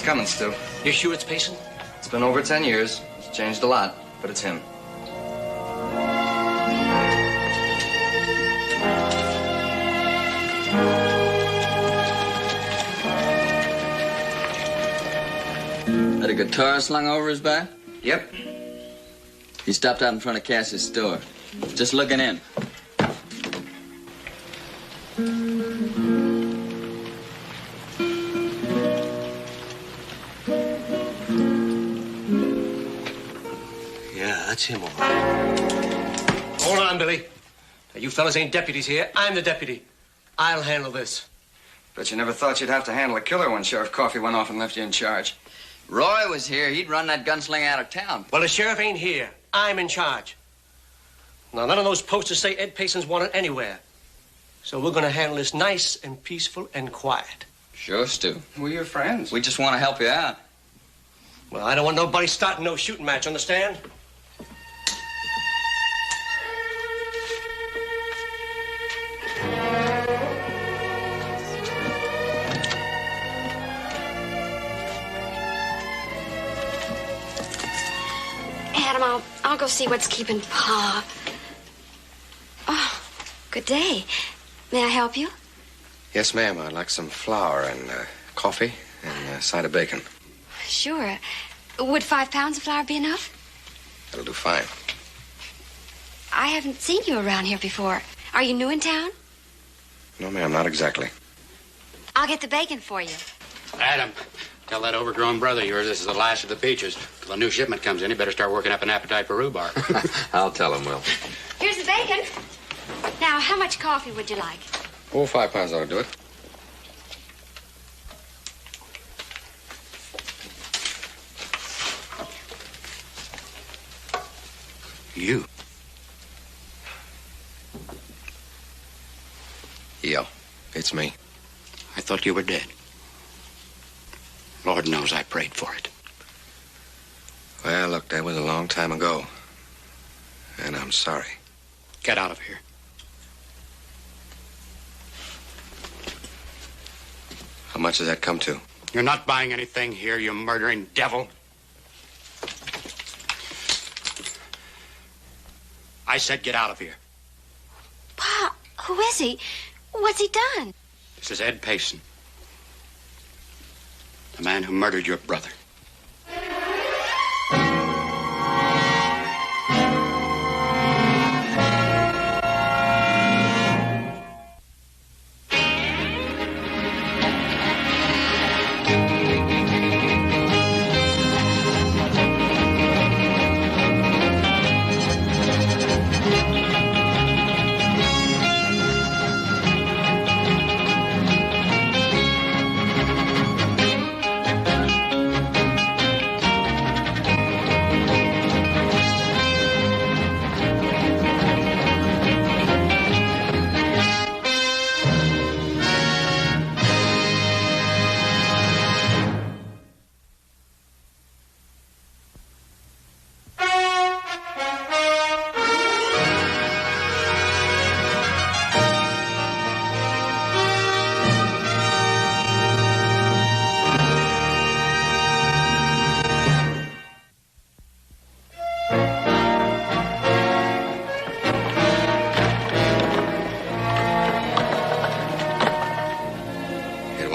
coming, Stu. You sure it's Payson? It's been over 10 years. It's changed a lot, but it's him. Had a guitar slung over his back? Yep. He stopped out in front of Cass's store. Just looking in. Yeah, that's him, all right. Hold on, Billy. Now, you fellas ain't deputies here. I'm the deputy. I'll handle this. Bet you never thought you'd have to handle a killer when Sheriff Coffey went off and left you in charge. Roy was here. He'd run that gunslinger out of town. Well, the sheriff ain't here. I'm in charge. Now, none of those posters say Ed Payson's wanted anywhere. So we're gonna handle this nice and peaceful and quiet. Sure, Stu. We're your friends. We just want to help you out. Well, I don't want nobody starting no shooting match, understand? Adam, I'll go see what's keeping Pa. Oh, good day. May I help you? Yes, ma'am. I'd like some flour and coffee and a side of bacon. Sure. Would 5 pounds of flour be enough? That'll do fine. I haven't seen you around here before. Are you new in town? No, ma'am, not exactly. I'll get the bacon for you. Adam, tell that overgrown brother of yours this is the last of the peaches. Till a new shipment comes in, he better start working up an appetite for rhubarb. I'll tell him, Will. Here's the bacon. Now, how much coffee would you like? Oh, 5 pounds ought to do it. You? Yeah, it's me. I thought you were dead. Lord knows I prayed for it. Well, look, that was a long time ago. And I'm sorry. Get out of here. How much does that come to? You're not buying anything here, you murdering devil. I said get out of here. Pa, who is he? What's he done? This is Ed Payson. The man who murdered your brother.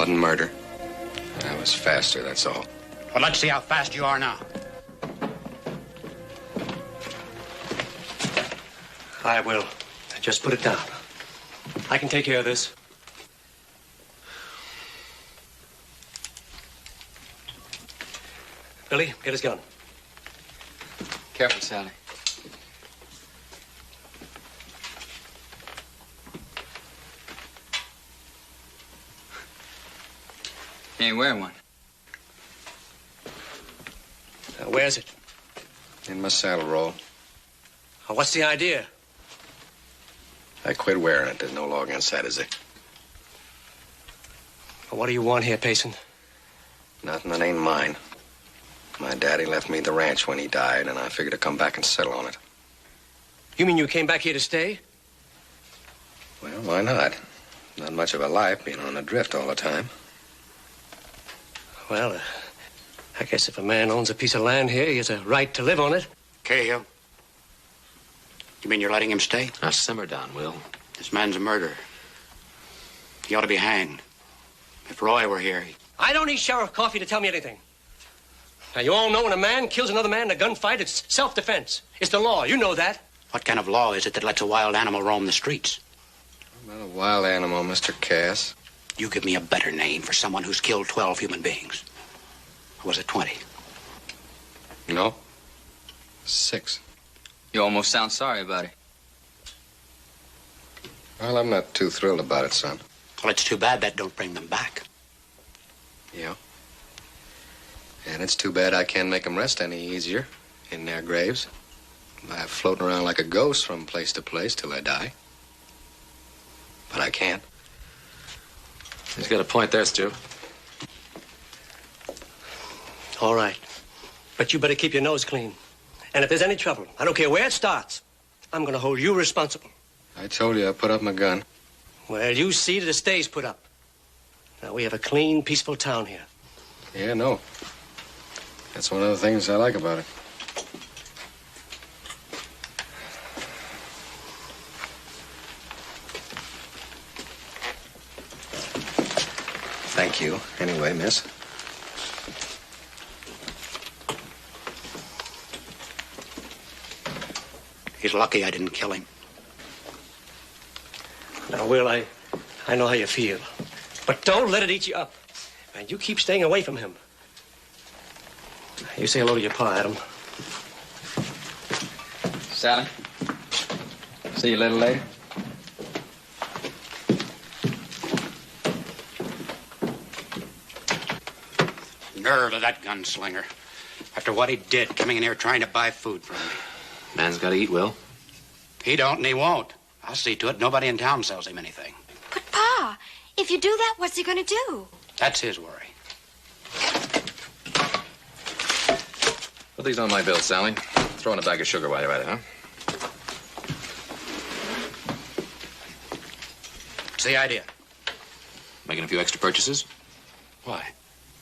Murder. I was faster, that's all. Well, let's see how fast you are now. I will. Just put it down. I can take care of this. Billy, get his gun. Careful, Sally. You ain't wearing one. Where's it? In my saddle roll. What's the idea? I quit wearing it. There's no law against that, is there? What do you want here, Payson? Nothing that ain't mine. My daddy left me the ranch when he died, and I figured to come back and settle on it. You mean you came back here to stay? Well, why not? Not much of a life being on the drift all the time. Well, I guess if a man owns a piece of land here, he has a right to live on it. Cahill, you mean you're letting him stay? Now, simmer down, Will. This man's a murderer. He ought to be hanged. If Roy were here, I don't need Sheriff Coffee to tell me anything. Now, you all know when a man kills another man in a gunfight, it's self-defense. It's the law. You know that. What kind of law is it that lets a wild animal roam the streets? I'm not a wild animal, Mr. Cass. You give me a better name for someone who's killed 12 human beings. Or was it 20? No. 6. You almost sound sorry about it. Well, I'm not too thrilled about it, son. Well, it's too bad that don't bring them back. Yeah. And it's too bad I can't make them rest any easier in their graves by floating around like a ghost from place to place till I die. But I can't. He's got a point there, Stu. All right. But you better keep your nose clean. And if there's any trouble, I don't care where it starts, I'm going to hold you responsible. I told you I put up my gun. Well, you see that it stays put up. Now, we have a clean, peaceful town here. Yeah, no. That's one of the things I like about it. Thank you. Anyway, miss. He's lucky I didn't kill him. Now, Will, I know how you feel. But don't let it eat you up. And you keep staying away from him. You say hello to your pa, Adam. Sally? See you a little later. Nerve of that gunslinger. After what he did, coming in here trying to buy food from me. Man's got to eat, Will. He don't and he won't. I'll see to it nobody in town sells him anything. But, Pa, if you do that, what's he going to do? That's his worry. Put these on my bill, Sally. Throw in a bag of sugar while you're at it, huh? What's the idea? Making a few extra purchases? Why?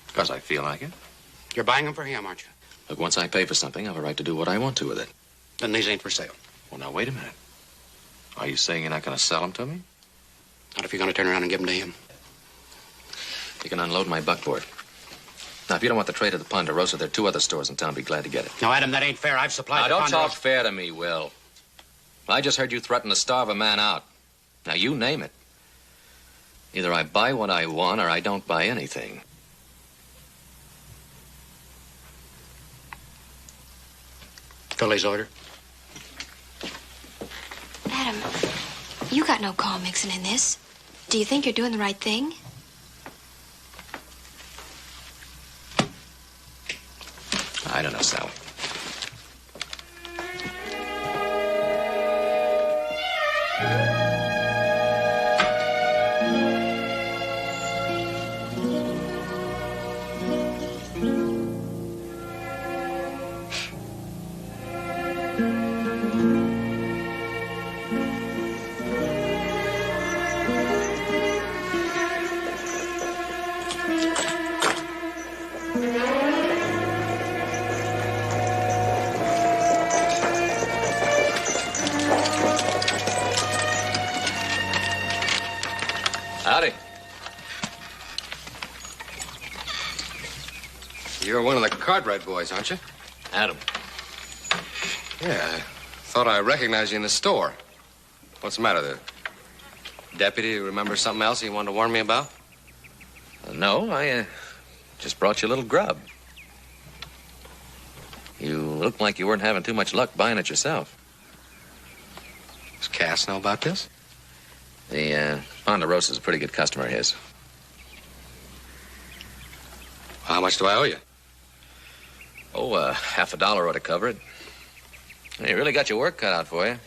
Because I feel like it. You're buying them for him, aren't you? Look, once I pay for something, I have a right to do what I want to with it. Then these ain't for sale. Well, now, wait a minute. Are you saying you're not going to sell them to me? Not if you're going to turn around and give them to him. You can unload my buckboard. Now, if you don't want the trade of the Ponderosa, there are 2 other stores in town. Be glad to get it. No, Adam, that ain't fair. I've supplied Now, the don't Ponderosa. talk fair to me, Will. I just heard you threaten to starve a man out. Now, you name it. Either I buy what I want or I don't buy anything. Philly's order. Adam, you got no call mixing in this. Do you think you're doing the right thing? I don't know, Sally. Howdy. You're one of the Cartwright boys, aren't you? Adam. Yeah, I thought I recognized you in the store. What's the matter? The deputy remember something else he wanted to warn me about? No, I just brought you a little grub. You look like you weren't having too much luck buying it yourself. Does Cass know about this? The Ponderosa's a pretty good customer of his. How much do I owe you? Oh, $50 ought to cover it. You really got your work cut out for you.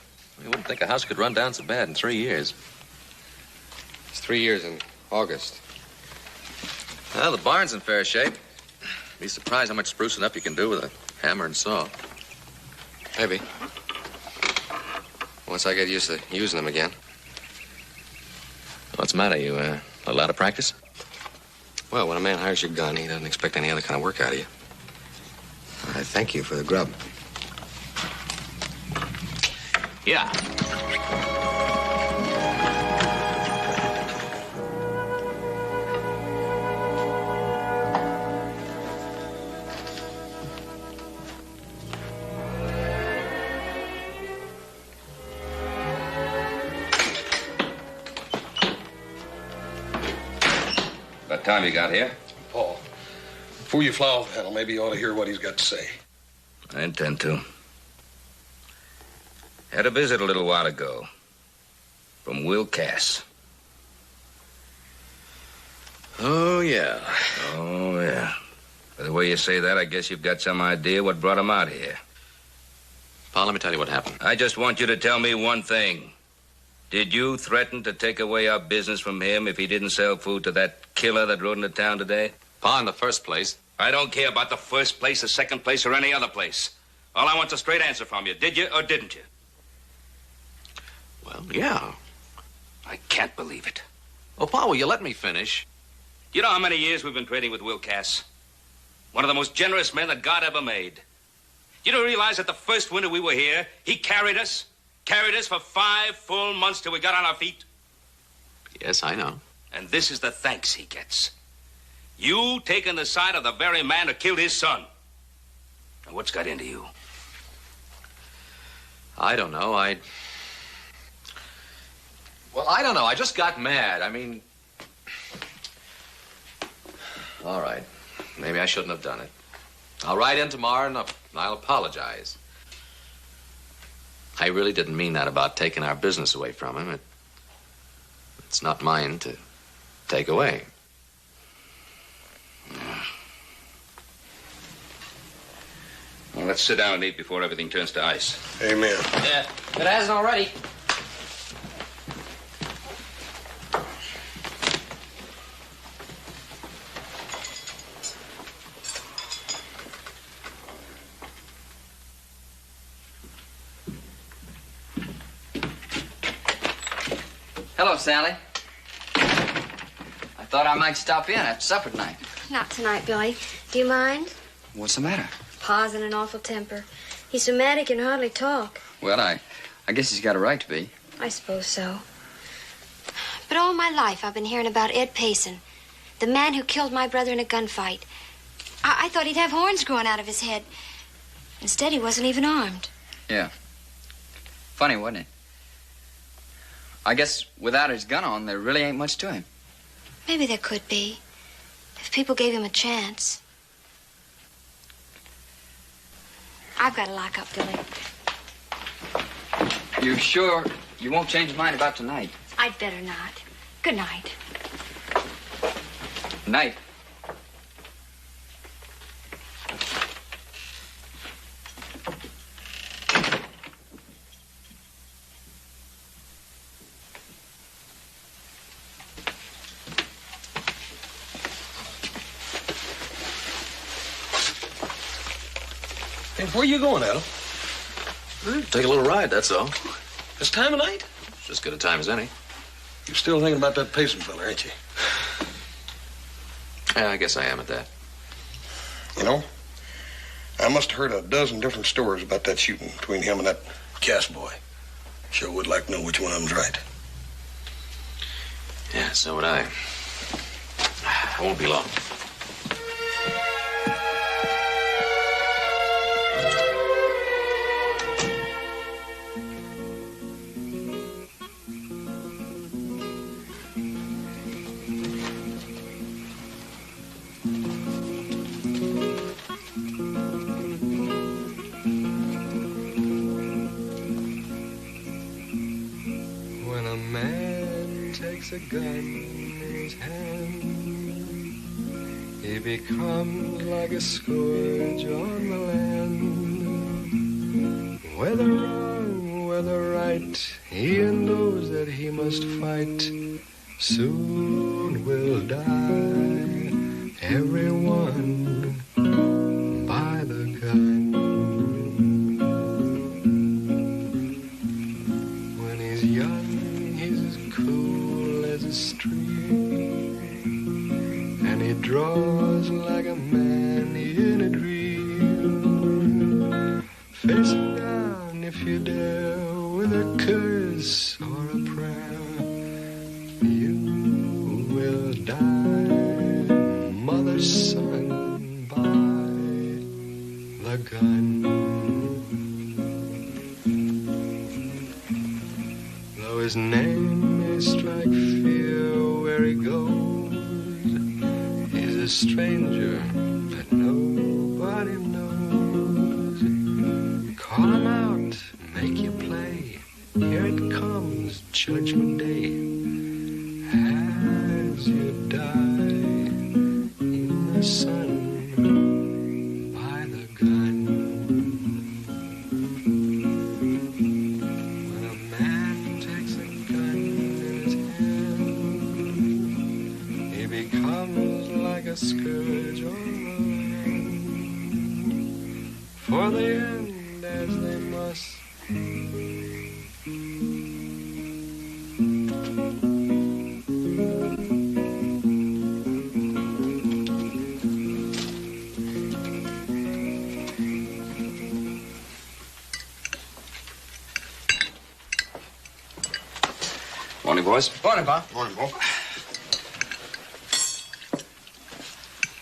You wouldn't think a house could run down so bad in 3 years. It's 3 years in August. Well, the barn's in fair shape. Be surprised how much sprucing up you can do with a hammer and saw. Maybe. Once I get used to using them again. What's the matter? You a lot of practice? Well, when a man hires your gun, he doesn't expect any other kind of work out of you. thank you for the grub. Yeah. What time you got here? Paul, before you fly off the handle, maybe you ought to hear what he's got to say. I intend to. Had a visit a little while ago from Will Cass. Oh, yeah. Oh, yeah. By the way you say that, I guess you've got some idea what brought him out here. Pa, let me tell you what happened. I just want you to tell me one thing. Did you threaten to take away our business from him if he didn't sell food to that killer that rode into town today? Pa, in the first place, I don't care about the first place, the second place, or any other place. All I want's a straight answer from you. Did you or didn't you? well, yeah. I can't believe it. Oh, Pa, will you let me finish? You know how many years we've been trading with Will Cass? One of the most generous men that God ever made. You don't realize that the first winter we were here, he carried us for 5 full months till we got on our feet? Yes, I know. And this is the thanks he gets. You taking the side of the very man who killed his son. And what's got into you? I don't know. Well, I don't know. I just got mad. I mean... All right. Maybe I shouldn't have done it. I'll write in tomorrow and I'll apologize. I really didn't mean that about taking our business away from him. It's not mine to take away. Well, let's sit down and eat before everything turns to ice. Amen. Yeah, if it hasn't already. Hello, Sally. I thought I might stop in after supper tonight. Not tonight, Billy. Do you mind? What's the matter? Pa's in an awful temper. He's so mad he can hardly talk. Well, I guess he's got a right to be. I suppose so. But all my life I've been hearing about Ed Payson, the man who killed my brother in a gunfight. I thought he'd have horns growing out of his head. Instead, he wasn't even armed. Yeah. Funny, wasn't it? I guess without his gun on, there really ain't much to him. Maybe there could be, if people gave him a chance. I've got to lock up, Billy. You sure you won't change your mind about tonight? I'd better not. Good night. Night. Hey, where you going, Adam? Take a little ride, that's all. This time of night? It's as good a time as any. You're still thinking about that Payson fella, ain't you? Yeah, I guess I am at that. You know, I must have heard a dozen different stories about that shooting between him and that Cass boy. Sure would like to know which one of them's right. Yeah, so would I. I won't be long. When a man takes a gun in his hand, he becomes like a scourge on the land. Whether wrong, whether right, he knows that he must fight. Soon will die everyone by the gun. When he's young, he's as cool as a stream, and he draws like a man in a dream. His name may strike fear where he goes. He's a stranger that nobody knows. Call him out, make you play. Here it comes, Judgment Day. As you die in the sun by the gun. When a man takes a gun in his hand, he becomes like a scourge or a man. For the end as they must. Morning, boys. Morning, Bob. Morning, Bo.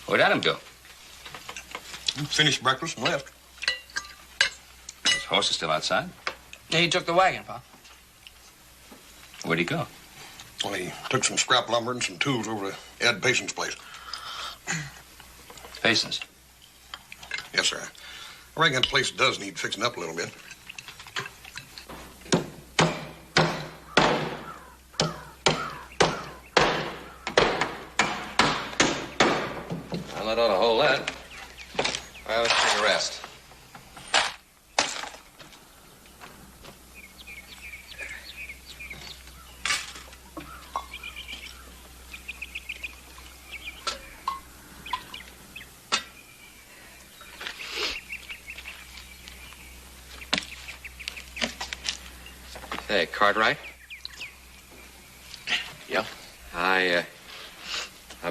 Where'd Adam go? Finished breakfast and left. His horse is still outside. Yeah, he took the wagon, Pa. Where'd he go? Well, he took some scrap lumber and some tools over to Ed Payson's place. Payson's. Yes, sir. I reckon that place does need fixing up a little bit. Well, that ought to hold that. Well, let's take a rest. Hey, Cartwright? Yeah? I've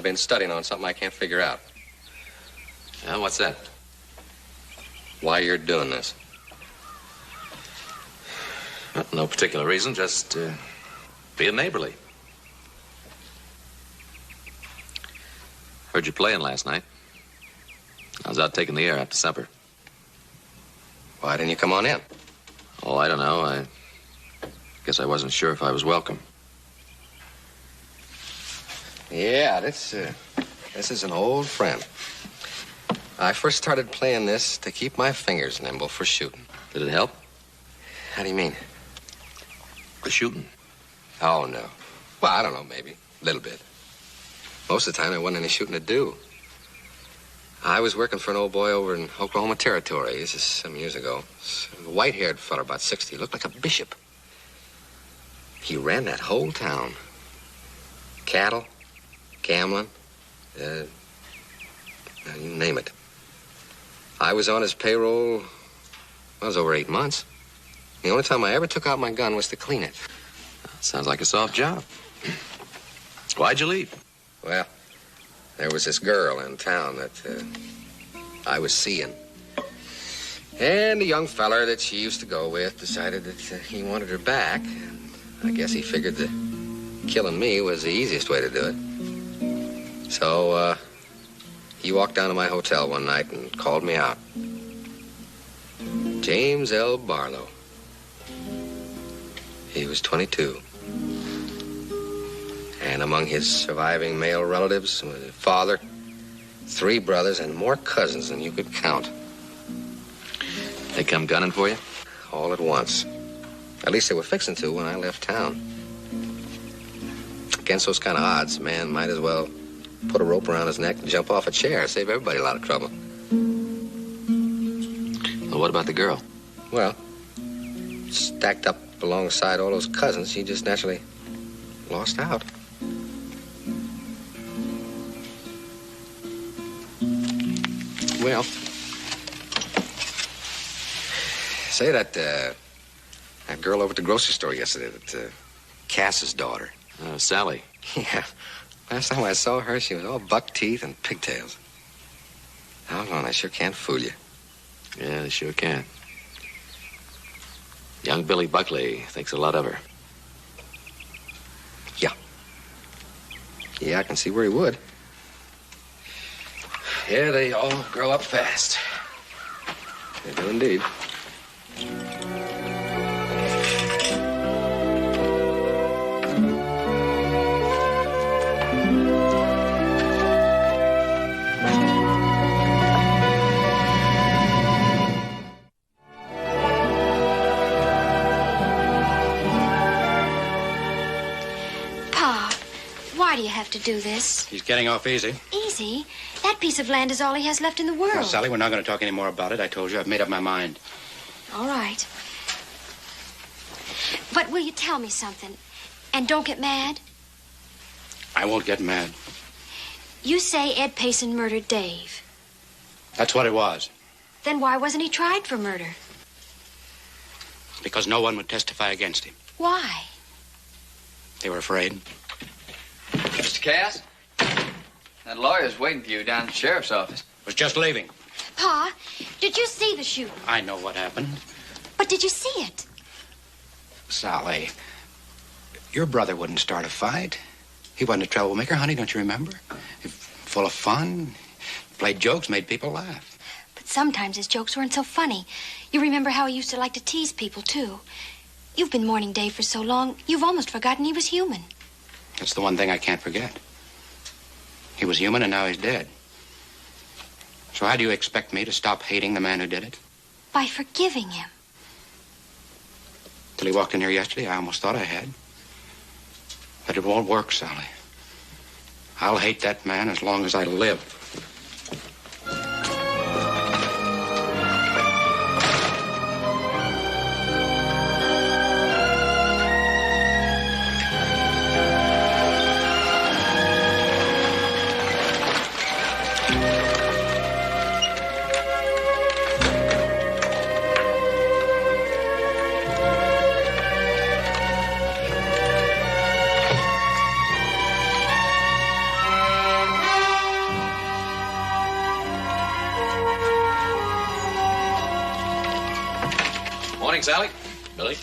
been studying on something I can't figure out. Yeah, what's that? Why you're doing this. Well, no particular reason, just being neighborly. Heard you playing last night. I was out taking the air after supper. Why didn't you come on in? Oh, I don't know. I guess I wasn't sure if I was welcome. Yeah, this is an old friend. I first started playing this to keep my fingers nimble for shooting. Did it help? How do you mean? The shooting. Oh, no. Well, I don't know, maybe. A little bit. Most of the time, there wasn't any shooting to do. I was working for an old boy over in Oklahoma Territory. This is some years ago. A white-haired fella, about 60. Looked like a bishop. He ran that whole town. Cattle, gambling, you name it. I was on his payroll, well, it was over 8 months. The only time I ever took out my gun was to clean it. Sounds like a soft job. Why'd you leave? Well, there was this girl in town that I was seeing. And a young feller that she used to go with decided that he wanted her back. I guess he figured that killing me was the easiest way to do it. So, he walked down to my hotel one night and called me out. James L. Barlow. He was 22. And among his surviving male relatives was a father, 3 brothers, and more cousins than you could count. They come gunning for you? All at once. At least they were fixing to when I left town. Against those kind of odds, a man might as well put a rope around his neck and jump off a chair. Save everybody a lot of trouble. Well, what about the girl? Well, stacked up alongside all those cousins, she just naturally lost out. Well, say that girl over at the grocery store yesterday, that Cass's daughter. Sally. Yeah. Last time I saw her, she was all buck teeth and pigtails. Doggone, I sure can't fool you. Yeah, they sure can. Young Billy Buckley thinks a lot of her. Yeah. Yeah, I can see where he would. Yeah, they all grow up fast. They do indeed. Pa, why do you have to do this? He's getting off easy. Easy? That piece of land is all he has left in the world. Now, Sally, we're not going to talk any more about it. I told you, I've made up my mind. All right. But will you tell me something? And don't get mad? I won't get mad. You say Ed Payson murdered Dave. That's what it was. Then why wasn't he tried for murder? Because no one would testify against him. Why? They were afraid. Mr. Cass, that lawyer's waiting for you down at the sheriff's office. Was just leaving. Pa, did you see the shooting? I know what happened. But did you see it? Sally, your brother wouldn't start a fight. He wasn't a troublemaker, honey, don't you remember? Full of fun, played jokes, made people laugh. But sometimes his jokes weren't so funny. You remember how he used to like to tease people, too. You've been mourning Dave for so long, you've almost forgotten he was human. That's the one thing I can't forget. He was human and now he's dead. So how do you expect me to stop hating the man who did it? By forgiving him. Till he walked in here yesterday, I almost thought I had. But it won't work, Sally. I'll hate that man as long as I live. Morning, Sally. Billy.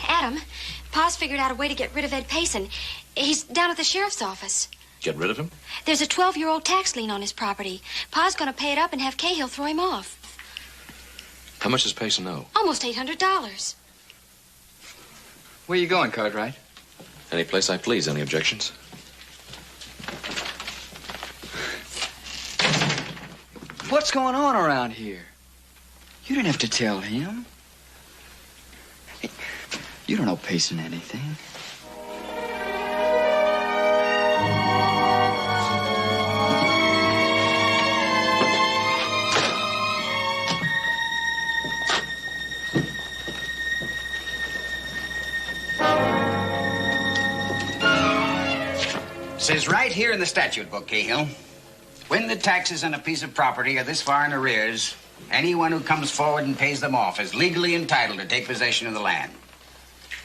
Adam, Pa's figured out a way to get rid of Ed Payson. He's down at the sheriff's office. Get rid of him? There's a 12-year-old tax lien on his property. Pa's going to pay it up and have Cahill throw him off. How much does Payson owe? Almost $800. Where you going, Cartwright? Any place I please. Any objections? What's going on around here? You didn't have to tell him. You don't know Payson anything. Says right here in the statute book, Cahill, when the taxes on a piece of property are this far in arrears, anyone who comes forward and pays them off is legally entitled to take possession of the land.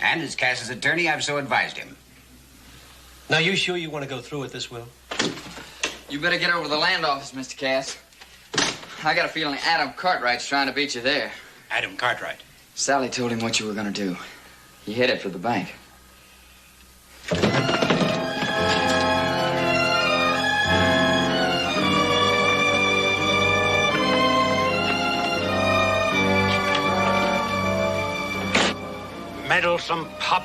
And as Cass's attorney, I've so advised him. Now, you sure you want to go through with this, Will? You better get over to the land office, Mr. Cass. I got a feeling Adam Cartwright's trying to beat you there. Adam Cartwright. Sally told him what you were going to do. He headed for the bank. Meddlesome pup.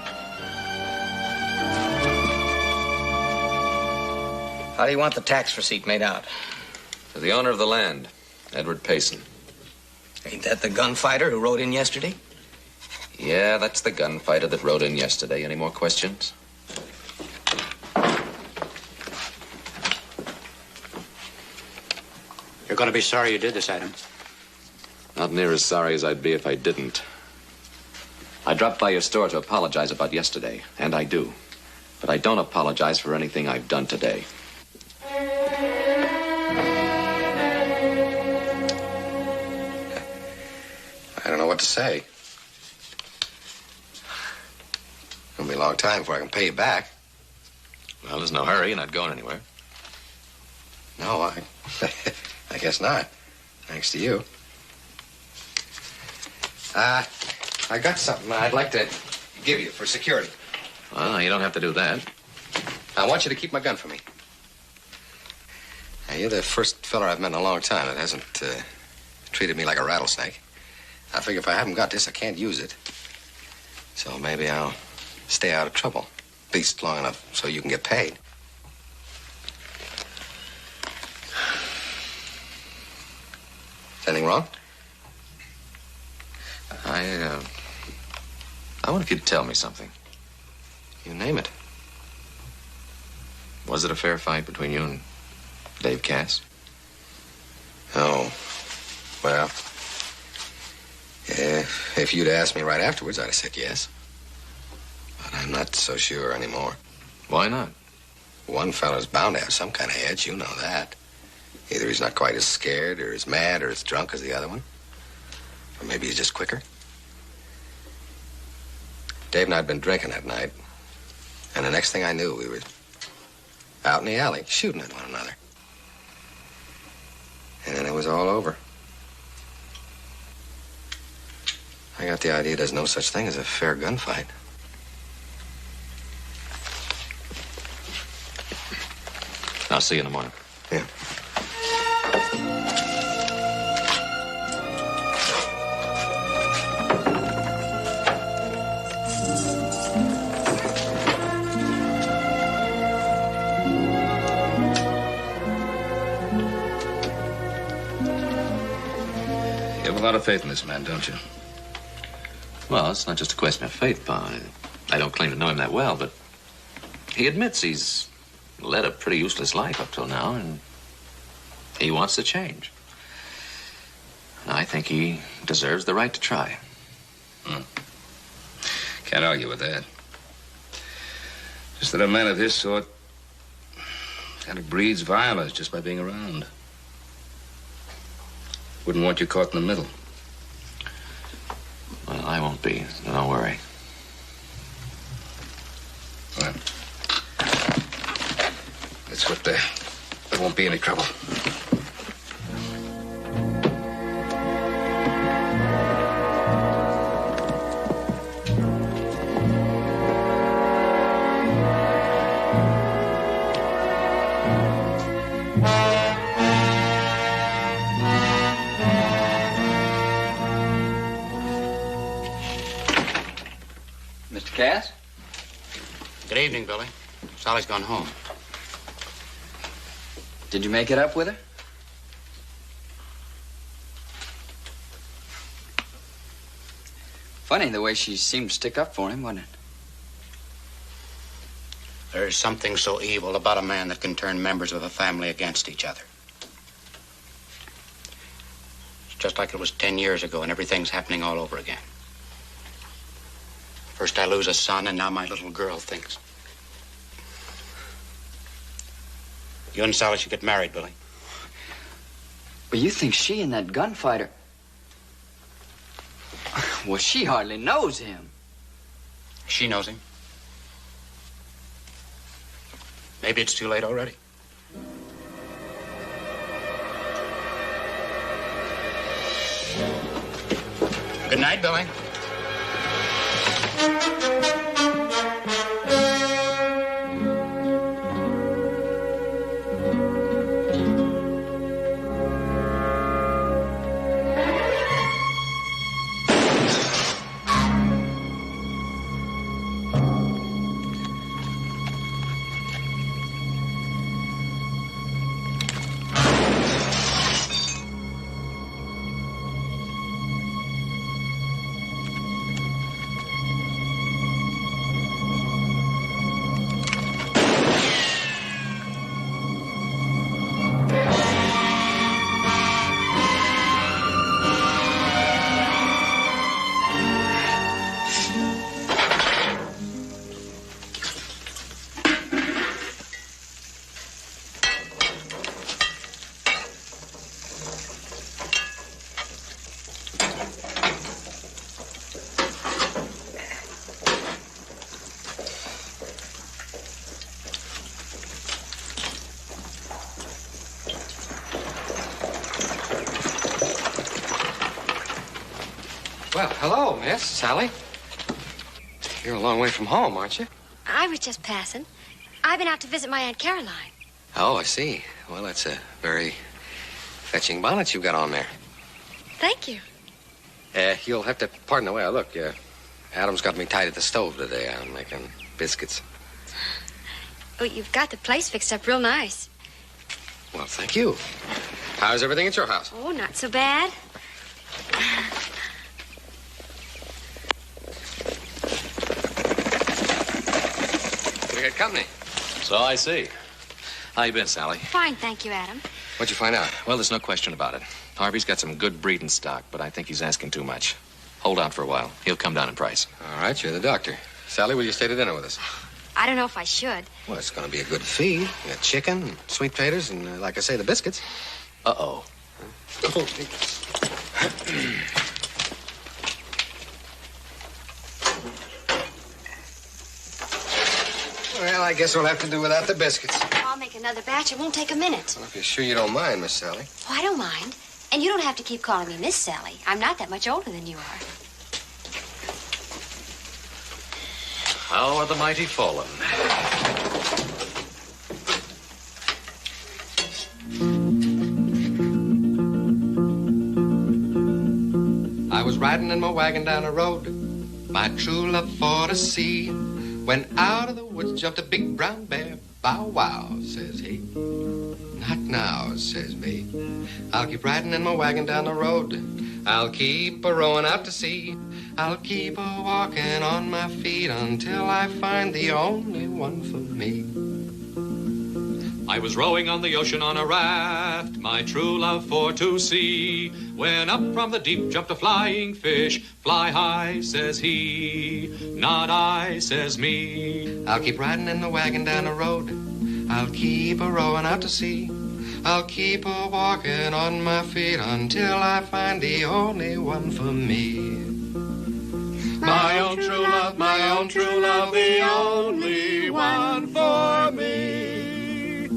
How do you want the tax receipt made out? To the owner of the land, Edward Payson. Ain't that the gunfighter who rode in yesterday? Yeah, that's the gunfighter that rode in yesterday. Any more questions? You're going to be sorry you did this, Adam. Not near as sorry as I'd be if I didn't. I dropped by your store to apologize about yesterday, and I do. But I don't apologize for anything I've done today. I don't know what to say. It'll be a long time before I can pay you back. Well, there's no hurry. You're not going anywhere. No, I guess not. Thanks to you. I got something I'd like to give you for security. Well, you don't have to do that. I want you to keep my gun for me. Now, you're the first fella I've met in a long time that hasn't treated me like a rattlesnake. I figure if I haven't got this, I can't use it. So maybe I'll stay out of trouble. At least long enough so you can get paid. Is anything wrong? I wonder if you'd tell me something. You name it. Was it a fair fight between you and Dave Cass? Oh, well, if you'd asked me right afterwards, I'd have said yes. But I'm not so sure anymore. Why not? One fella's bound to have some kind of edge, you know that. Either he's not quite as scared or as mad or as drunk as the other one. Or maybe he's just quicker. Dave and I had been drinking that night. And the next thing I knew, we were out in the alley shooting at one another. And then it was all over. I got the idea there's no such thing as a fair gunfight. I'll see you in the morning. Yeah. You have a lot of faith in this man, don't you? Well, it's not just a question of faith, Pa. I don't claim to know him that well, but he admits he's led a pretty useless life up till now, and he wants to change. And I think he deserves the right to try. Can't argue with that. Just that a man of his sort kind of breeds violence just by being around. Wouldn't want you caught in the middle. Well, I won't be. Don't worry. Well, that's what there won't be any trouble. Mr. Cass? Good evening, Billy. Sally's gone home. Did you make it up with her? Funny the way she seemed to stick up for him, wasn't it? There's something so evil about a man that can turn members of a family against each other. It's just like it was 10 years ago, and everything's happening all over again. First I lose a son, and now my little girl thinks. You and Sally should get married, Billy. But you think she and that gunfighter... Well, she hardly knows him. She knows him. Maybe it's too late already. Good night, Billy. Well, hello, Miss Sally. You're a long way from home, aren't you? I was just passing. I've been out to visit my Aunt Caroline. Oh, I see. Well, that's a very fetching bonnet you've got on there. Thank you. You'll have to pardon the way I look. Adam's got me tied at the stove today. I'm making biscuits. Oh, you've got the place fixed up real nice. Well, thank you. How's everything at your house? Oh, not so bad. We got company. So I see. How you been, Sally? Fine, thank you, Adam. What'd you find out? Well, there's no question about it. Harvey's got some good breeding stock, but I think he's asking too much. Hold out for a while. He'll come down in price. All right, you're the doctor. Sally, will you stay to dinner with us? I don't know if I should. Well, it's going to be a good feed. You got chicken, sweet potatoes, and, like I say, the biscuits. Uh-oh. Well, I guess we'll have to do without the biscuits. I'll make another batch. It won't take a minute. Well, if you're sure you don't mind, Miss Sally. Oh, I don't mind. And you don't have to keep calling me Miss Sally. I'm not that much older than you are. How are the mighty fallen? I was riding in my wagon down the road, my true love for to see, when out of the woods jumped a big brown bear. Bow wow, says he. Not now, says me. I'll keep riding in my wagon down the road. I'll keep a rowing out to sea. I'll keep a walking on my feet until I find the only one for me. I was rowing on the ocean on a raft, my true love for to see, when up from the deep jumped a flying fish. Fly high, says he, not I, says me. I'll keep riding in the wagon down the road. I'll keep a rowing out to sea. I'll keep a walking on my feet until I find the only one for me. My own true love, the only one for me.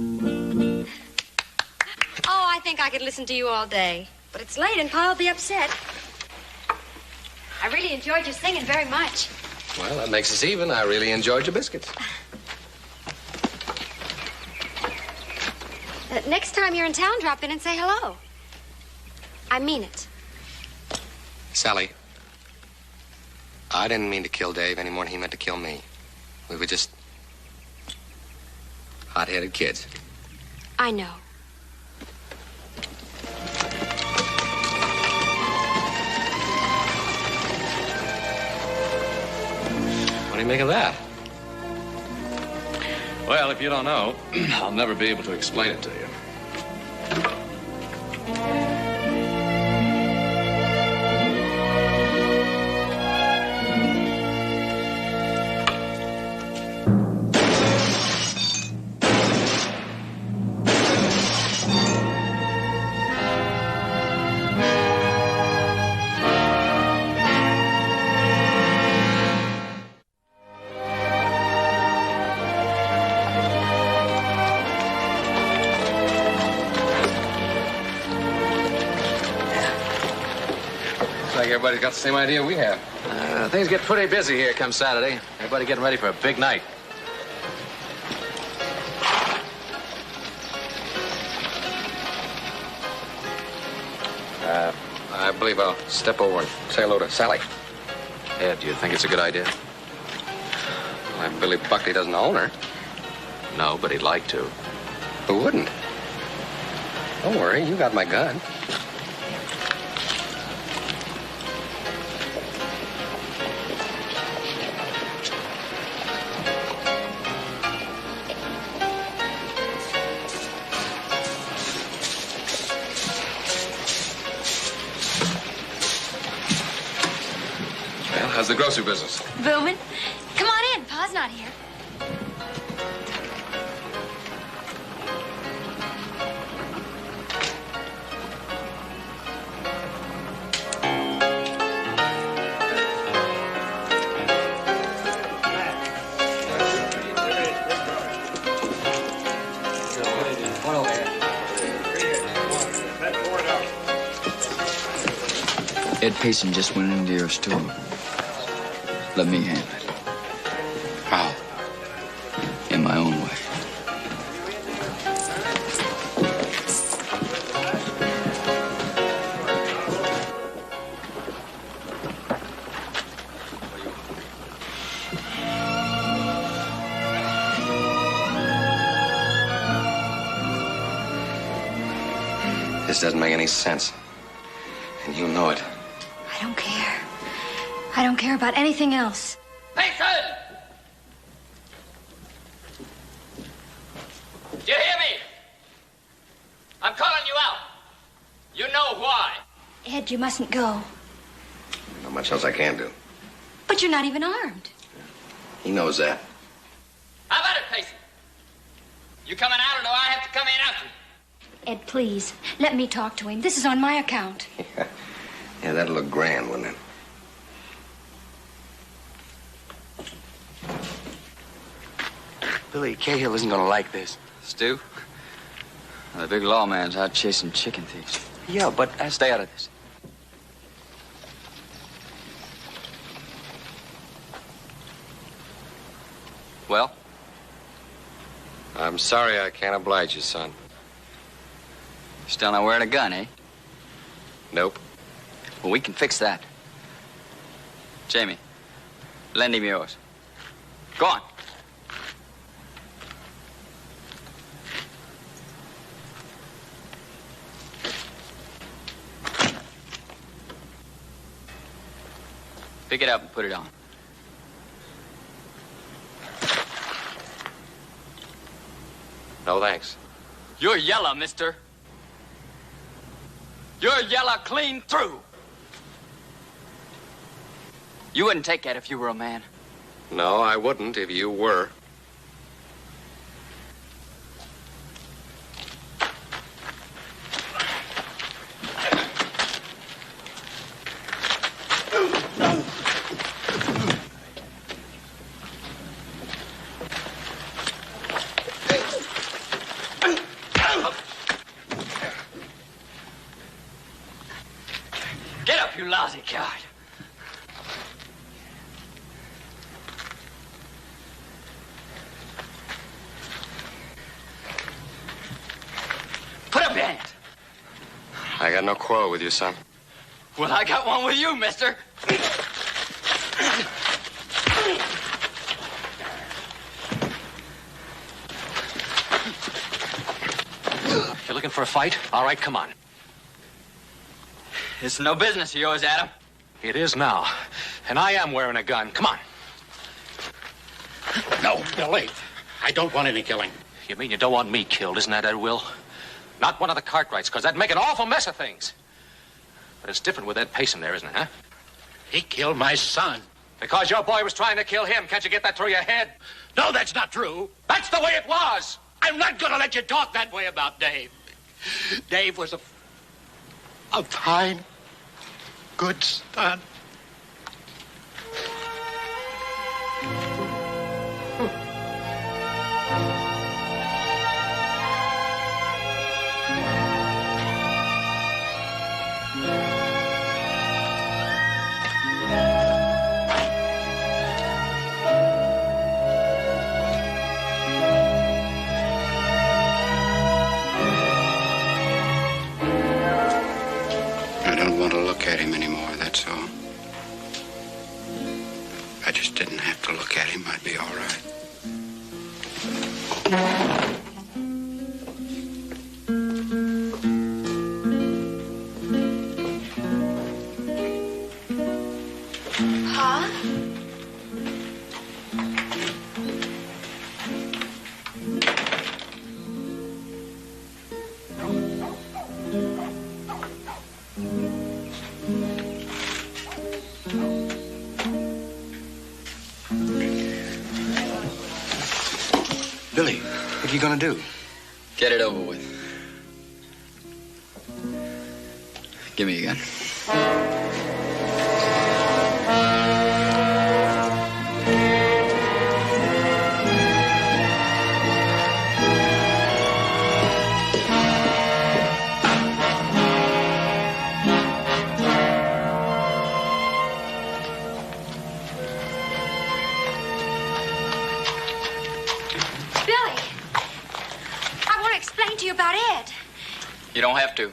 Oh, I think I could listen to you all day. But it's late and Pa'll be upset. I really enjoyed your singing very much. Well, that makes us even. I really enjoyed your biscuits. Next time you're in town, drop in and say hello. I mean it. Sally, I didn't mean to kill Dave any more than he meant to kill me. We were just hot-headed kids. I know. What do you make of that? Well, if you don't know, I'll never be able to explain it to you. Everybody's got the same idea we have. Things get pretty busy here come Saturday. Everybody getting ready for a big night. I believe I'll step over and say hello to Sally. Ed, do you think it's a good idea? Well, Billy Buckley doesn't own her. No, but he'd like to. Who wouldn't? Don't worry, you got my gun. How's the grocery business? Booming. Come on in. Pa's not here. Ed Payson just went into your store. Let me handle it. How? In my own way. This doesn't make any sense. And you know it. I don't care. I don't care about anything else. Payson! Do you hear me? Ed, you mustn't go. Not much else I can do. But you're not even armed. He knows that. How about it, Payson? You coming out or do I have to come in after you? Ed, please, let me talk to him. This is on my account. Yeah, that'll look grand, wouldn't it? Billy, Cahill isn't going to like this. Stu? The big lawman's out chasing chicken thieves. Yeah, but Stay out of this. Well? I'm sorry I can't oblige you, son. Still not wearing a gun, eh? Nope. Well, we can fix that. Jamie, lend him yours. Go on. Pick it up and put it on. No, thanks. You're yellow, mister. You're yellow clean through. You wouldn't take that if you were a man. No, I wouldn't if you were. Get up, you lousy coward. Put up your hands. I got no quarrel with you, son. Well, I got one with you, mister. You're looking for a fight? All right, come on. It's no business of yours, Adam. It is now. And I am wearing a gun. Come on. No, Billy. I don't want any killing. You mean you don't want me killed, isn't that, Ed Will? Not one of the Cartwrights, because that'd make an awful mess of things. But it's different with Ed Payson there, isn't it, huh? He killed my son. Because your boy was trying to kill him. Can't you get that through your head? No, that's not true. That's the way it was. I'm not going to let you talk that way about Dave. Dave was a fine, good son. I don't want to look at him anymore, that's all. If I just didn't have to look at him, I'd be all right. Pa? Billy, what are you going to do? Get it over with. Give me a gun. Billy, I want to explain to you about Ed. You don't have to.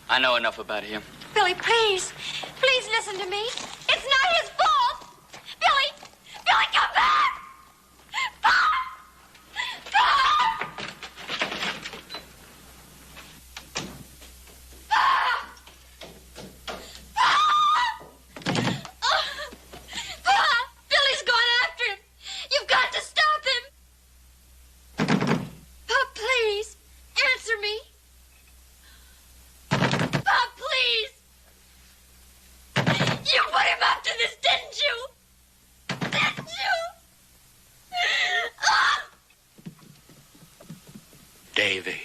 I know enough about him. Billy, please. Please listen to me. It's not his fault. Billy! Billy, come back! Pa! Pa! Pa! Pa! Billy's gone after him. You've got to stop him. Pa, please, answer me. Pa, please. Davy.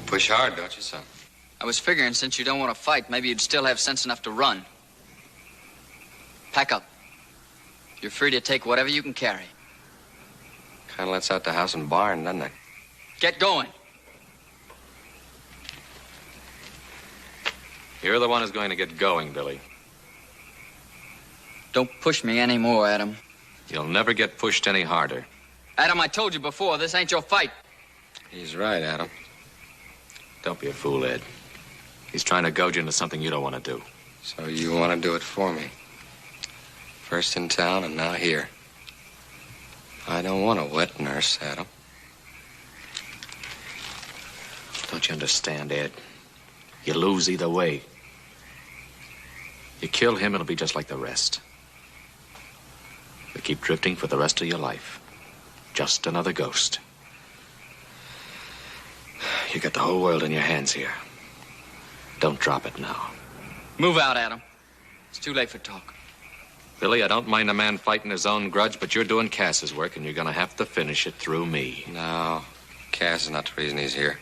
Push hard, don't you, son? I was figuring since you don't want to fight, maybe you'd still have sense enough to run. Pack up. You're free to take whatever you can carry. Kind of lets out the house and barn, doesn't it? Get going. You're the one who's going to get going, Billy. Don't push me anymore, Adam. You'll never get pushed any harder. Adam, I told you before, this ain't your fight. He's right, Adam. Don't be a fool, Ed. He's trying to goad you into something you don't want to do. So you want to do it for me? First in town and now here. I don't want a wet nurse, Adam. Don't you understand, Ed? You lose either way. You kill him, it'll be just like the rest. You keep drifting for the rest of your life. Just another ghost. You got the whole world in your hands here. Don't drop it now. Move out, Adam. It's too late for talk. Billy, I don't mind a man fighting his own grudge, but you're doing Cass's work, and you're gonna have to finish it through me. No, Cass is not the reason he's here.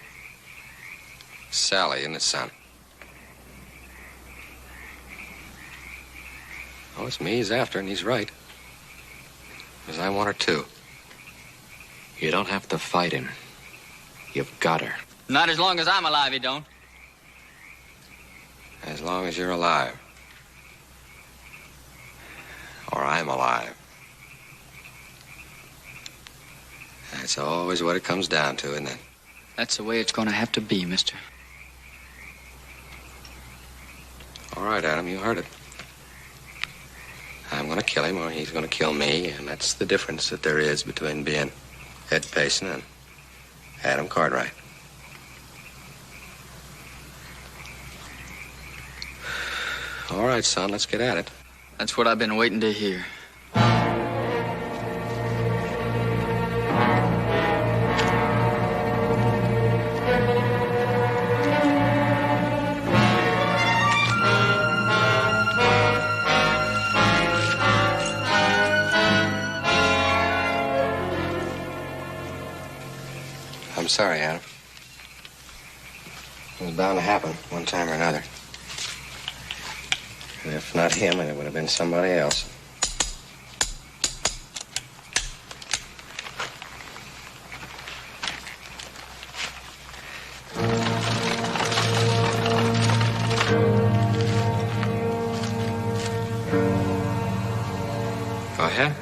Sally and his son. Oh, it's me he's after, and he's right. Because I want her too. You don't have to fight him. You've got her. Not as long as I'm alive, you don't. As long as you're alive. Or I'm alive. That's always what it comes down to, isn't it? That's the way it's gonna have to be, mister. All right, Adam, you heard it. I'm gonna kill him or he's gonna kill me, and that's the difference that there is between being Ed Payson and Adam Cartwright. All right, son, let's get at it. That's what I've been waiting to hear. I'm sorry, Adam. It was bound to happen one time or another. And if not him, it would have been somebody else. Go ahead.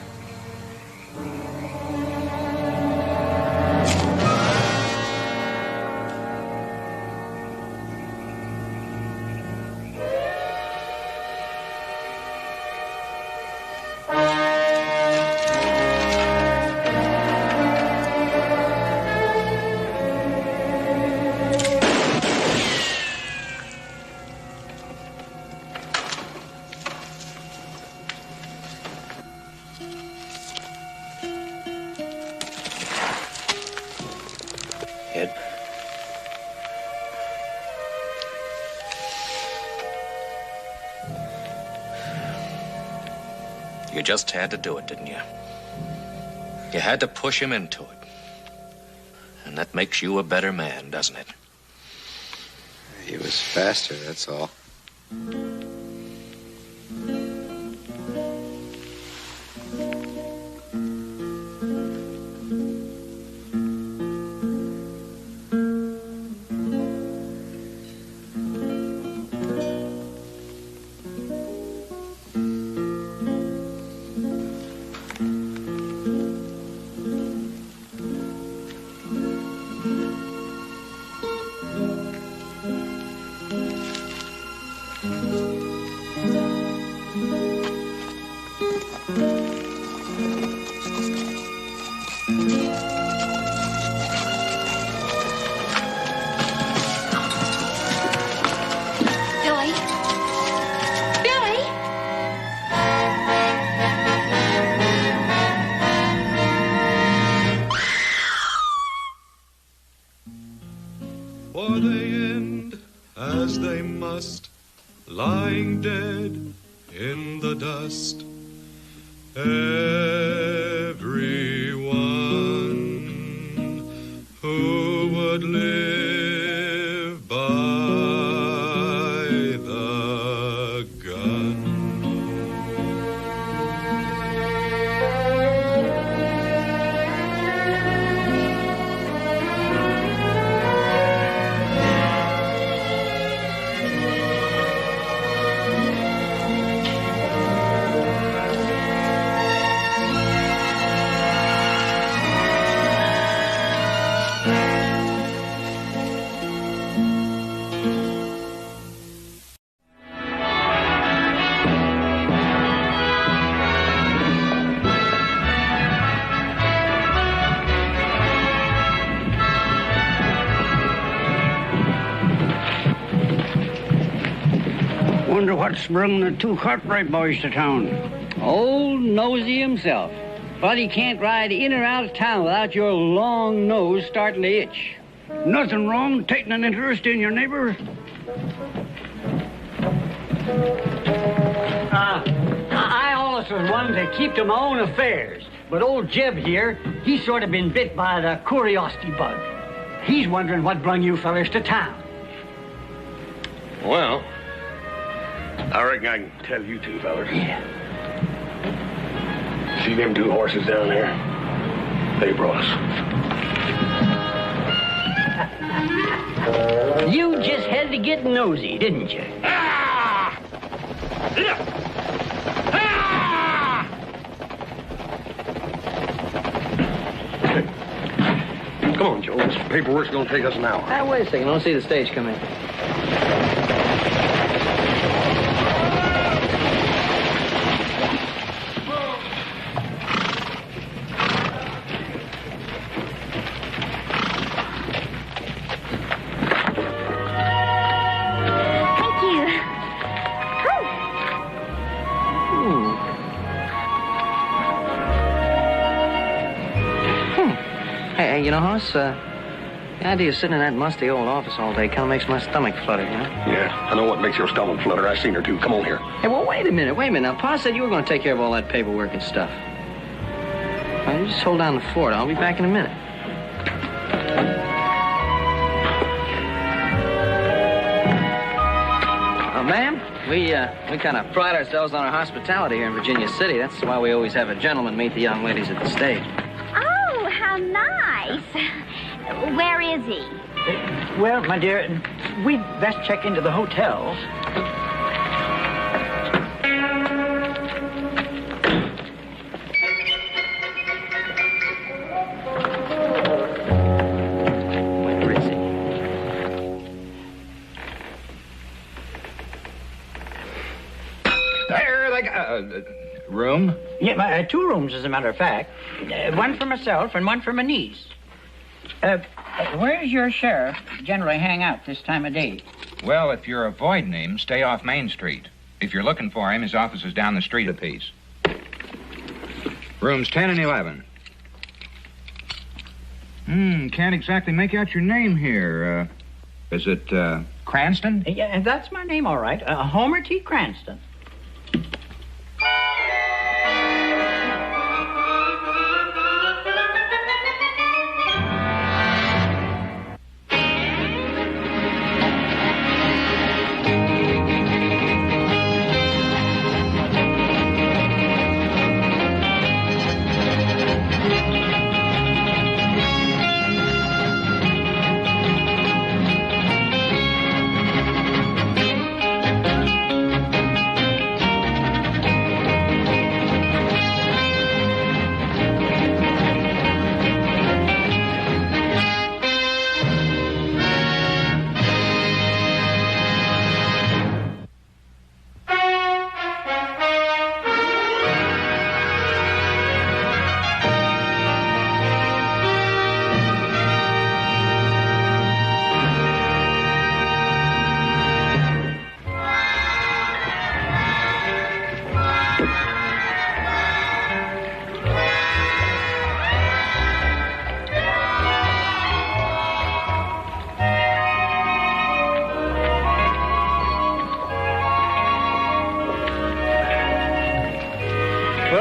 Ed? You just had to do it, didn't you? You had to push him into it. And that makes you a better man, doesn't it? He was faster, that's all. lying dead in the dust. Everyone who would live by the gun. Wonder what's bringing the two Cartwright boys to town. Old Nosey himself. But he can't ride in or out of town without your long nose starting to itch. Nothing wrong taking an interest in your neighbor. I always was one to keep to my own affairs. But old Jeb here, he's sort of been bit by the curiosity bug. He's wondering what brung you fellers to town. Well, I reckon I can tell you two fellers. Yeah. See them two horses down there? They brought us. You just had to get nosy, didn't you? Ah! Yeah. Ah! Come on, Joe. This paperwork's going to take us an hour. Wait a second. I don't see the stage coming. You know, Hoss, the idea of sitting in that musty old office all day kind of makes my stomach flutter, you know? Yeah, I know what makes your stomach flutter. I've seen her, too. Come on here. Hey, well, wait a minute. Now, Pa said you were going to take care of all that paperwork and stuff. Well, you just hold down the fort. I'll be back in a minute. Ma'am, we kind of pride ourselves on our hospitality here in Virginia City. That's why we always have a gentleman meet the young ladies at the stage. Oh, how nice. Where is he? Well, my dear, we'd best check into the hotel. Where is he? There, room? Yeah, 2 rooms, as a matter of fact. One for myself and one for my niece. Where's your sheriff generally hang out this time of day? Well, if you're avoiding him, stay off Main Street. If you're looking for him, his office is down the street a piece. Rooms 10 and 11. Can't exactly make out your name here. Is it, Cranston? Yeah, that's my name, all right. Homer T. Cranston.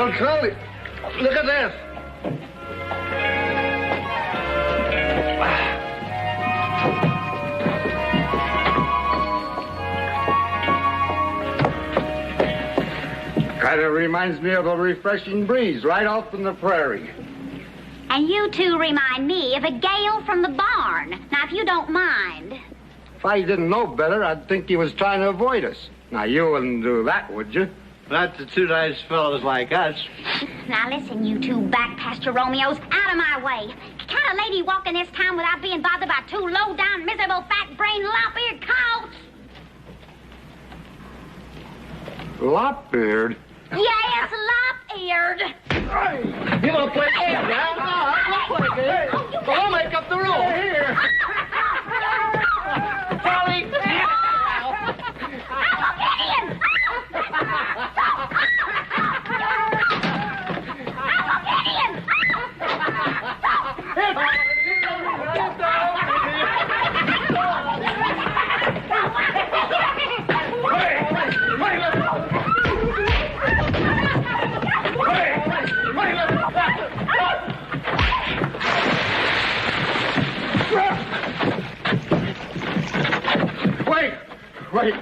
Well, Charlie, look at this. Kind of reminds me of a refreshing breeze right off from the prairie. And you two remind me of a gale from the barn. Now, if you don't mind. If I didn't know better, I'd think he was trying to avoid us. Now, you wouldn't do that, would you? Not to two nice fellows like us. Now, listen, you two back pasture Romeos, out of my way. Can a lady walk in this town without being bothered by two low-down, miserable, fat-brained, lop-eared coyotes? Lop-eared? Yes, lop-eared. You want to play game now? We'll play game. We'll make up the rules. Here. Charlie! Wait.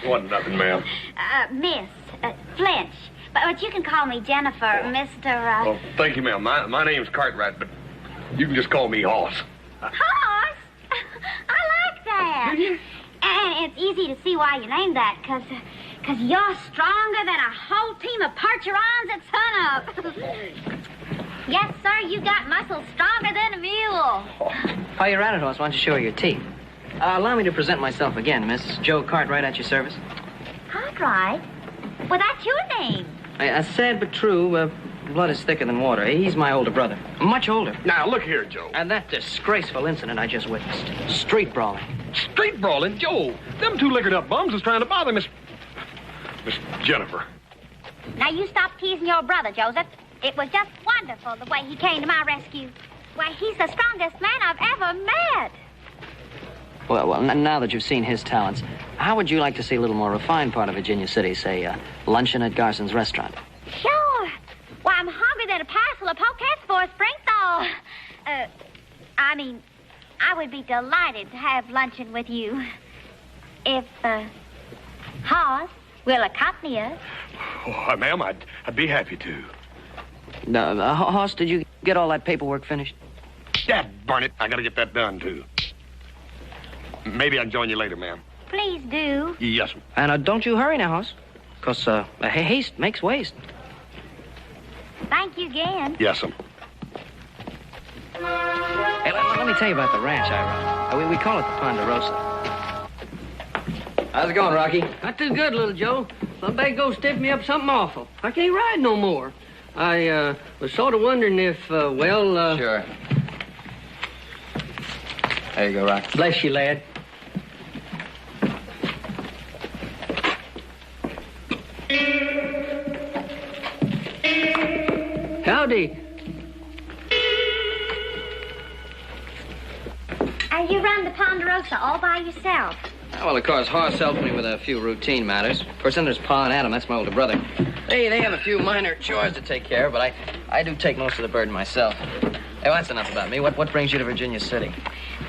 Wasn't nothing, ma'am. Miss Flinch. But you can call me Jennifer, Mr. Well, thank you, ma'am. My name's Cartwright, but you can just call me Hoss. Hoss? I like that. And it's easy to see why you named that, because you're stronger than a whole team of Percherons at sunup. Yes, sir, you got muscles stronger than a mule. While you're at it, Hoss, why don't you show her your teeth? Allow me to present myself again, Miss Joe Cartwright at your service. Cartwright? Well, that's your name. Sad but true, blood is thicker than water. He's my older brother. Much older. Now, look here, Joe. And that disgraceful incident I just witnessed. Street brawling. Street brawling? Joe, them two liquored up bums is trying to bother Miss Jennifer. Now, you stop teasing your brother, Joseph. It was just wonderful the way he came to my rescue. Why, he's the strongest man I've ever met. Well, now that you've seen his talents, how would you like to see a little more refined part of Virginia City, say, luncheon at Garson's restaurant? Sure. Why, I'm hungry than a parcel of pockets for a spring thaw. I would be delighted to have luncheon with you. If, Hoss will accompany us. Oh, ma'am, I'd be happy to. Hoss, did you get all that paperwork finished? Dad, burn it. I gotta get that done, too. Maybe I can join you later, ma'am. Please do. Yes, ma'am. And don't you hurry now, Hoss, because haste makes waste. Thank you again. Yes, ma'am. Hey, let me tell you about the ranch I run. We call it the Ponderosa. How's it going, Rocky? Not too good, little Joe. Lumbago stiffed me up something awful. I can't ride no more. I was sort of wondering if, Sure. There you go, Rocky. Bless you, lad. Howdy. And you run the Ponderosa all by yourself? Well, of course, Hoss helps me with a few routine matters. Of course, then there's Pa and Adam. That's my older brother. They have a few minor chores to take care of, but I do take most of the burden myself. Hey, well, that's enough about me. What brings you to Virginia City?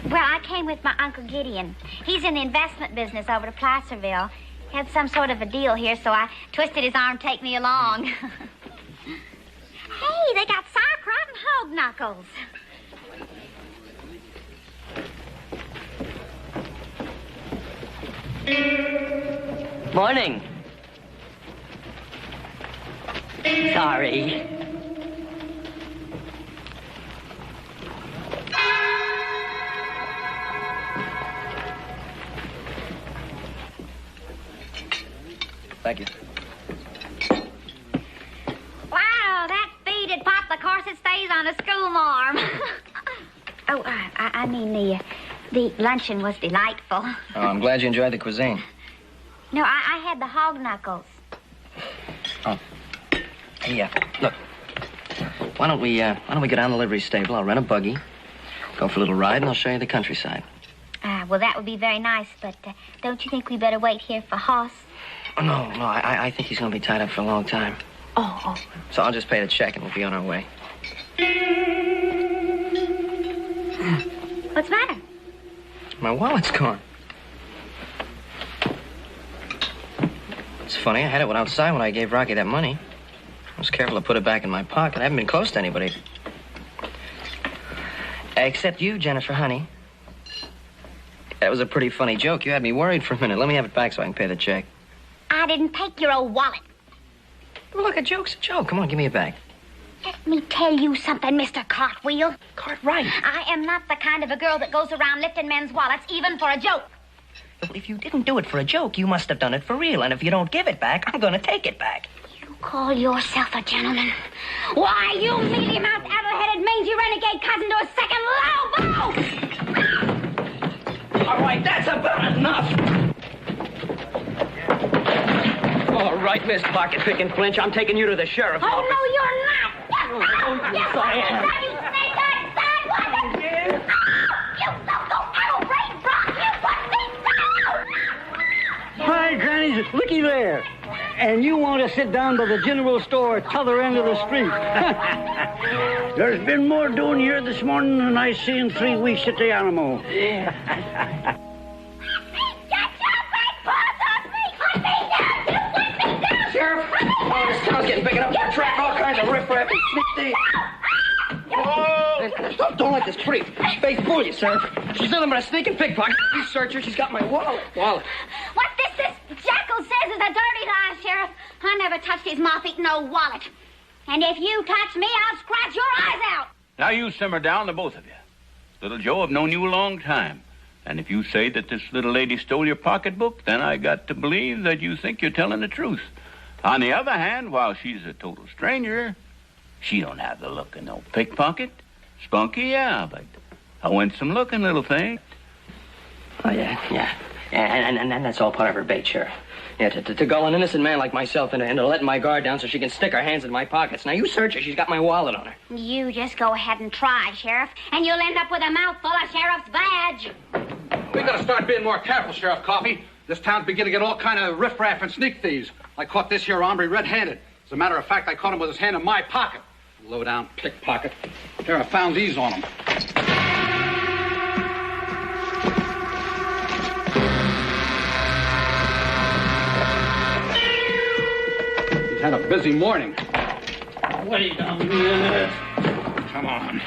Well, I came with my Uncle Gideon. He's in the investment business over to Placerville. He had some sort of a deal here, so I twisted his arm to take me along. Hey, they got sauerkraut and hog knuckles. Morning. Sorry. Thank you. Wow, that feed'd pop the course it stays on a schoolmarm. Oh, I mean, the luncheon was delightful. Oh, I'm glad you enjoyed the cuisine. No, I had the hog knuckles. Oh. Hey, look. Why don't we go down to the livery stable? I'll rent a buggy, go for a little ride, and I'll show you the countryside. Well, that would be very nice, but don't you think we better wait here for Hoss? Oh, no, I think he's going to be tied up for a long time. Oh. So I'll just pay the check and we'll be on our way. What's the matter? My wallet's gone. It's funny, I had it outside when I gave Rocky that money. I was careful to put it back in my pocket. I haven't been close to anybody. Except you, Jennifer, honey. That was a pretty funny joke. You had me worried for a minute. Let me have it back so I can pay the check. I didn't take your old wallet. Well, look, a joke's a joke. Come on, give me it back. Let me tell you something, Mr. Cartwheel. Cartwright? I am not the kind of a girl that goes around lifting men's wallets, even for a joke. Well, if you didn't do it for a joke, you must have done it for real. And if you don't give it back, I'm going to take it back. You call yourself a gentleman? Why, you mealy-mouthed, addle-headed, mangy renegade cousin to a second low blow! All right, that's about enough. All right, Miss Pocket Pick and Flinch, I'm taking you to the sheriff's office. Oh, no, you're not! Yes, I am. You snake outside, woman! You loco addle-brained brock! You put me down! Hi, Granny. Looky there. And you want to sit down to the general store at t'other end of the street. There's been more doing here this morning than I see in 3 weeks at the Alamo. Yeah. Sheriff, this town's getting big enough to attract all kinds of riffraff and sneak thieves. Oh! Don't let this pretty face fool you, Sheriff. She's nothing but a sneaking pickpocket. You search her, she's got my wallet. What this jackal says is a dirty lie, Sheriff. I never touched his moth-eating old wallet. And if you touch me, I'll scratch your eyes out. Now you simmer down, the both of you. Little Joe, I've known you a long time. And if you say that this little lady stole your pocketbook, then I got to believe that you think you're telling the truth. On the other hand, while she's a total stranger, she don't have the look of no pickpocket. Spunky, yeah, but a winsome-looking little thing. Oh, yeah. And that's all part of her bait, Sheriff. Yeah, to gull an innocent man like myself into letting my guard down so she can stick her hands in my pockets. Now, you search her. She's got my wallet on her. You just go ahead and try, Sheriff, and you'll end up with a mouthful of Sheriff's badge. We gotta start being more careful, Sheriff Coffey. This town's beginning to get all kind of riffraff and sneak thieves. I caught this here hombre red-handed. As a matter of fact, I caught him with his hand in my pocket. Low-down pickpocket. Here, I found these on him. He's had a busy morning. Wait a minute. Come on.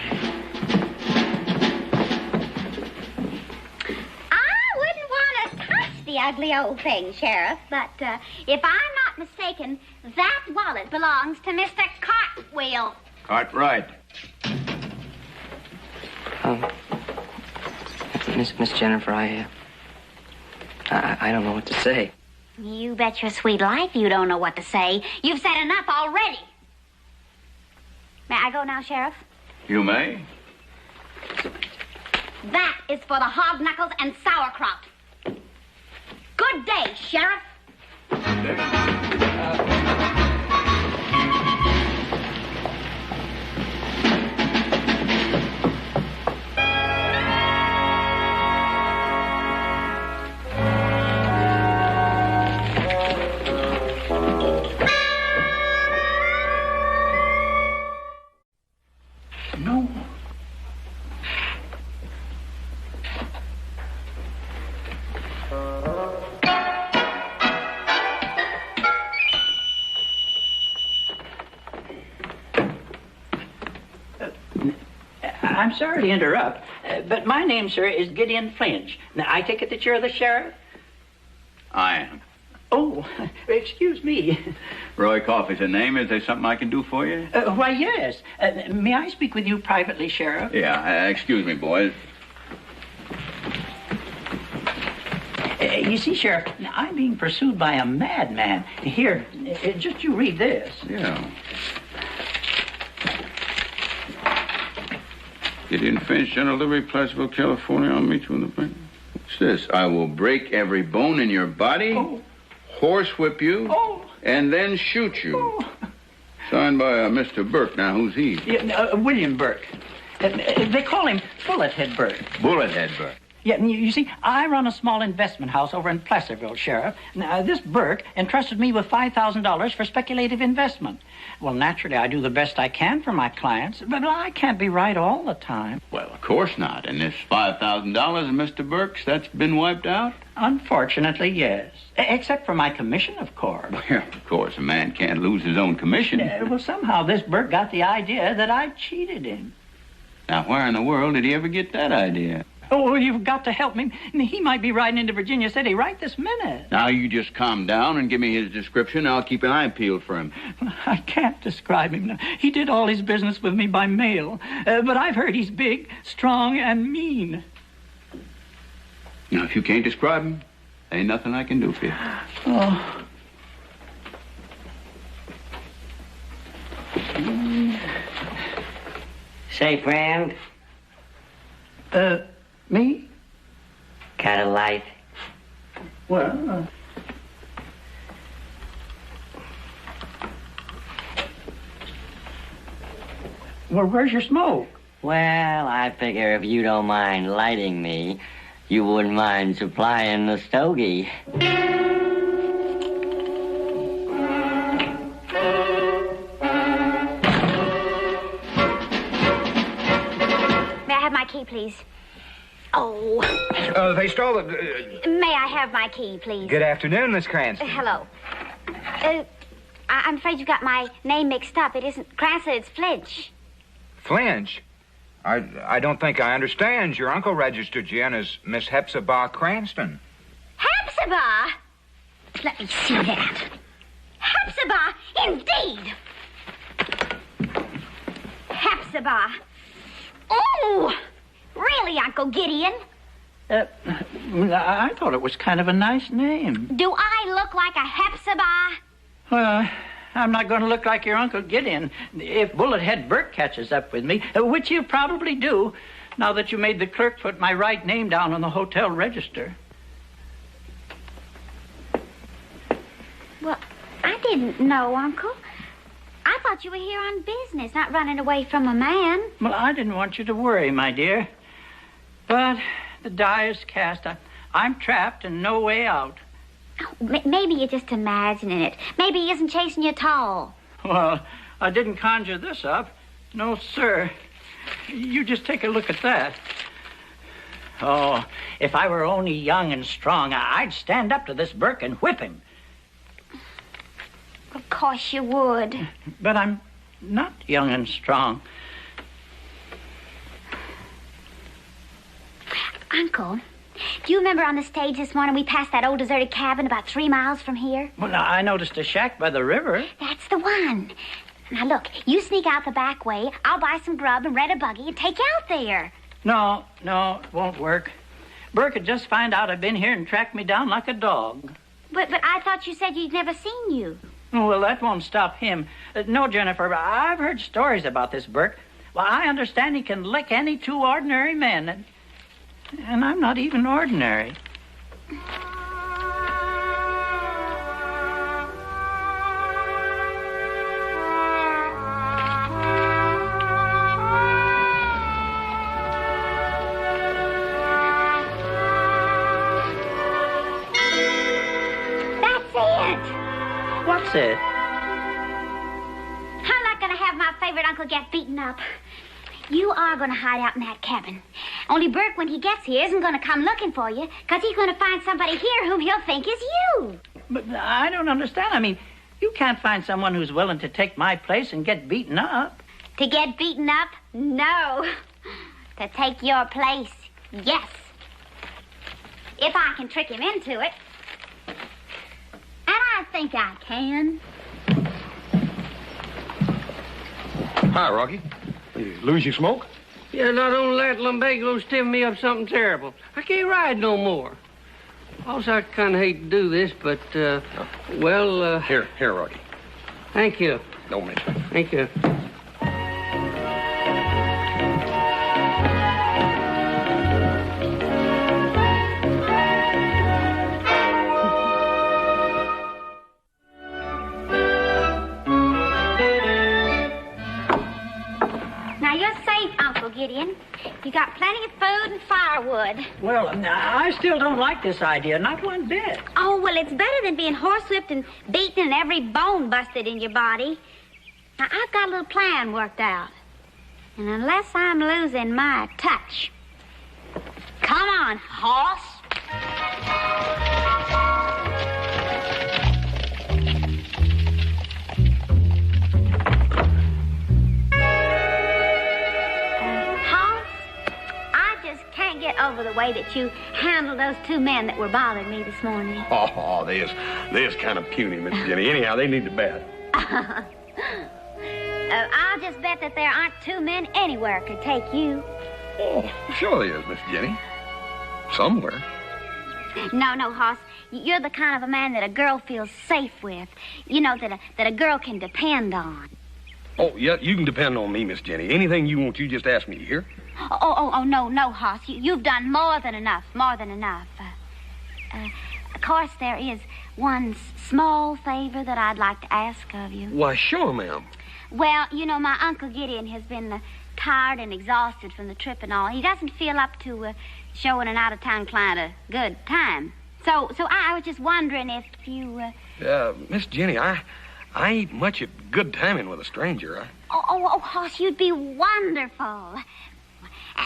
The ugly old thing, Sheriff, but if I'm not mistaken, that wallet belongs to Mr. Cartwheel. Cartwright. Miss Jennifer, I don't know what to say. You bet your sweet life you don't know what to say. You've said enough already. May I go now, Sheriff? You may. That is for the hog knuckles and sauerkraut. Good day, Sheriff. No. I'm sorry to interrupt, but my name, sir, is Gideon Flinch. Now, I take it that you're the sheriff? I am. Oh, excuse me. Roy Coffey's the name. Is there something I can do for you? Why, yes. May I speak with you privately, Sheriff? Yeah, excuse me, boys. You see, Sheriff, I'm being pursued by a madman. Here, just you read this. Yeah. Get in Finch, General Delivery, Placerville, California. I'll meet you in the bank. What's this? I will break every bone in your body, horsewhip you, and then shoot you. Signed by Mr. Burke. Now, who's he? William Burke. They call him Bullethead Burke. Bullethead Burke. Yeah, you see, I run a small investment house over in Placerville, Sheriff. Now, this Burke entrusted me with $5,000 for speculative investment. Well, naturally, I do the best I can for my clients, but I can't be right all the time. Well, of course not. And this $5,000 of Mr. Burke's, that's been wiped out? Unfortunately, yes. Except for my commission, of course. Well, of course, a man can't lose his own commission. Well, somehow this Burke got the idea that I cheated him. Now, where in the world did he ever get that idea? Oh, you've got to help me. He might be riding into Virginia City right this minute. Now, you just calm down and give me his description. I'll keep an eye peeled for him. I can't describe him. He did all his business with me by mail. But I've heard he's big, strong, and mean. Now, if you can't describe him, ain't nothing I can do for you. Oh. Say, friend. Me? Got a light? Well, Well, where's your smoke? Well, I figure if you don't mind lighting me, you wouldn't mind supplying the stogie. May I have my key, please? Oh. They stole the... May I have my key, please? Good afternoon, Miss Cranston. Hello. I'm afraid you got my name mixed up. It isn't Cranston, it's Flinch. Flinch? I don't think I understand. Your uncle registered you in as Miss Hepzibah Cranston. Hepzibah? Let me see that. Hepzibah, indeed. Hepzibah. Oh, really, Uncle Gideon? I thought it was kind of a nice name. Do I look like a Hepzibah? Well, I'm not going to look like your Uncle Gideon. If Bullethead Burke catches up with me, which he'll probably do, now that you made the clerk put my right name down on the hotel register. Well, I didn't know, Uncle. I thought you were here on business, not running away from a man. Well, I didn't want you to worry, my dear. But the die is cast. I'm trapped and no way out. Oh, maybe you're just imagining it. Maybe he isn't chasing you at all. Well, I didn't conjure this up. No, sir. You just take a look at that. Oh, if I were only young and strong, I'd stand up to this Burke and whip him. Of course you would. But I'm not young and strong. Uncle, do you remember on the stage this morning we passed that old deserted cabin about 3 miles from here? Well, I noticed a shack by the river. That's the one. Now, look, you sneak out the back way. I'll buy some grub and rent a buggy and take you out there. No, it won't work. Burke would just find out I've been here and track me down like a dog. But I thought you said you'd never seen you. Well, that won't stop him. No, Jennifer, I've heard stories about this Burke. Well, I understand he can lick any two ordinary men. And I'm not even ordinary. What's it? I'm not going to have my favorite uncle get beaten up. You are going to hide out in that cabin. Only Burke, when he gets here, isn't going to come looking for you, because he's going to find somebody here whom he'll think is you. But I don't understand. I mean, you can't find someone who's willing to take my place and get beaten up. To get beaten up? No. To take your place? Yes. If I can trick him into it. And I think I can. Hi, Rocky. You lose your smoke? Yeah, not only that, lumbago's stiffing me up something terrible. I can't ride no more. Also, I kind of hate to do this, but, well... Here, Rocky. Thank you. Don't mention it. Thank you. Now, you're safe, Uncle Gideon. You got plenty of food and firewood. Well, I still don't like this idea, not one bit. Oh, well, it's better than being horsewhipped and beaten and every bone busted in your body. Now, I've got a little plan worked out. And unless I'm losing my touch... Come on, horse. Can't get over the way that you handled those two men that were bothering me this morning. Oh, they is kind of puny, Miss Jenny. Anyhow, they need the bet. I'll just bet that there aren't two men anywhere could take you. Oh, sure there is, Miss Jenny. Somewhere. No, Hoss. You're the kind of a man that a girl feels safe with. You know, that a girl can depend on. Oh, yeah, you can depend on me, Miss Jenny. Anything you want, you just ask me, here. Oh, no, Hoss. You've done more than enough. Of course, there is one small favor that I'd like to ask of you. Why, sure, ma'am. Well, you know, my Uncle Gideon has been tired and exhausted from the trip and all. He doesn't feel up to showing an out-of-town client a good time. So I was just wondering if you... Miss Jenny, I ain't much at good timing with a stranger. Oh, Hoss, you'd be wonderful.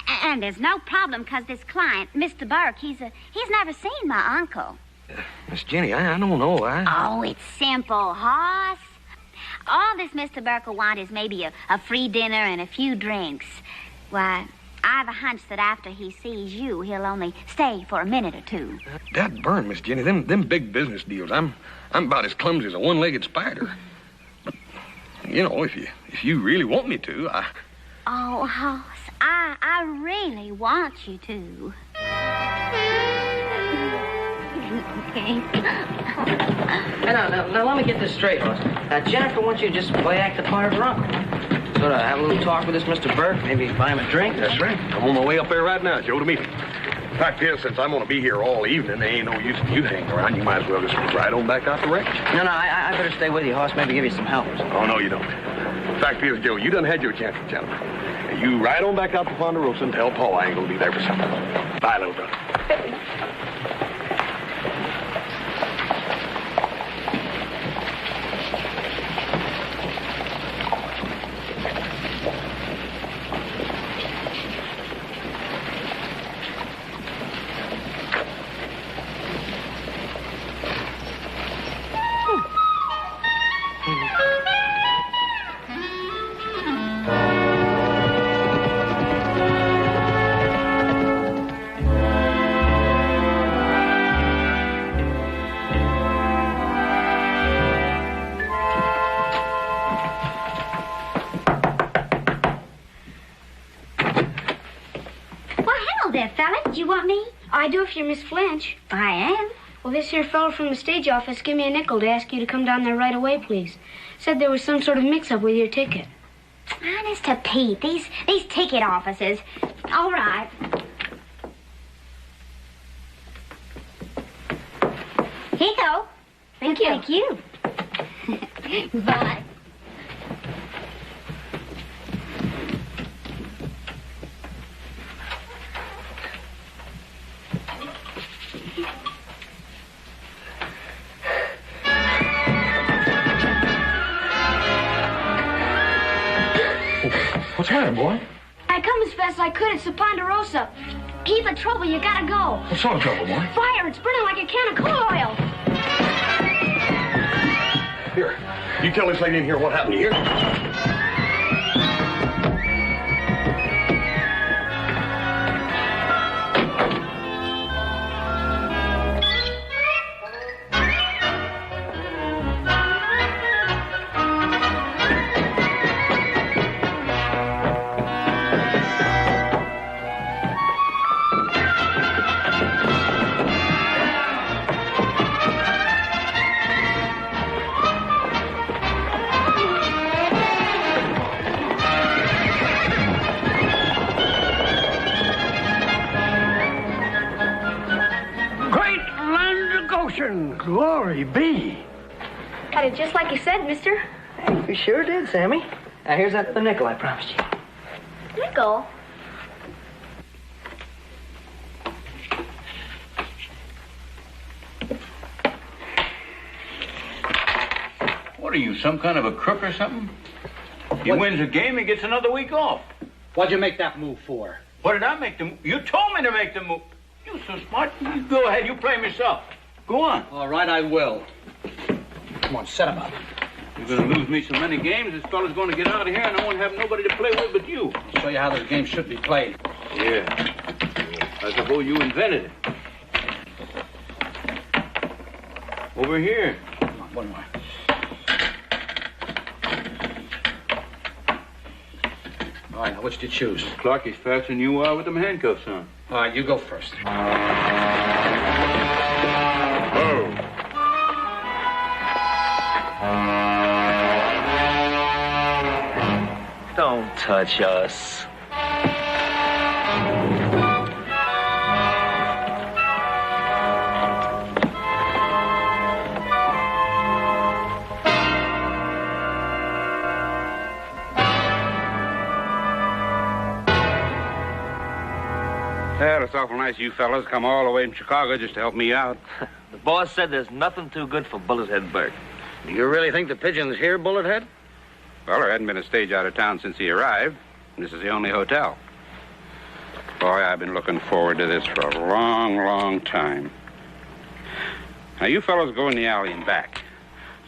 And there's no problem, because this client, Mr. Burke, he's never seen my uncle. Miss Jenny, I don't know. Oh, it's simple, Hoss. All this Mr. Burke will want is maybe a free dinner and a few drinks. Why, I've a hunch that after he sees you, he'll only stay for a minute or two. That burn, Miss Jenny. Them big business deals. I'm about as clumsy as a one-legged spider. But, you know, if you really want me to, Oh, Hoss, I really want you to. Okay. Now, let me get this straight, Hoss. Jennifer wants you to just play act the part of her uncle. Sort of have a little talk with this Mr. Burke, maybe buy him a drink. That's right. I'm on my way up there right now, Joe, to meet him. Fact is, since I'm going to be here all evening, there ain't no use in you hanging around. You might as well just ride on back out the wreck. No, I better stay with you, Hoss. Maybe give you some help. Oh, no, you don't. Fact is, Joe, you done had your chance with Jennifer. You ride on back out to Ponderosa and tell Paul I ain't going to be there for supper. Bye, little brother. I do if you're Miss Flinch. I am. Well, this here fellow from the stage office gave me a nickel to ask you to come down there right away, please. Said there was some sort of mix-up with your ticket. Honest to Pete, these ticket offices. All right. Here you go. Thank you. Thank you. Bye. What's the matter, boy? I come as fast as I could. It's the Ponderosa. Keep it trouble. You gotta go. What sort of trouble, boy? Fire. It's burning like a can of coal oil. Here, you tell this lady in here what happened. You hear? Resurrection, glory be. Got it just like you said, mister. You sure did, Sammy. Now, here's the nickel I promised you. Nickel? What are you, some kind of a crook or something? He wins a game, he gets another week off. What'd you make that move for? What did I make the move? You told me to make the move. You so smart. You go ahead, you play him yourself. Go on. All right, I will. Come on, set him up. You're going to lose me so many games, this fella's going to get out of here, and I won't have nobody to play with but you. I'll show you how this game should be played. Yeah. I suppose you invented it. Over here. Come on, one more. All right, now which do you choose? Clark, he's faster than you are with them handcuffs on. All right, you go first. Don't touch us. Well, it's awful nice you fellas come all the way from Chicago just to help me out. The boss said there's nothing too good for Bullethead Bert. Do you really think the pigeon's here, Bullethead? Well, there hadn't been a stage out of town since he arrived. This is the only hotel. Boy, I've been looking forward to this for a long, long time. Now, you fellows go in the alley and back,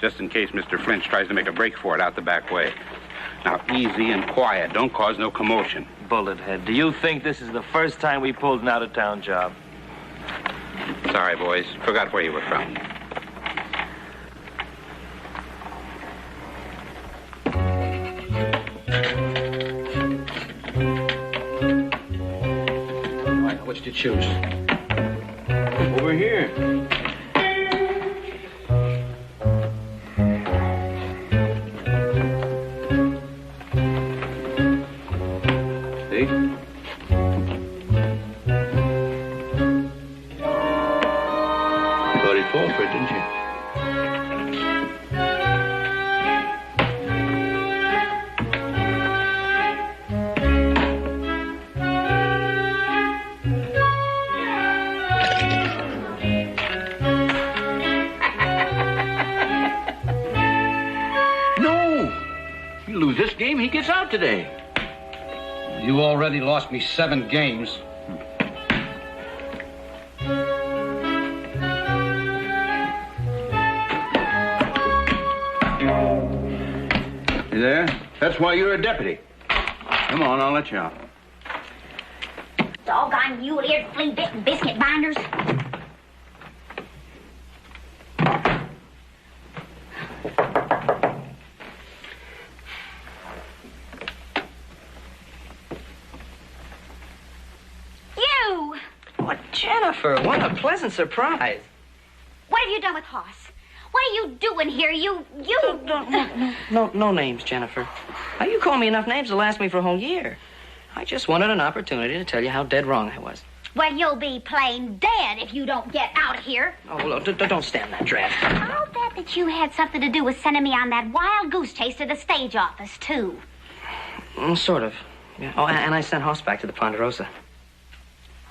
just in case Mr. Flinch tries to make a break for it out the back way. Now, easy and quiet. Don't cause no commotion. Bullethead, do you think this is the first time we pulled an out-of-town job? Sorry, boys. Forgot where you were from. All right, now which do you choose? Over here. Fall for it, didn't you? No! You lose this game, he gets out today. You already lost me 7 games. You there? That's why you're a deputy. Come on, I'll let you out. Doggone mule-eared, flea-bitten biscuit binders. You! Oh, Jennifer, what a pleasant surprise. What have you done with Hoss? What are you doing here? You... No names, Jennifer. Now, you call me enough names to last me for a whole year. I just wanted an opportunity to tell you how dead wrong I was. Well, you'll be plain dead if you don't get out of here. Oh, look, don't stand that draft. I'll bet that you had something to do with sending me on that wild goose chase to the stage office, too. Sort of. Yeah. Oh, and I sent Hoss back to the Ponderosa.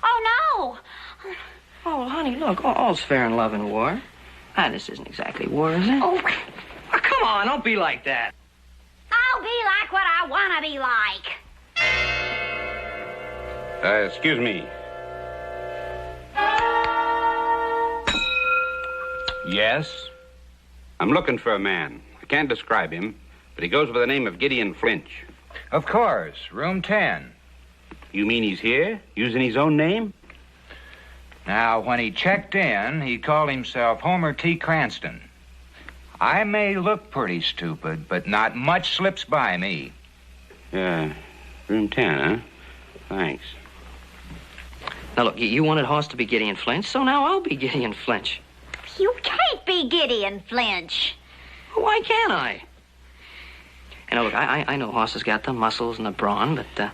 Oh, no. Oh, honey, look, all's fair in love and war. Ah, this isn't exactly war, is it? Oh, come on, don't be like that. I'll be like what I want to be like. Excuse me. Yes? I'm looking for a man. I can't describe him, but he goes by the name of Gideon Flinch. Of course, room 10. You mean he's here, using his own name? Now, when he checked in, he called himself Homer T. Cranston. I may look pretty stupid, but not much slips by me. Yeah, room 10, huh? Thanks. Now, look, you wanted Hoss to be Gideon Flinch, so now I'll be Gideon Flinch. You can't be Gideon Flinch. Why can't I? And look, I know Hoss has got the muscles and the brawn, but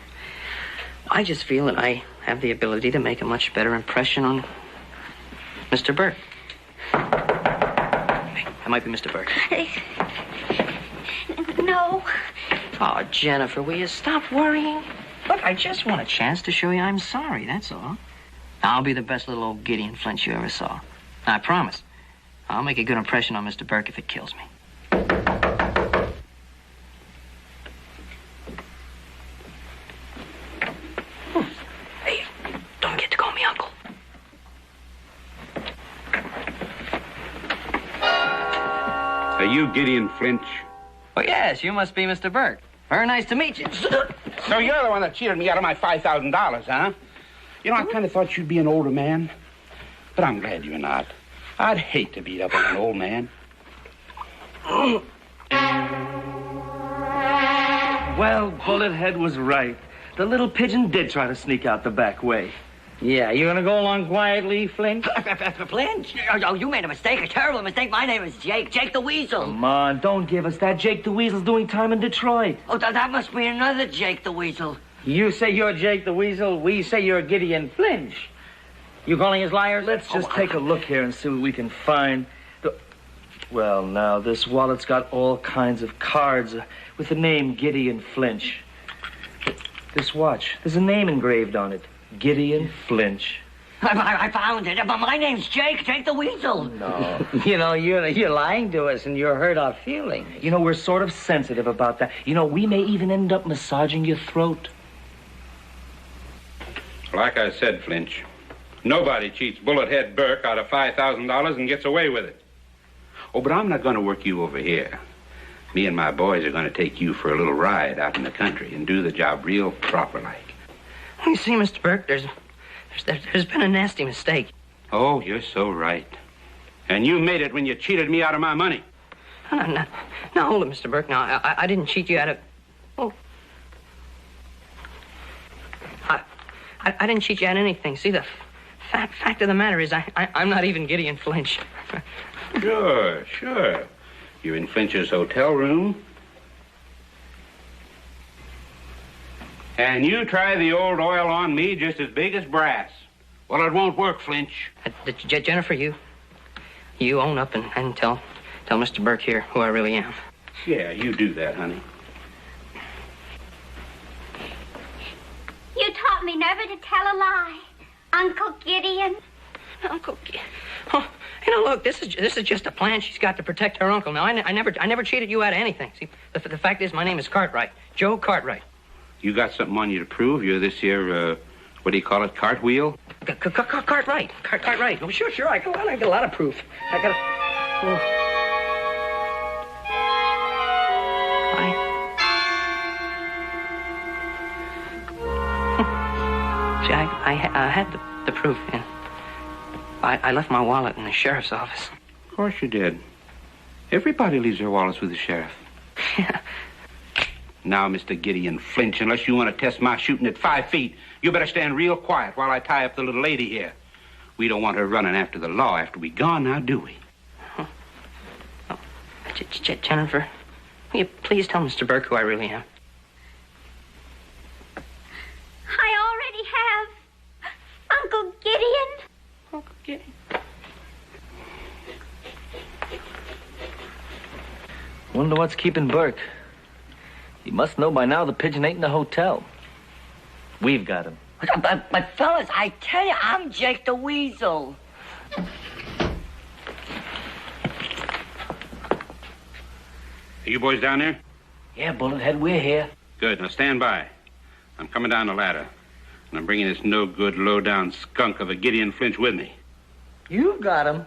I just feel that I have the ability to make a much better impression on Mr. Burt. That might be Mr. Burke. No. Oh, Jennifer, will you stop worrying? Look, I just want a chance to show you I'm sorry, that's all. I'll be the best little old Gideon Flinch you ever saw. I promise. I'll make a good impression on Mr. Burke if it kills me. Hey, don't forget to call me Uncle. Are you Gideon Flinch? Oh, yes, you must be Mr. Burke. Very nice to meet you. So you're the one that cheated me out of my $5,000, huh? You know, I kind of thought you'd be an older man, but I'm glad you're not. I'd hate to beat up on an old man. Well, Bullethead was right. The little pigeon did try to sneak out the back way. Yeah, you gonna go along quietly, Flint? Flinch? Oh, you made a mistake, a terrible mistake. My name is Jake. Jake the Weasel. Come on, don't give us that. Jake the Weasel's doing time in Detroit. Oh, that must be another Jake the Weasel. You say you're Jake the Weasel. We say you're Gideon Flinch. You calling us liars? Let's just take a look here and see what we can find. Well, now, this wallet's got all kinds of cards with the name Gideon Flinch. This watch, there's a name engraved on it. Gideon Flinch. I found it, but my name's Jake the Weasel. No. You know, you're lying to us and you hurt our feelings. You know, we're sort of sensitive about that. You know, we may even end up massaging your throat. Like I said, Flinch, nobody cheats Bullethead Burke out of $5,000 and gets away with it. Oh, but I'm not going to work you over here. Me and my boys are going to take you for a little ride out in the country and do the job real proper-like. You see, Mr. Burke, there's been a nasty mistake. Oh, you're so right. And you made it when you cheated me out of my money. No, hold it, Mr. Burke. No, I didn't cheat you out of... Oh. I didn't cheat you out of anything. See, the fact of the matter is I'm not even Gideon Flinch. Sure. You're in Flinch's hotel room. And you try the old oil on me just as big as brass. Well, it won't work, Flinch. Jennifer, you own up and tell Mr. Burke here who I really am. Yeah, you do that, honey. You taught me never to tell a lie, Uncle Gideon. Uncle Gideon. Oh, you know, look, this is just a plan she's got to protect her uncle. Now, I never cheated you out of anything. See, the fact is, my name is Cartwright, Joe Cartwright. You got something on you to prove? You're this here, what do you call it, cartwheel? Cartwright. Cartwright. Oh, sure. I got a lot of proof. I got a... See, I had the proof, and I left my wallet in the sheriff's office. Of course you did. Everybody leaves their wallets with the sheriff. Yeah. Now, Mr. Gideon Flinch, unless you want to test my shooting at 5 feet, you better stand real quiet while I tie up the little lady here. We don't want her running after the law after we're gone, now, do we? Oh. Jennifer, will you please tell Mr. Burke who I really am? I already have, Uncle Gideon. Uncle Gideon. Wonder what's keeping Burke. He must know by now the pigeon ain't in the hotel. We've got him. But fellas, I tell you, I'm Jake the Weasel. Are you boys down there? Yeah, Bullethead, we're here. Good. Now stand by. I'm coming down the ladder. And I'm bringing this no-good, low-down skunk of a Gideon Flinch with me. You've got him.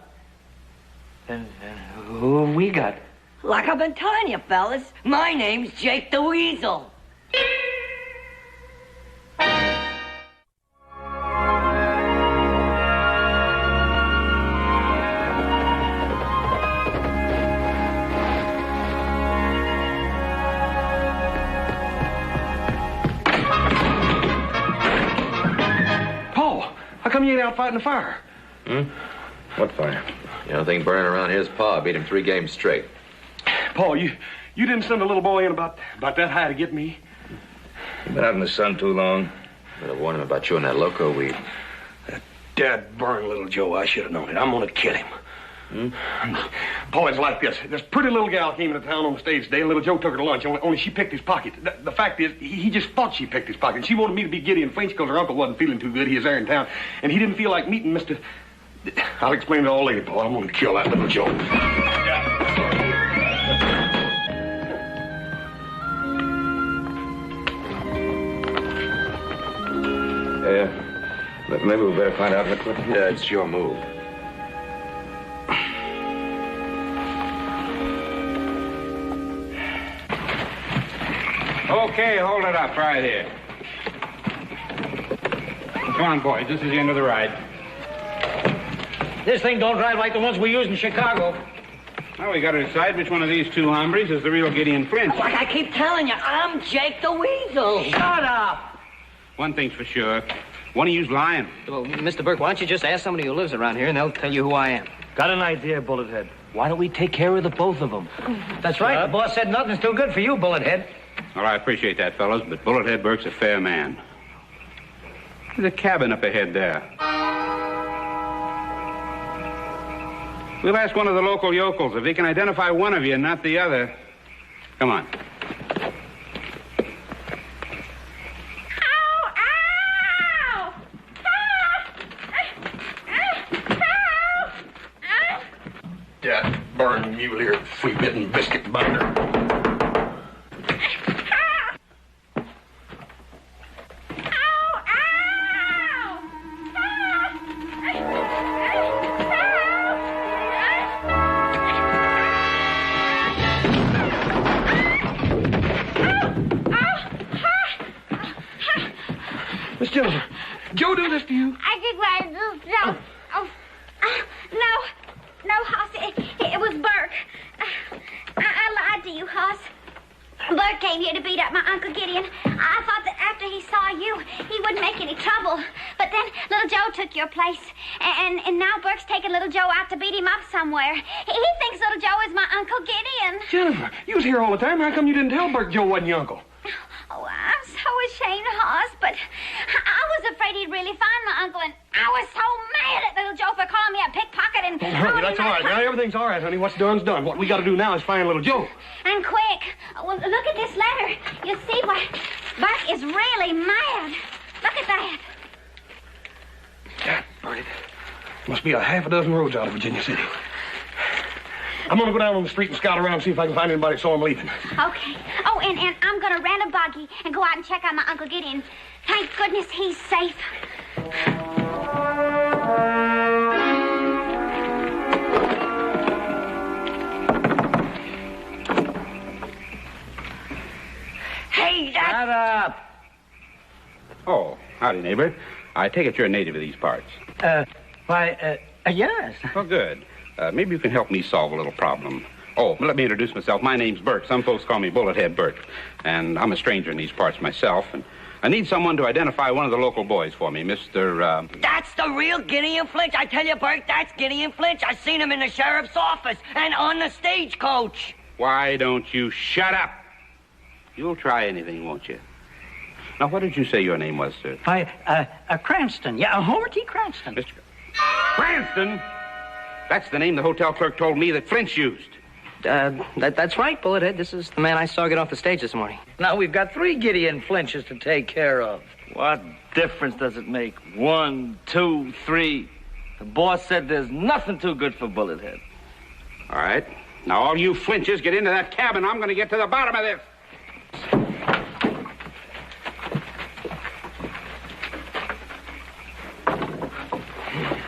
And who have we got? Like I've been telling you, fellas, my name's Jake the Weasel. Paul, how come you ain't out fighting the fire? What fire? The only thing burning around here is Pa. Beat him 3 games straight. Paul, you didn't send a little boy in about that high to get me? You've been out in the sun too long. Better warn him about you and that loco weed. That dad-burned little Joe, I should have known it. I'm gonna kill him. Paul, it's like this. This pretty little gal came into town on the stage today, and little Joe took her to lunch, only she picked his pocket. The fact is, he just thought she picked his pocket. She wanted me to be giddy and French because her uncle wasn't feeling too good. He was there in town, and he didn't feel like meeting Mr. I'll explain it all later, Paul. I'm going to kill that little Joe. Maybe we better find out what... Yeah, it's your move. Okay, hold it up right here. Come on, boys. This is the end of the ride. This thing don't drive like the ones we use in Chicago. Well, we got to decide which one of these two hombres is the real Gideon Flint. Like I keep telling you, I'm Jake the Weasel. Shut up! One thing's for sure. One of you's lying. Well, Mr. Burke, why don't you just ask somebody who lives around here and they'll tell you who I am. Got an idea, Bullethead. Why don't we take care of the both of them? That's right. The boss said nothing's too good for you, Bullethead. Well, I appreciate that, fellas, but Bullethead Burke's a fair man. There's a cabin up ahead there. We'll ask one of the local yokels if he can identify one of you and not the other. Come on. That burn mule here, flea-bitten biscuit binder. Miss Jennifer, Joe do this to you? I did what I do. No, Hoss, it was Burke. I lied to you, Hoss. Burke came here to beat up my Uncle Gideon. I thought that after he saw you, he wouldn't make any trouble. But then little Joe took your place. And now Burke's taking little Joe out to beat him up somewhere. He thinks little Joe is my Uncle Gideon. Jennifer, you was here all the time. How come you didn't tell Burke Joe wasn't your uncle? Oh, I'm so ashamed, Hoss, but I was afraid he'd really find my uncle, and I was so mad at little Joe for calling me a pickpocket and... Oh, honey, that's all right. Now, everything's all right, honey. What's done's done. What we got to do now is find little Joe. And quick. Well, look at this letter. You see why Burke is really mad. Look at that. Yeah, Bertie. Must be a half a dozen roads out of Virginia City. I'm going to go down on the street and scout around and see if I can find anybody that saw him leaving. Okay. Oh, and I'm going to rent a buggy and go out and check on my Uncle Gideon. Thank goodness he's safe. Hey, that's... Shut up! Oh, howdy, neighbor. I take it you're a native of these parts. Yes. Oh, good. Maybe you can help me solve a little problem. Oh, let me introduce myself. My name's Burke. Some folks call me Bullethead Burke. And I'm a stranger in these parts myself. And I need someone to identify one of the local boys for me, Mr. That's the real Gideon Flinch. I tell you, Burke, that's Gideon Flinch. I seen him in the sheriff's office and on the stagecoach. Why don't you shut up? You'll try anything, won't you? Now, what did you say your name was, sir? Cranston. Yeah, Homer T. Cranston. Mr. Cranston? That's the name the hotel clerk told me that Flinch used. That's right, Bullethead. This is the man I saw get off the stage this morning. Now we've got 3 Gideon Flinches to take care of. What difference does it make? 1, 2, 3. The boss said there's nothing too good for Bullethead. All right. Now, all you Flinches, get into that cabin. I'm going to get to the bottom of this.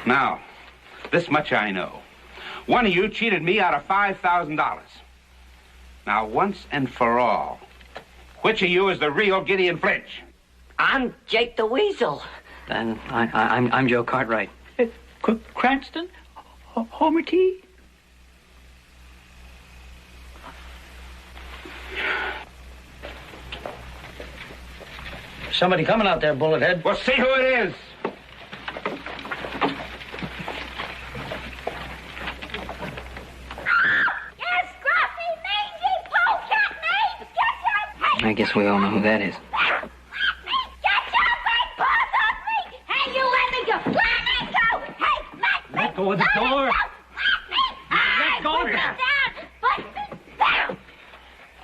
Now, this much I know. One of you cheated me out of $5,000. Now, once and for all, which of you is the real Gideon Flinch? I'm Jake the Weasel. And I'm Joe Cartwright. Cranston? Homer T? Somebody coming out there, Bullethead. Well, see who it is. I guess we all know who that is. Get your big paws off me! Hey, you let me go! Let me go! Hey, let go of the door. Let me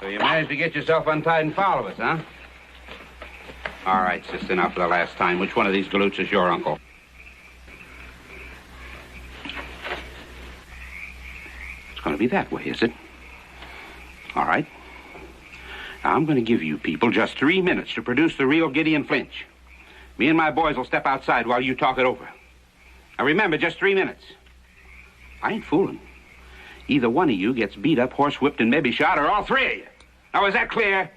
So you managed to get yourself untied and follow us, huh? All right, sister, now for the last time. Which one of these galoots is your uncle? It's going to be that way, is it? All right. Now, I'm going to give you people just 3 minutes to produce the real Gideon Flinch. Me and my boys will step outside while you talk it over. Now, remember, just 3 minutes. I ain't fooling. Either one of you gets beat up, horsewhipped, and maybe shot, or all three of you. Now, is that clear?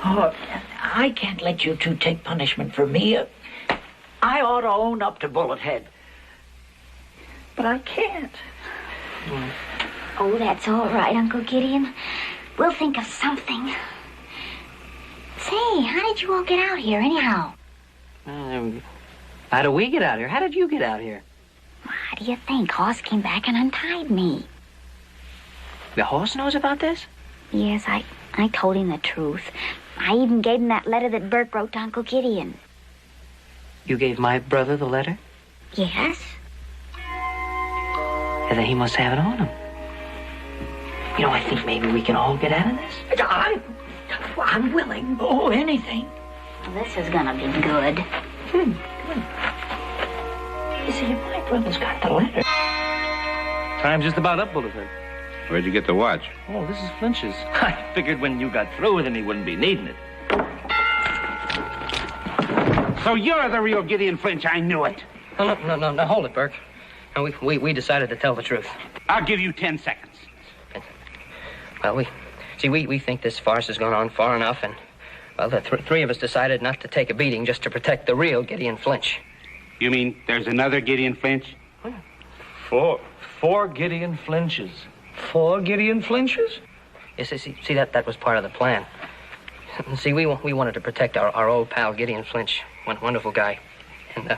Oh, I can't let you two take punishment for me. I ought to own up to Bullet Head. But I can't. Oh, that's all right, Uncle Gideon. We'll think of something. Say, how did you all get out here, anyhow? How did we get out here? How did you get out here? How do you think? Hoss came back and untied me. The horse knows about this? Yes, I told him the truth. I even gave him that letter that Burke wrote to Uncle Gideon. You gave my brother the letter? Yes. And then he must have it on him. You know, I think maybe we can all get out of this. I'm willing. Oh, anything. Well, this is gonna be good. Good. You see, if my brother's got the letter... Time's just about up, Bullethead. Where'd you get the watch? Oh, this is Flinch's. I figured when you got through with him, he wouldn't be needing it. So you're the real Gideon Flinch. I knew it. Oh, no, hold it, Burke. No, we decided to tell the truth. I'll give you 10 seconds. Well, we think this farce has gone on far enough, and, well, the three of us decided not to take a beating just to protect the real Gideon Flinch. You mean there's another Gideon Flinch? Four Gideon Flinches. 4 Gideon Flinches? Yes, see, that was part of the plan. See, we wanted to protect our old pal Gideon Flinch, wonderful guy. And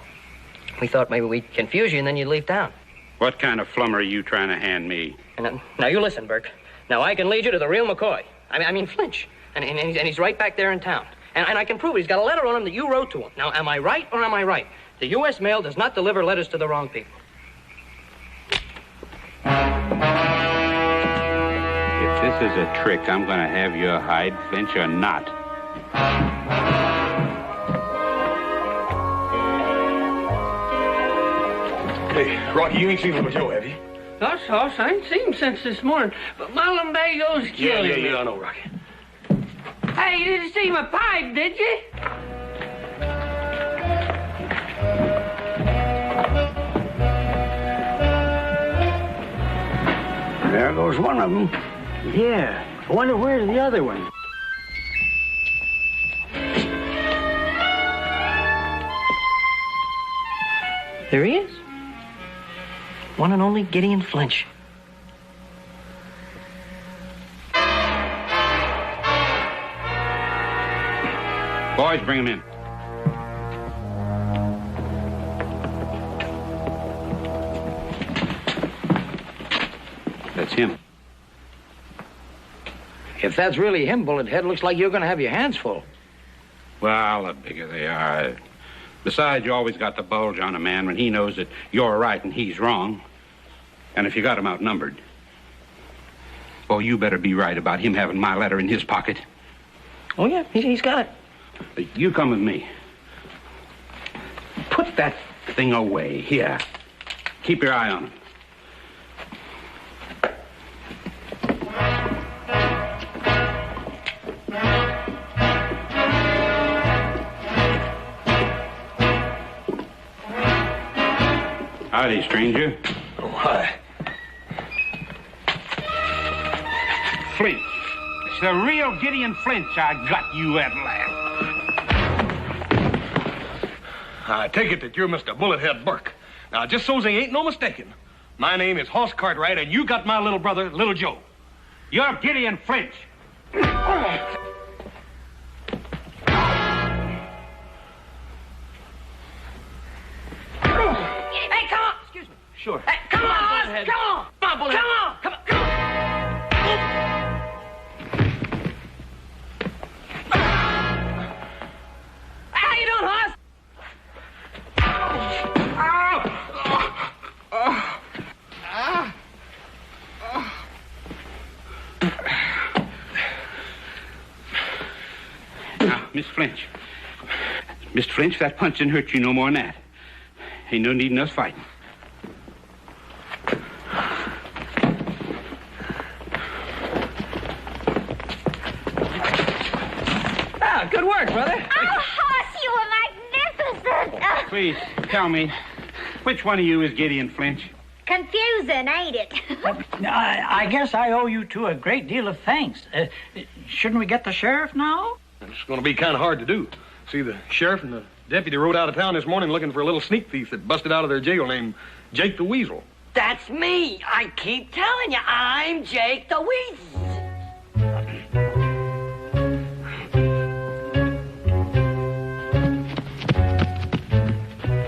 we thought maybe we'd confuse you and then you'd leave town. What kind of flummer are you trying to hand me? And now you listen, Burke. Now I can lead you to the real McCoy. I mean Flinch. And he's right back there in town. And I can prove it. He's got a letter on him that you wrote to him. Now, am I right or am I right? The U.S. mail does not deliver letters to the wrong people. If this is a trick, I'm going to have you hide, Flinch, or not. Hey, Rocky, you ain't seen Little Joe, have you? Gosh, Hoss, I ain't seen him since this morning. But my lumbago's killing me. Yeah, I know, Rocky. Hey, you didn't see my pipe, did you? There goes one of them. Yeah. I wonder where's the other one. There he is. One and only Gideon Flinch. Boys, bring him in. That's him. If that's really him, Bullethead, looks like you're going to have your hands full. Well, the bigger they are. Besides, you always got the bulge on a man when he knows that you're right and he's wrong. And if you got him outnumbered, well, you better be right about him having my letter in his pocket. Oh, yeah, he's got it. You come with me. Put that thing away. Here. Keep your eye on him. Howdy, stranger. Oh, hi. Flinch. It's the real Gideon Flinch. I got you at last. I take it that you're Mr. Bullethead Burke. Now, just so's they ain't no mistaken, my name is Hoss Cartwright, and you got my little brother, Little Joe. You're Gideon Flinch. Hey, come on! Excuse me. Sure. Hey, come on, Bullethead. Come on! Come on, Bullethead. Come on! Miss Flinch. Mr. Flinch, that punch didn't hurt you no more than that. Ain't no need in us fighting. Ah, good work, brother. Oh, Hoss, you were magnificent. Please, tell me, which one of you is Gideon Flinch? Confusing, ain't it? I guess I owe you two a great deal of thanks. Shouldn't we get the sheriff now? It's going to be kind of hard to do. See, the sheriff and the deputy rode out of town this morning looking for a little sneak thief that busted out of their jail named Jake the Weasel. That's me. I keep telling you, I'm Jake the Weasel.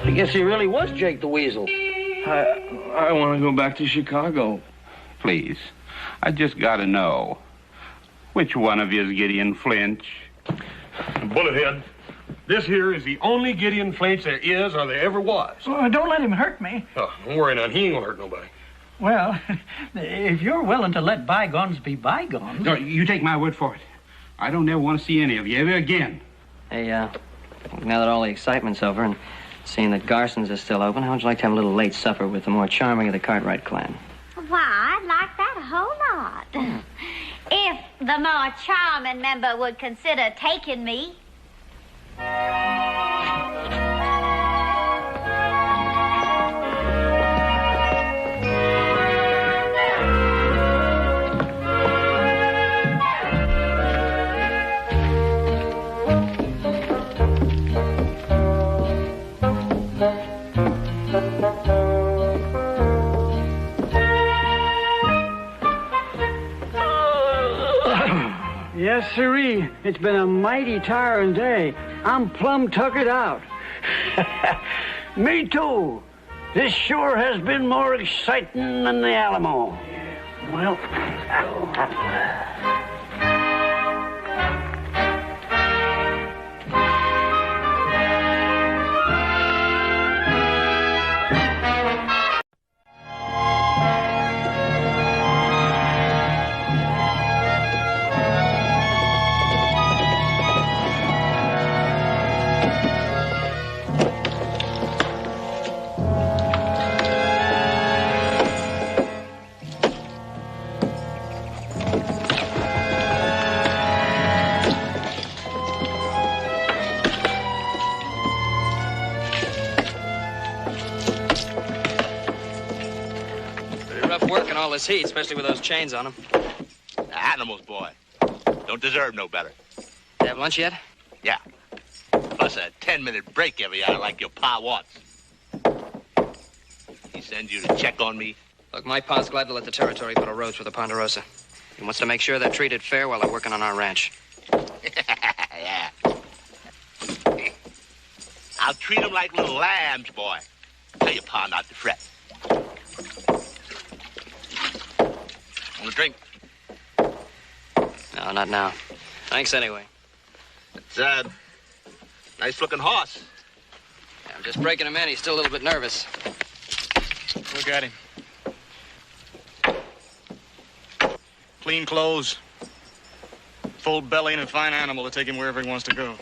I guess he really was Jake the Weasel. I want to go back to Chicago. Please, I just got to know, which one of you is Gideon Flinch? Bullethead, this here is the only Gideon Flinch there is or there ever was. Oh, don't let him hurt me. Oh, don't worry none. He ain't gonna hurt nobody. Well, if you're willing to let bygones be bygones... No, you take my word for it. I don't ever want to see any of you ever again. Hey, now that all the excitement's over and seeing that Garson's is still open, how would you like to have a little late supper with the more charming of the Cartwright clan? Why, I'd like that a whole lot. If the more charming member would consider taking me. Yes, sirree. It's been a mighty tiring day. I'm plumb tuckered out. Me too. This sure has been more exciting than the Alamo. Well... All this heat, especially with those chains on them. Animals, boy. Don't deserve no better. You have lunch yet? Yeah. Plus a 10-minute break every hour like your pa wants. He sends you to check on me? Look, my pa's glad to let the territory put a road through the Ponderosa. He wants to make sure they're treated fair while they're working on our ranch. Yeah. I'll treat them like little lambs, boy. Tell your pa not to fret. Want a drink? No, not now. Thanks anyway. It's a nice-looking horse. Yeah, I'm just breaking him in. He's still a little bit nervous. Look at him. Clean clothes, full belly, and a fine animal to take him wherever he wants to go.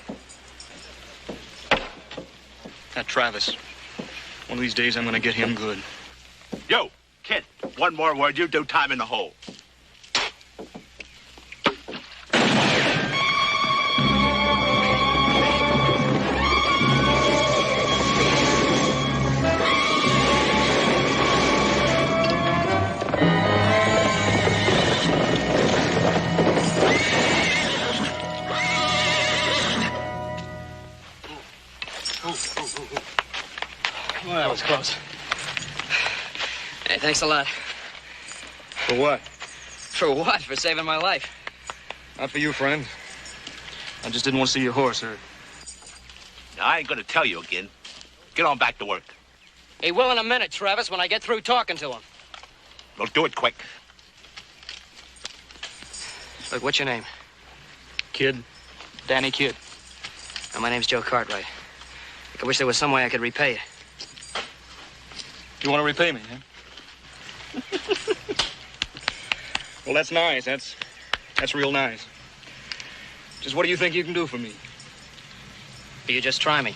That Travis. One of these days, I'm going to get him good. Yo, kid, one more word, you do time in the hole. Well, that was close. Hey, thanks a lot. For what? For what? For saving my life. Not for you, friend. I just didn't want to see your horse hurt. Now, I ain't gonna tell you again. Get on back to work. He will in a minute, Travis, when I get through talking to him. Well, do it quick. Look, what's your name? Kid. Danny Kidd. Now, my name's Joe Cartwright. I wish there was some way I could repay you. You want to repay me, huh? Well, that's nice. That's real nice. Just what do you think you can do for me? Or you just try me?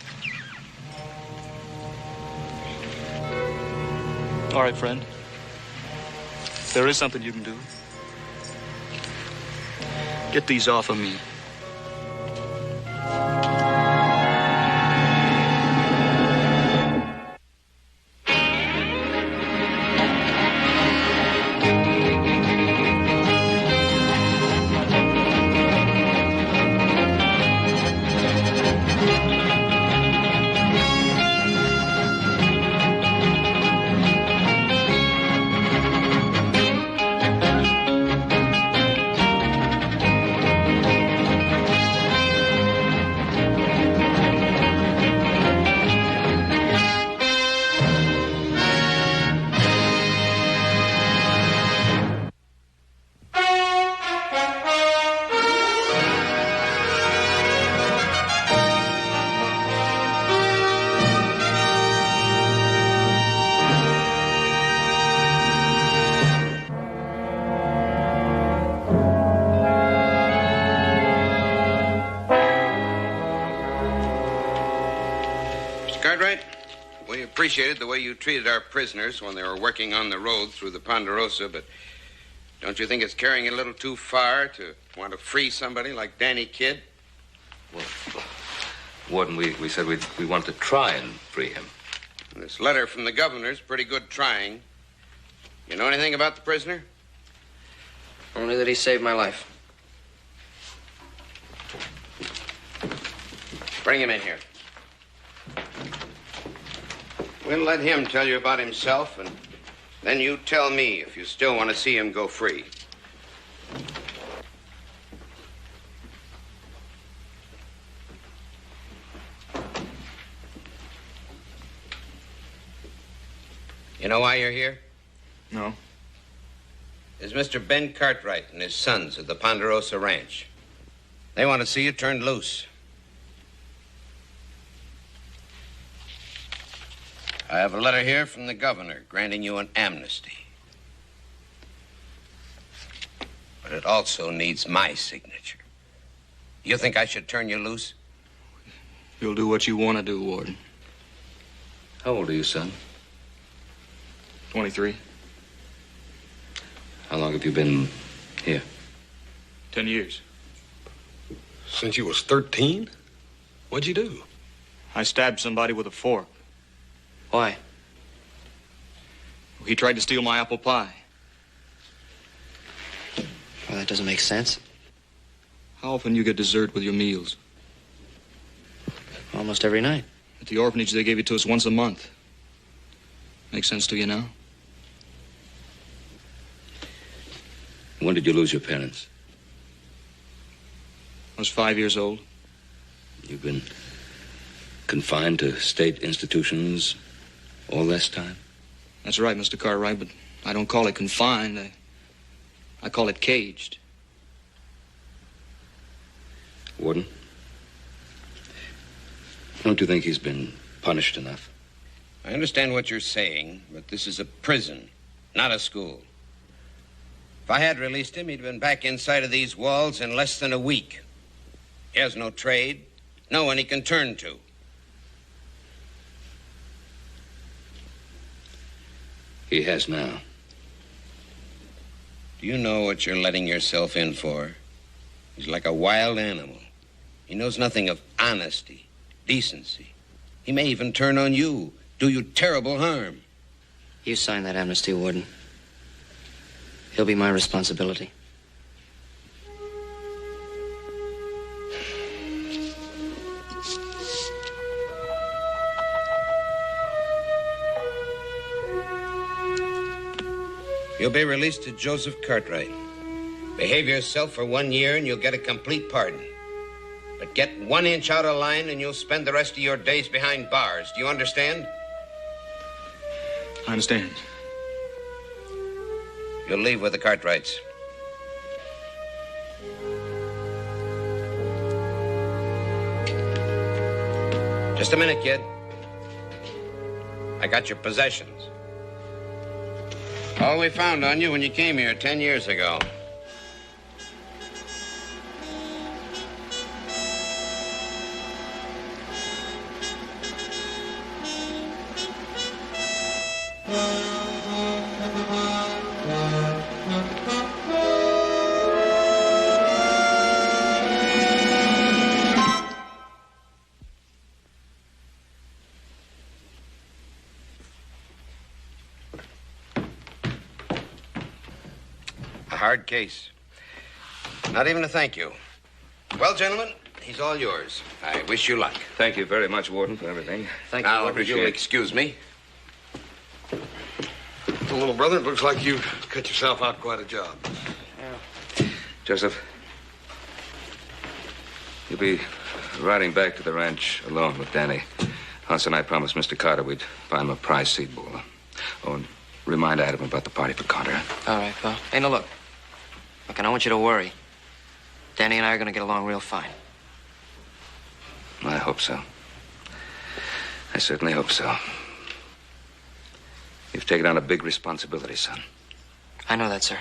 All right, friend. There is something you can do. Get these off of me. We appreciated the way you treated our prisoners when they were working on the road through the Ponderosa, but don't you think it's carrying it a little too far to want to free somebody like Danny Kidd? Well, Warden, we said we want to try and free him. And this letter from the governor's pretty good trying. You know anything about the prisoner? Only that he saved my life. Bring him in here. We'll let him tell you about himself, and then you tell me if you still want to see him go free. You know why you're here? No. There's Mr. Ben Cartwright and his sons at the Ponderosa Ranch. They want to see you turned loose. I have a letter here from the governor granting you an amnesty. But it also needs my signature. You think I should turn you loose? You'll do what you want to do, Warden. How old are you, son? 23. How long have you been here? 10 years. Since you was 13? What'd you do? I stabbed somebody with a fork. Why? He tried to steal my apple pie. Well, that doesn't make sense. How often you get dessert with your meals? Almost every night. At the orphanage, they gave it to us once a month. Makes sense to you now? When did you lose your parents? I was 5 years old. You've been confined to state institutions all this time? That's right, Mr. Cartwright, but I don't call it confined. I call it caged. Warden, don't you think he's been punished enough? I understand what you're saying, but this is a prison, not a school. If I had released him, he'd been back inside of these walls in less than a week. He has no trade, no one he can turn to. He has now. Do you know what you're letting yourself in for? He's like a wild animal. He knows nothing of honesty, decency. He may even turn on you, do you terrible harm. You signed that amnesty, Warden. He'll be my responsibility. You'll be released to Joseph Cartwright. Behave yourself for 1 year and you'll get a complete pardon. But get 1 inch out of line and you'll spend the rest of your days behind bars. Do you understand? I understand. You'll leave with the Cartwrights. Just a minute, kid. I got your possessions. All we found on you when you came here 10 years ago. a hard case. Not even a thank you. Well, gentlemen, he's all yours. I wish you luck. Thank you very much, Warden, for everything. Thank you, Now, Warden. if you'll excuse me. Well, little brother, it looks like you cut yourself out quite a job. Joseph, you'll be riding back to the ranch alone with Danny. Hans and I promised Mr. Carter we'd buy him a prize seed bowl. Oh, and remind Adam about the party for Carter. All right, pal. Hey, now look. Look, I don't want you to worry. Danny and I are going to get along real fine. I hope so. I certainly hope so. You've taken on a big responsibility, son. I know that, sir.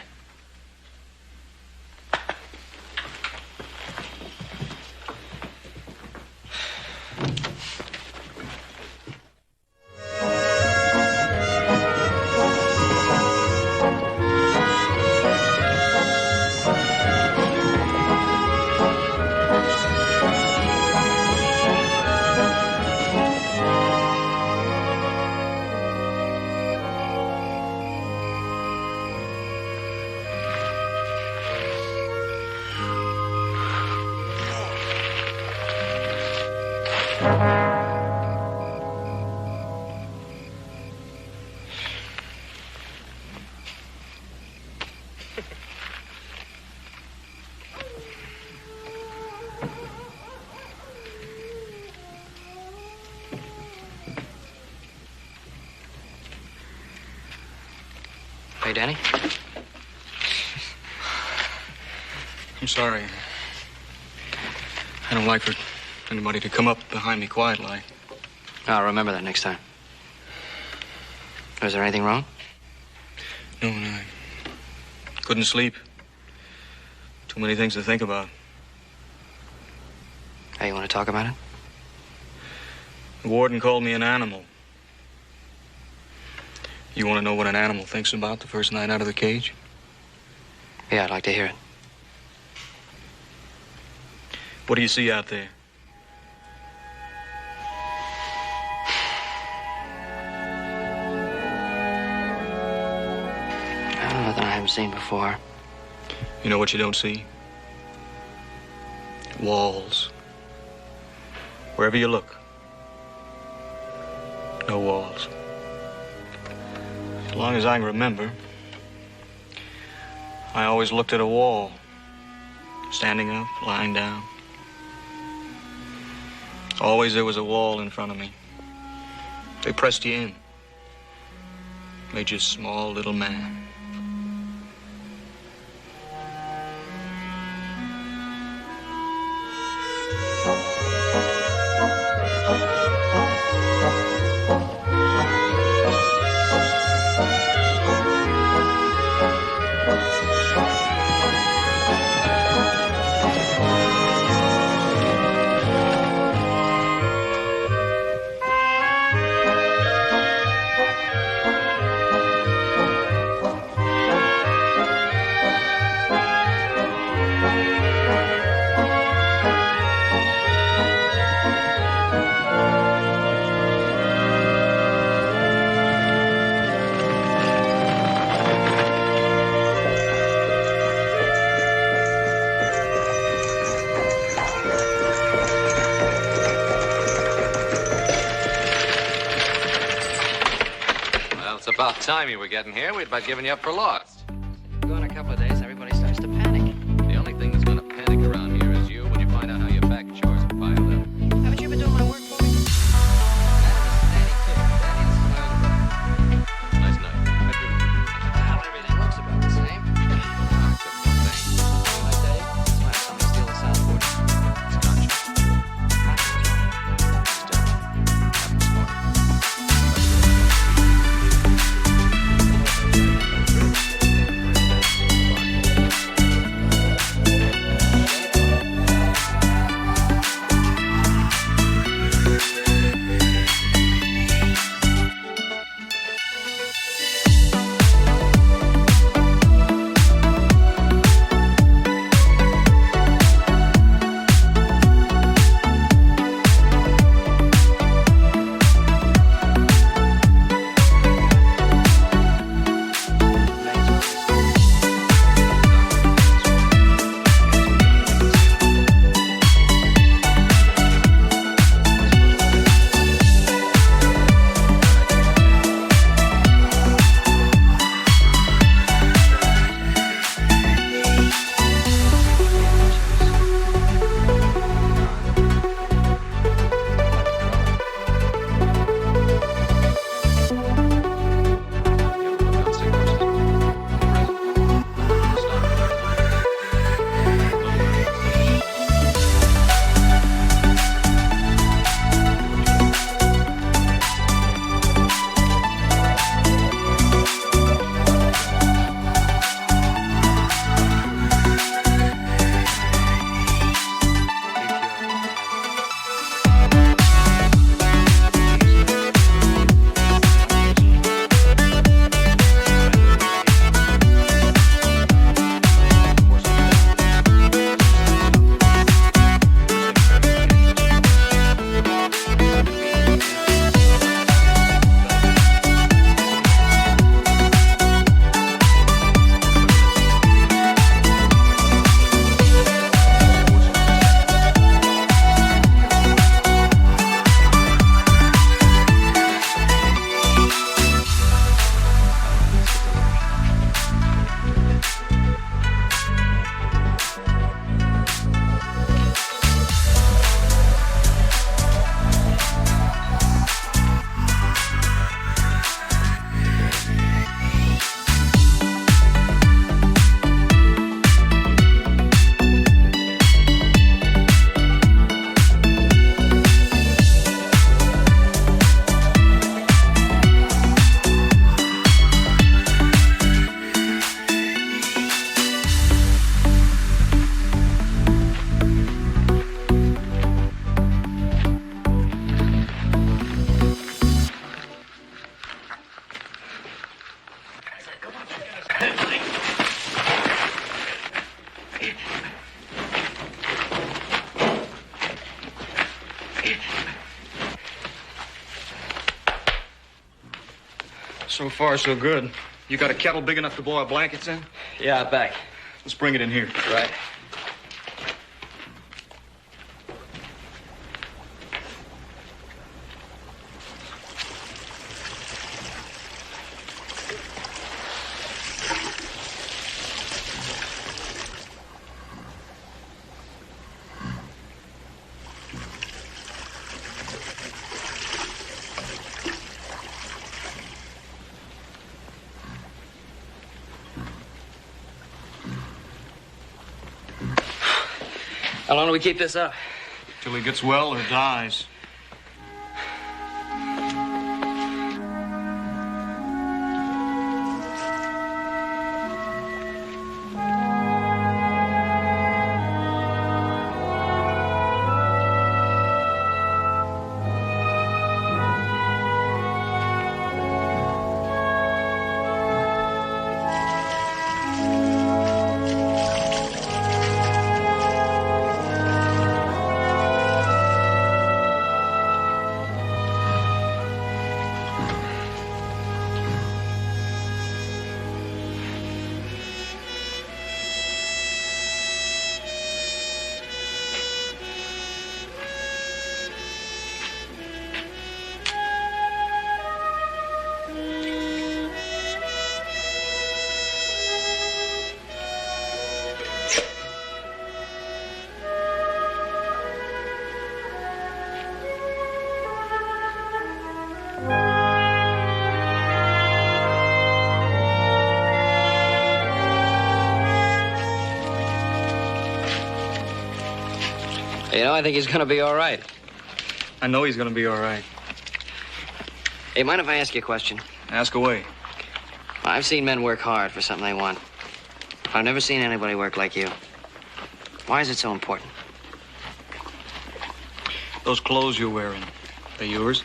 Hey, Danny? I'm sorry. I don't like for anybody to come up behind me quiet like. I'll remember that next time. Was there anything wrong? No, I couldn't sleep. Too many things to think about. Hey, you want to talk about it? The warden called me an animal. You want to know what an animal thinks about the first night out of the cage? Yeah, I'd like to hear it. What do you see out there? Nothing I haven't seen before. You know what you don't see? Walls. Wherever you look. No walls. As long as I can remember, I always looked at a wall. Standing up, lying down. Always there was a wall in front of me. They pressed you in. Made you a small little man. About time you were getting here. We'd about given you up for lost. Go in a couple of days, everybody starts to panic. The only thing that's going to panic around here is you when you find out how your back chores are piled up. Haven't you been doing my work for me? Nice night. Well, everything looks about the same. Except one thing. I tell you, it's when somebody steals a Southport. It's conscious. So far, so good. You got a kettle big enough to boil blankets in? Yeah, back. Let's bring it in here. Right. How long do we keep this up? Till he gets well or dies. You know, I think he's gonna be all right. I know he's gonna be all right. Hey, mind if I ask you a question? Ask away. I've seen men work hard for something they want. I've never seen anybody work like you. Why is it so important? Those clothes you're wearing, they yours?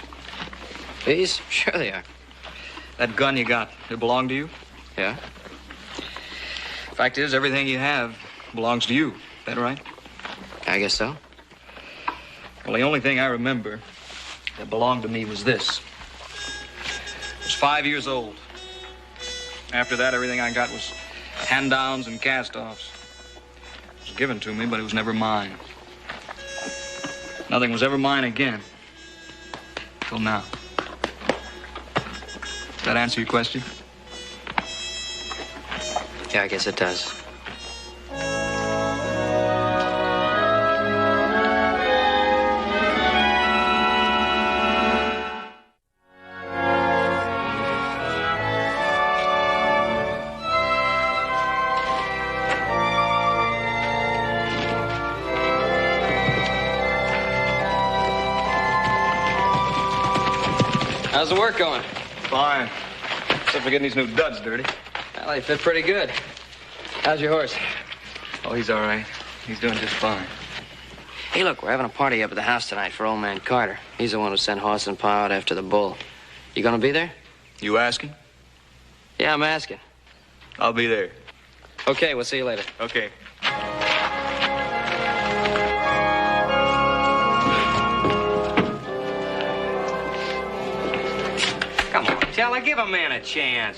These? Sure they are. That gun you got, it belong to you? Yeah. Fact is, everything you have belongs to you. Is that right? I guess so. Well, the only thing I remember that belonged to me was this. I was 5 years old. After that, everything I got was hand-downs and cast-offs. It was given to me, but it was never mine. Nothing was ever mine again. Till now. Does that answer your question? Yeah, I guess it does. How's the work going? Fine. Except for getting these new duds dirty. Well, they fit pretty good. How's your horse? Oh, he's all right. He's doing just fine. Hey, look, we're having a party up at the house tonight for old man Carter. He's the one who sent Horse and Pa out after the bull. You gonna be there? You asking? Yeah, I'm asking. I'll be there. Okay, we'll see you later. Okay. Come on, Teller, give a man a chance.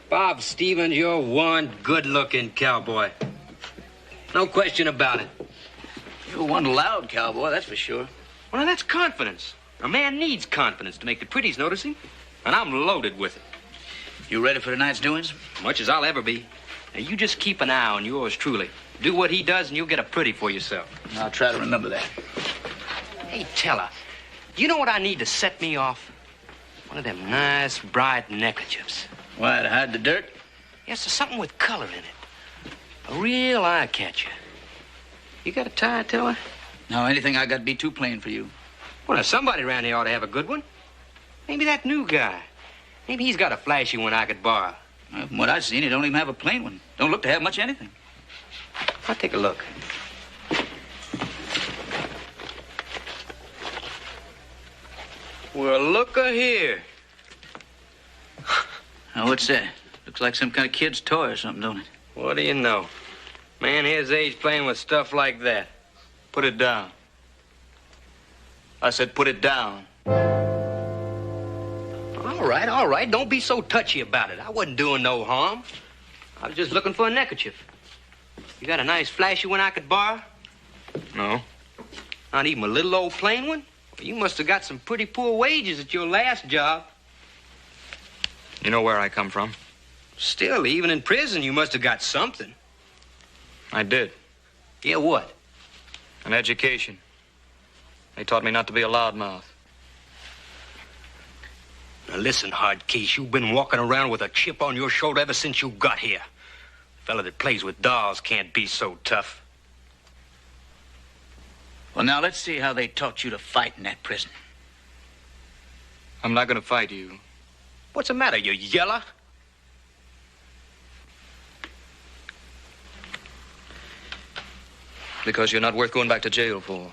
Bob Stevens, you're one good-looking cowboy. No question about it. You're one loud cowboy, that's for sure. Well, now, that's confidence. A man needs confidence to make the pretties notice him. And I'm loaded with it. You ready for tonight's doings? Much as I'll ever be. Now, you just keep an eye on yours truly. Do what he does, and you'll get a pretty for yourself. I'll try to remember that. Hey, Teller, you know what I need to set me off? One of them nice, bright neckerchiefs. Why, to hide the dirt? Yes, there's something with color in it. A real eye-catcher. You got a tie, Teller? No, anything I got be too plain for you. Well, now, somebody around here ought to have a good one. Maybe that new guy. Maybe he's got a flashy one I could borrow. Well, from what I've seen, he don't even have a plain one. Don't look to have much anything. I'll take a look. Well, look-a-here. Now, what's that? Looks like some kind of kid's toy or something, don't it? What do you know? Man his age playing with stuff like that. Put it down. I said put it down. All right. Don't be so touchy about it. I wasn't doing no harm. I was just looking for a neckerchief. You got a nice flashy one I could borrow? No. Not even a little old plain one? Well, you must have got some pretty poor wages at your last job. You know where I come from? Still, even in prison, you must have got something. I did. Yeah, what? An education. They taught me not to be a loudmouth. Now listen, Hardcase, you've been walking around with a chip on your shoulder ever since you got here. A fella that plays with dolls can't be so tough. Well, now let's see how they taught you to fight in that prison. I'm not going to fight you. What's the matter, you yeller? Because you're not worth going back to jail for.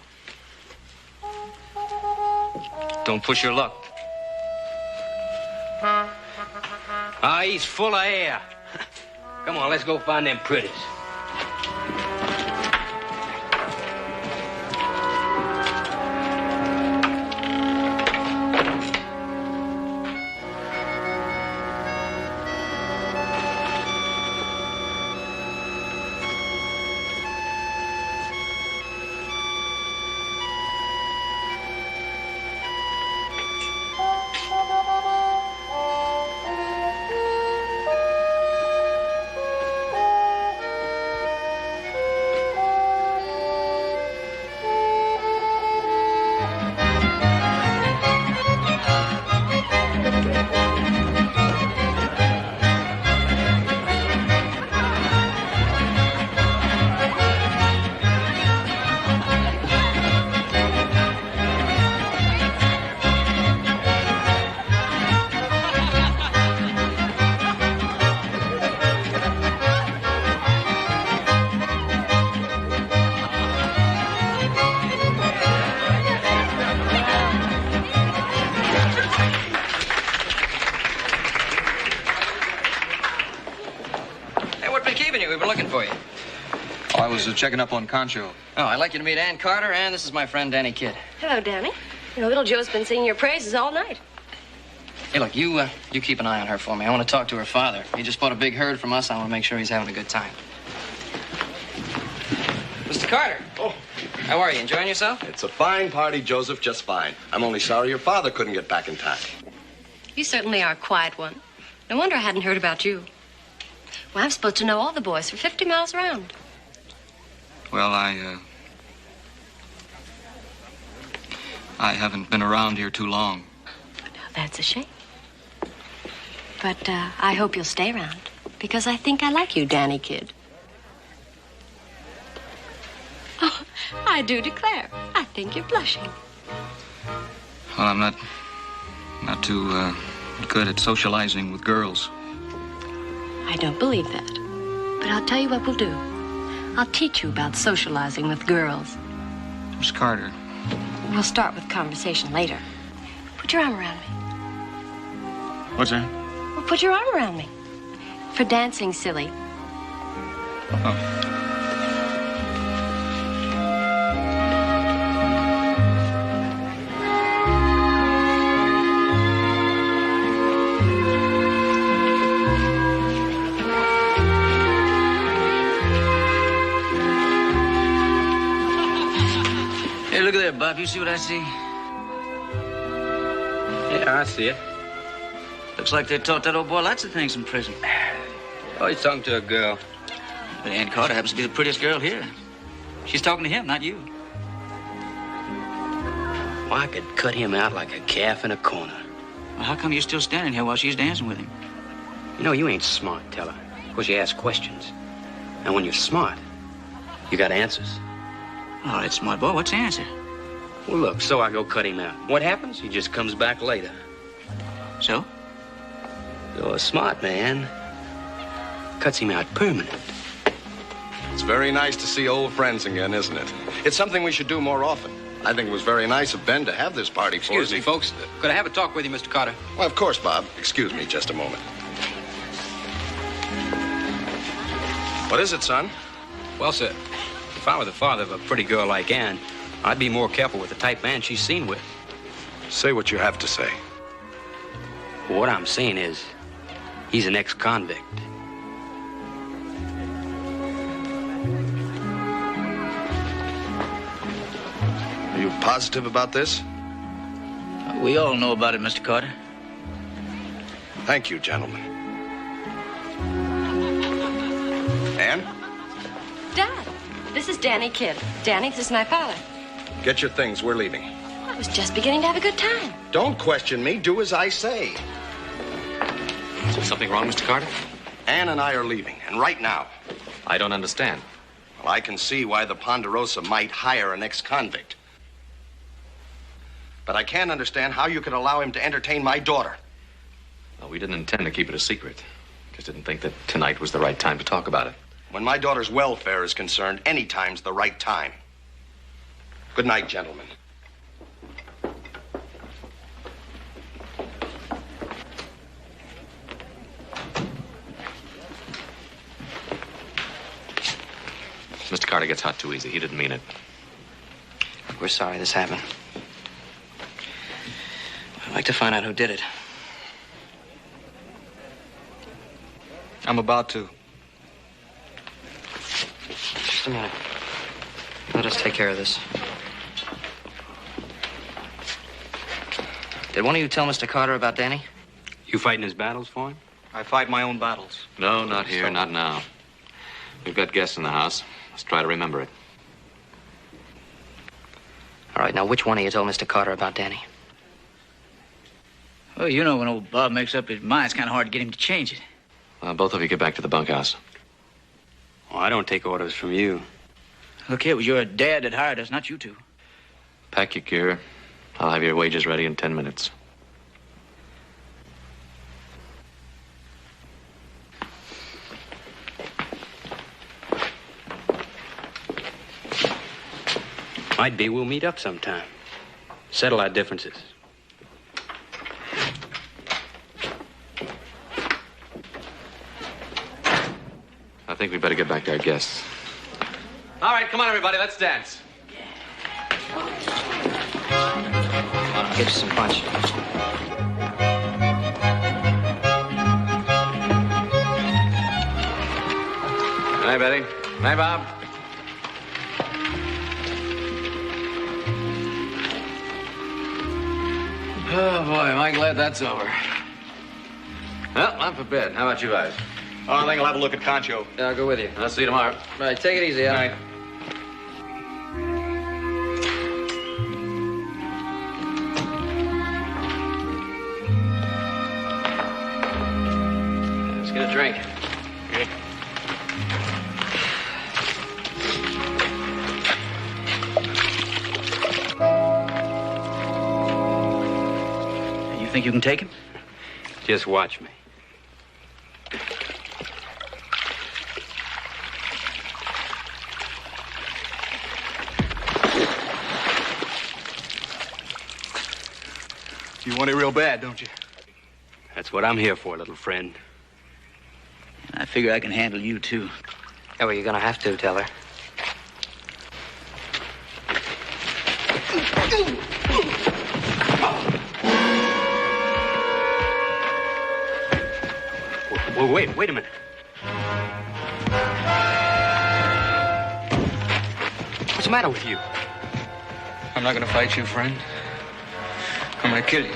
Don't push your luck. Ah, he's full of air. Come on, let's go find them pretties. Checking up on Concho. Oh, I'd like you to meet Ann Carter, and this is my friend Danny Kidd. Hello, Danny. You know, little Joe's been singing your praises all night. Hey, look, you keep an eye on her for me. I want to talk to her father. He just bought a big herd from us. I want to make sure he's having a good time. Mr. Carter. Oh. How are you? Enjoying yourself? It's a fine party, Joseph, just fine. I'm only sorry your father couldn't get back in time. You certainly are a quiet one. No wonder I hadn't heard about you. Well, I'm supposed to know all the boys for 50 miles around. Well, I haven't been around here too long. That's a shame. But I hope you'll stay around, because I think I like you, Danny Kidd. Oh, I do declare. I think you're blushing. Well, I'm not too good at socializing with girls. I don't believe that. But I'll tell you what we'll do. I'll teach you about socializing with girls. Miss Carter. We'll start with conversation later. Put your arm around me. What's that? Well, put your arm around me. For dancing, silly. Oh. Hey, look at there, Bob. You see what I see? Yeah, I see it. Looks like they taught that old boy lots of things in prison. Oh, he's talking to a girl. But Ann Carter happens to be the prettiest girl here. She's talking to him, not you. Well, I could cut him out like a calf in a corner. Well, how come you're still standing here while she's dancing with him? You know, you ain't smart, Teller. Because you ask questions. And when you're smart, you got answers. All right, smart boy, what's the answer? Well, look, so I go cut him out. What happens? He just comes back later. So? So a smart man cuts him out permanent. It's very nice to see old friends again, isn't it? It's something we should do more often. I think it was very nice of Ben to have this party for us. Excuse me, folks. Could I have a talk with you, Mr. Carter? Well, of course, Bob. Excuse me just a moment. What is it, son? Well, sir, if I were the father of a pretty girl like Ann, I'd be more careful with the type man she's seen with. Say what you have to say. What I'm saying is, he's an ex-convict. Are you positive about this? We all know about it, Mr. Carter. Thank you, gentlemen. Ann, Dad, this is Danny Kidd. Danny, this is my father. get your things. We're leaving. I was just beginning to have a good time. Don't question me. Do as I say. Is there something wrong, Mr. Carter? Ann and I are leaving, and right now. I don't understand. Well, I can see why the Ponderosa might hire an ex-convict. But I can't understand how you could allow him to entertain my daughter. Well, we didn't intend to keep it a secret. Just didn't think that tonight was the right time to talk about it. When my daughter's welfare is concerned, any time's the right time. Good night, gentlemen. Mr. Carter gets hot too easy. He didn't mean it. We're sorry this happened. I'd like to find out who did it. I'm about to. Just a minute. Let us take care of this. Did one of you tell Mr. Carter about Danny? You fighting his battles for him? I fight my own battles. No, not here, not now. We've got guests in the house. Let's try to remember it. All right, now which one of you told Mr. Carter about Danny? Well, you know, when old Bob makes up his mind, it's kind of hard to get him to change it. Both of you get back to the bunkhouse. Oh, I don't take orders from you. Look here, it was your dad that hired us, not you two. Pack your gear. I'll have your wages ready in 10 minutes. Might be we'll meet up sometime. Settle our differences. I think we better get back to our guests. All right, come on, everybody. Let's dance. I'll get you some punch. Hi, Betty. Hi, Bob. Oh, boy, am I glad that's over. Well, I'm for bed. How about you guys? Oh, I think I'll have a look at Concho. Yeah, I'll go with you. I'll see you tomorrow. All right, take it easy, Al. All right. Let's get a drink. Okay. You think you can take him? Just watch me. You want it real bad, don't you? That's what I'm here for, little friend. I figure I can handle you, too. Oh, well, you're gonna have to, tell her. Well, wait a minute. What's the matter with you? I'm not gonna fight you, friend. I'm gonna kill you.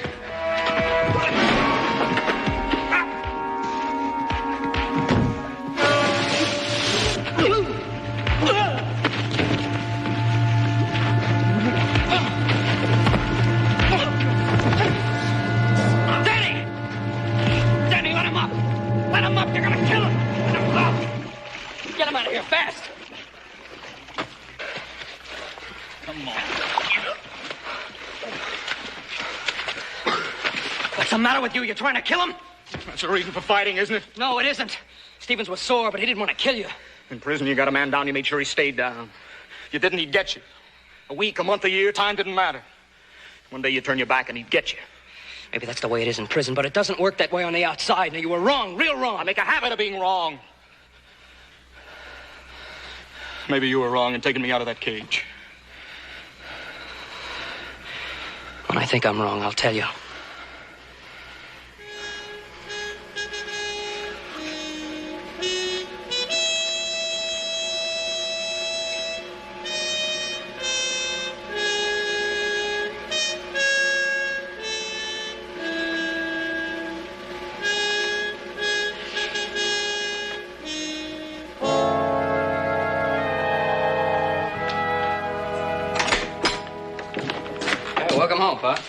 Danny! Danny, let him up! Let him up! You're gonna kill him! Let him up! Get him out of here fast! Come on. What's the matter with you? You're trying to kill him? That's a reason for fighting, isn't it? No, it isn't. Stevens was sore, but he didn't want to kill you. In prison, you got a man down, you made sure he stayed down. You didn't, he'd get you. A week, a month, a year, time didn't matter. One day you turn your back and he'd get you. Maybe that's the way it is in prison, but it doesn't work that way on the outside. Now, you were wrong, real wrong. I make a habit of being wrong. Maybe you were wrong in taking me out of that cage. When I think I'm wrong, I'll tell you. Welcome home, Pa.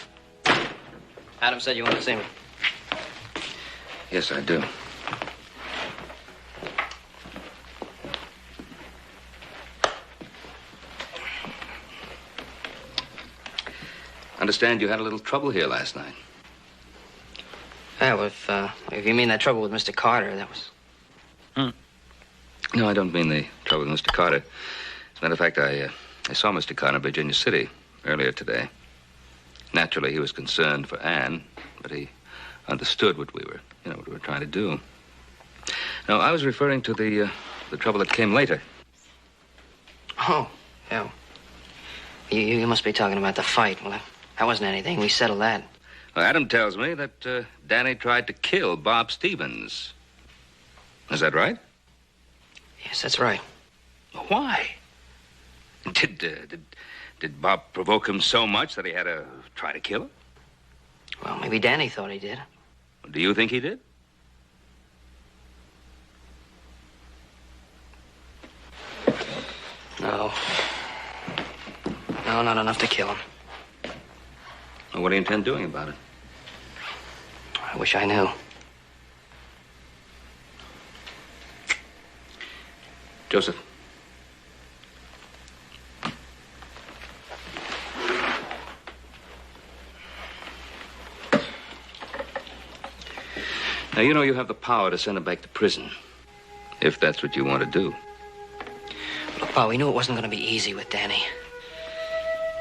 Adam said you wanted to see me. Yes, I do. Understand you had a little trouble here last night. Yeah, well, if you mean that trouble with Mr. Carter, that was... No, I don't mean the trouble with Mr. Carter. As a matter of fact, I saw Mr. Carter in Virginia City earlier today. Naturally, he was concerned for Anne, but he understood what we were trying to do. No, I was referring to the trouble that came later. Oh, yeah. You must be talking about the fight. Well, that wasn't anything. We settled that. Well, Adam tells me that Danny tried to kill Bob Stevens. Is that right? Yes, that's right. Why? Did Bob provoke him so much that he had to try to kill him? Well, maybe Danny thought he did. Do you think he did? No. No, not enough to kill him. Well, what do you intend doing about it? I wish I knew. Joseph. Now, you know you have the power to send him back to prison, if that's what you want to do. Look, Pa, we knew it wasn't going to be easy with Danny.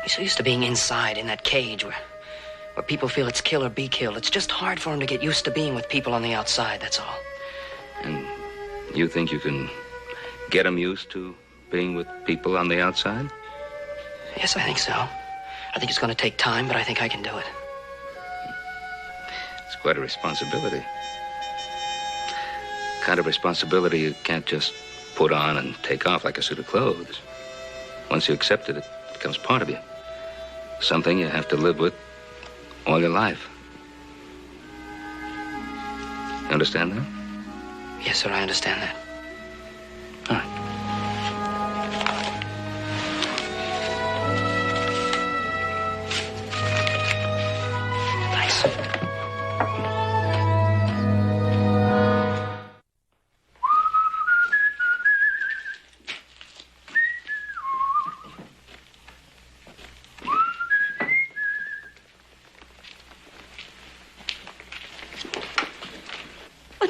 He's so used to being inside in that cage where people feel it's kill or be killed. It's just hard for him to get used to being with people on the outside, that's all. And you think you can get him used to being with people on the outside? Yes, I think so. I think it's going to take time, but I think I can do it. It's quite a responsibility. Kind of responsibility you can't just put on and take off like a suit of clothes. Once you accept it, it becomes part of you. Something you have to live with all your life. You understand that? Yes, sir, I understand that. All right.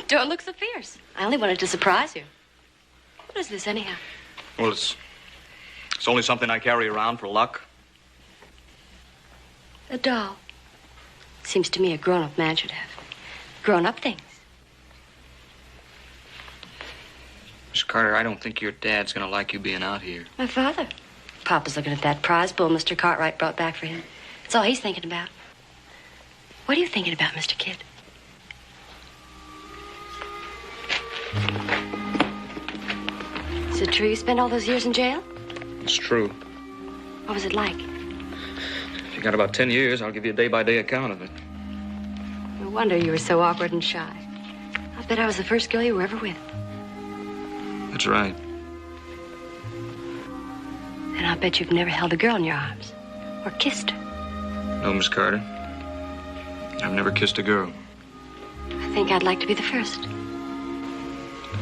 Don't look so fierce. I only wanted to surprise you. What is this, anyhow? Well, it's only something I carry around for luck. A doll. Seems to me a grown-up man should have grown-up things. Miss Carter, I don't think your dad's gonna like you being out here. My father. Papa's looking at that prize bull Mr. Cartwright brought back for him. That's all he's thinking about. What are you thinking about, Mr. Kidd? Is it true you spent all those years in jail? It's true. What was it like? If you got about 10 years, I'll give you a day-by-day account of it. No wonder you were so awkward and shy. I bet I was the first girl you were ever with. That's right. And I'll bet you've never held a girl in your arms or kissed her. No, Miss Carter. I've never kissed a girl. I think I'd like to be the first.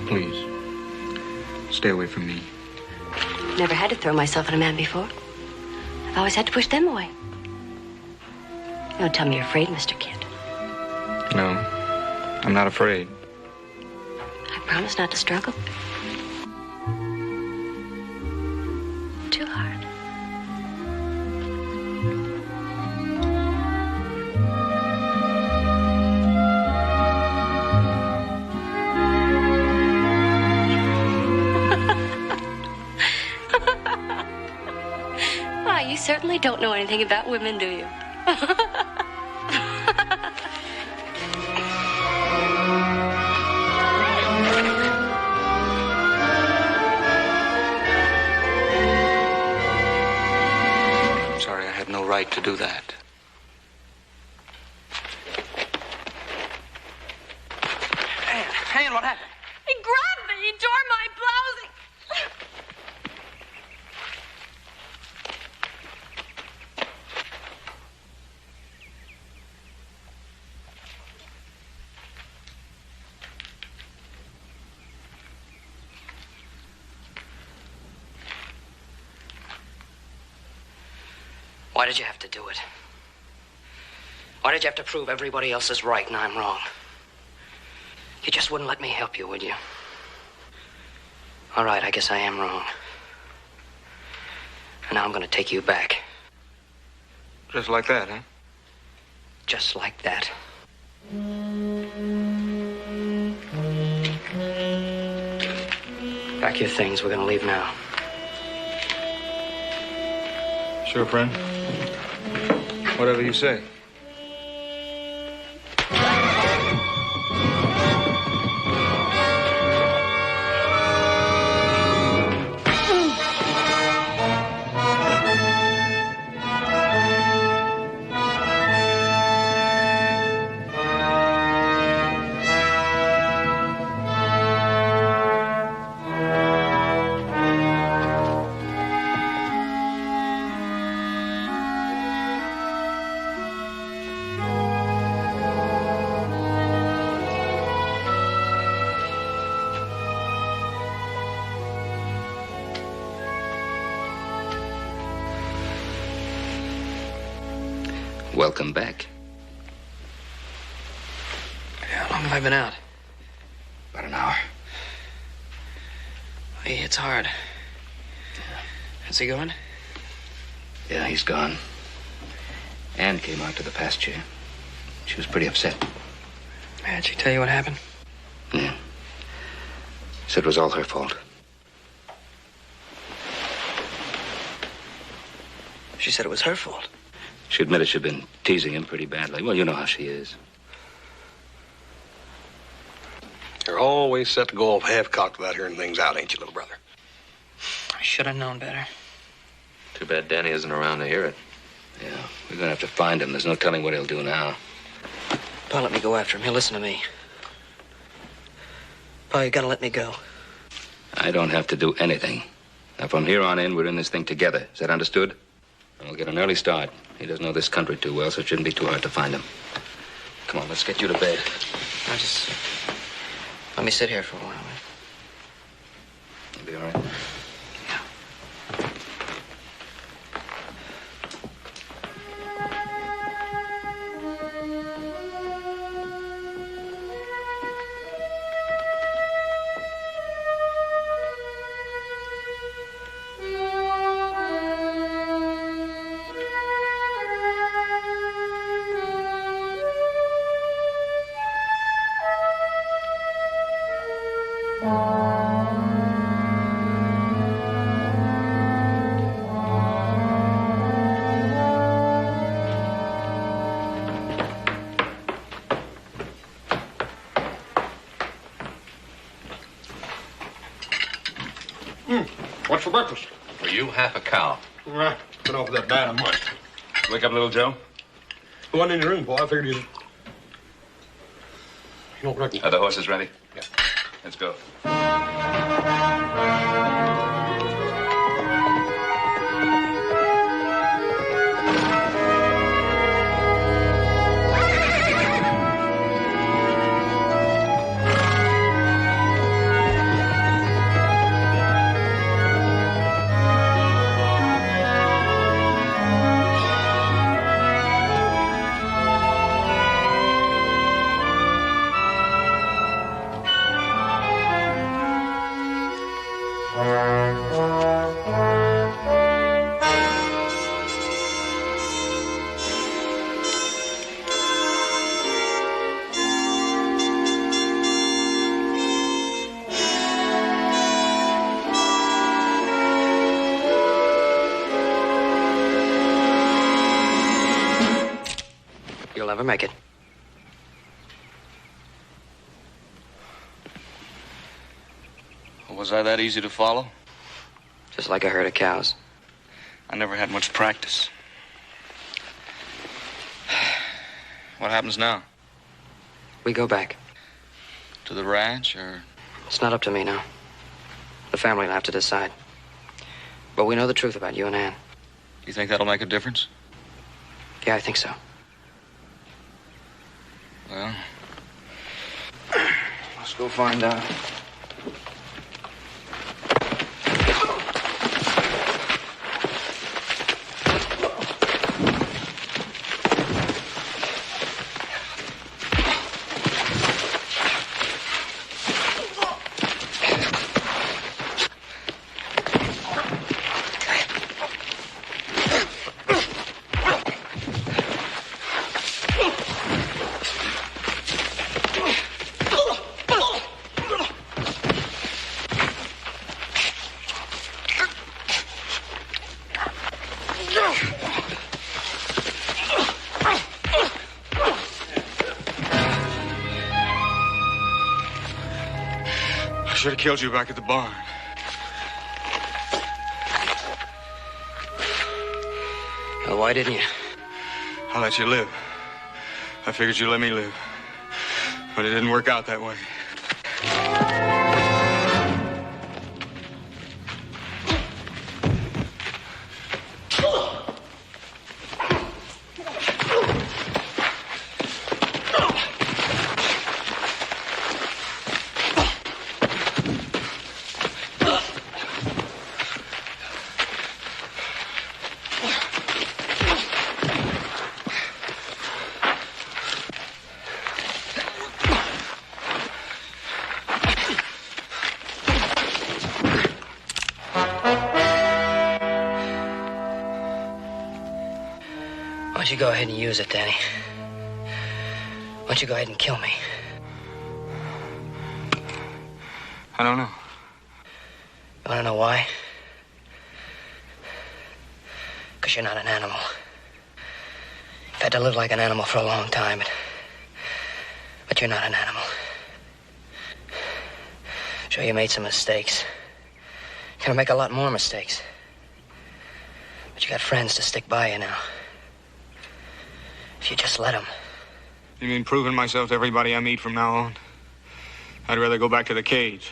Please, stay away from me. Never had to throw myself at a man before. I've always had to push them away. Don't tell me you're afraid, Mr. Kidd. No, I'm not afraid. I promise not to struggle. Too hard. Why, you certainly don't know anything about women, do you? right to do that. Ann, what happened? He grabbed me. He tore my blousing. Why did you have to do it? Why did you have to prove everybody else is right and I'm wrong? You just wouldn't let me help you, would you? All right, I guess I am wrong. And now I'm going to take you back. Just like that, huh? Just like that. Pack your things. We're going to leave now. Sure, friend. Whatever you say. Welcome back. How long have I been out? About an hour. Hey, it's hard. Is he going? Yeah, he's gone. Ann came out to the pasture. She was pretty upset. Did she tell you what happened? Yeah. Said it was all her fault. She said it was her fault. She admitted she'd been teasing him pretty badly. Well, you know how she is. You're always set to go off half-cocked about hearing things out, ain't you, little brother? I should have known better. Too bad Danny isn't around to hear it. Yeah, we're gonna have to find him. There's no telling what he'll do now. Pa, let me go after him. He'll listen to me. Pa, you gotta let me go. I don't have to do anything. Now, from here on in, we're in this thing together. Is that understood? And we'll get an early start. He doesn't know this country too well, so it shouldn't be too hard to find him. Come on, let's get you to bed. Now just let me sit here for a while. You'll be all right. What's for breakfast? For you, half a cow. Right. Been off of that bad a month. Wake up, little Joe. Who wasn't in your room, boy? I figured you don't reckon. Are the horses ready? Yeah. Let's go. You'll never make it. Was I that easy to follow? Just like a herd of cows. I never had much practice. What happens now? We go back. To the ranch, or? It's not up to me now. The family will have to decide. But we know the truth about you and Ann. You think that'll make a difference? Yeah, I think so. Well, let's go find out. I should have killed you back at the barn. Well, why didn't you? I let you live. I figured you'd let me live. But it didn't work out that way. Why don't you go ahead and use it, Danny? Why don't you go ahead and kill me? I don't know. You want to know why? Because you're not an animal. You've had to live like an animal for a long time, but you're not an animal. Sure, you made some mistakes. You're gonna make a lot more mistakes. But you got friends to stick by you now. If you just let them. You mean proving myself to everybody I meet from now on? I'd rather go back to the cage.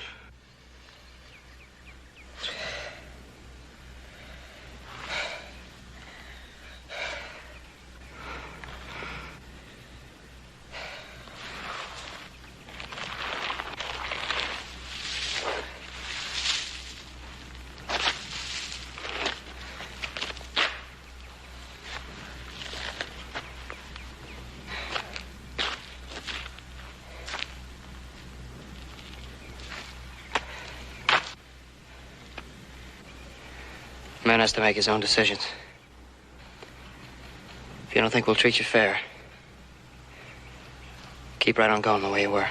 A man has to make his own decisions. If you don't think we'll treat you fair, keep right on going the way you were.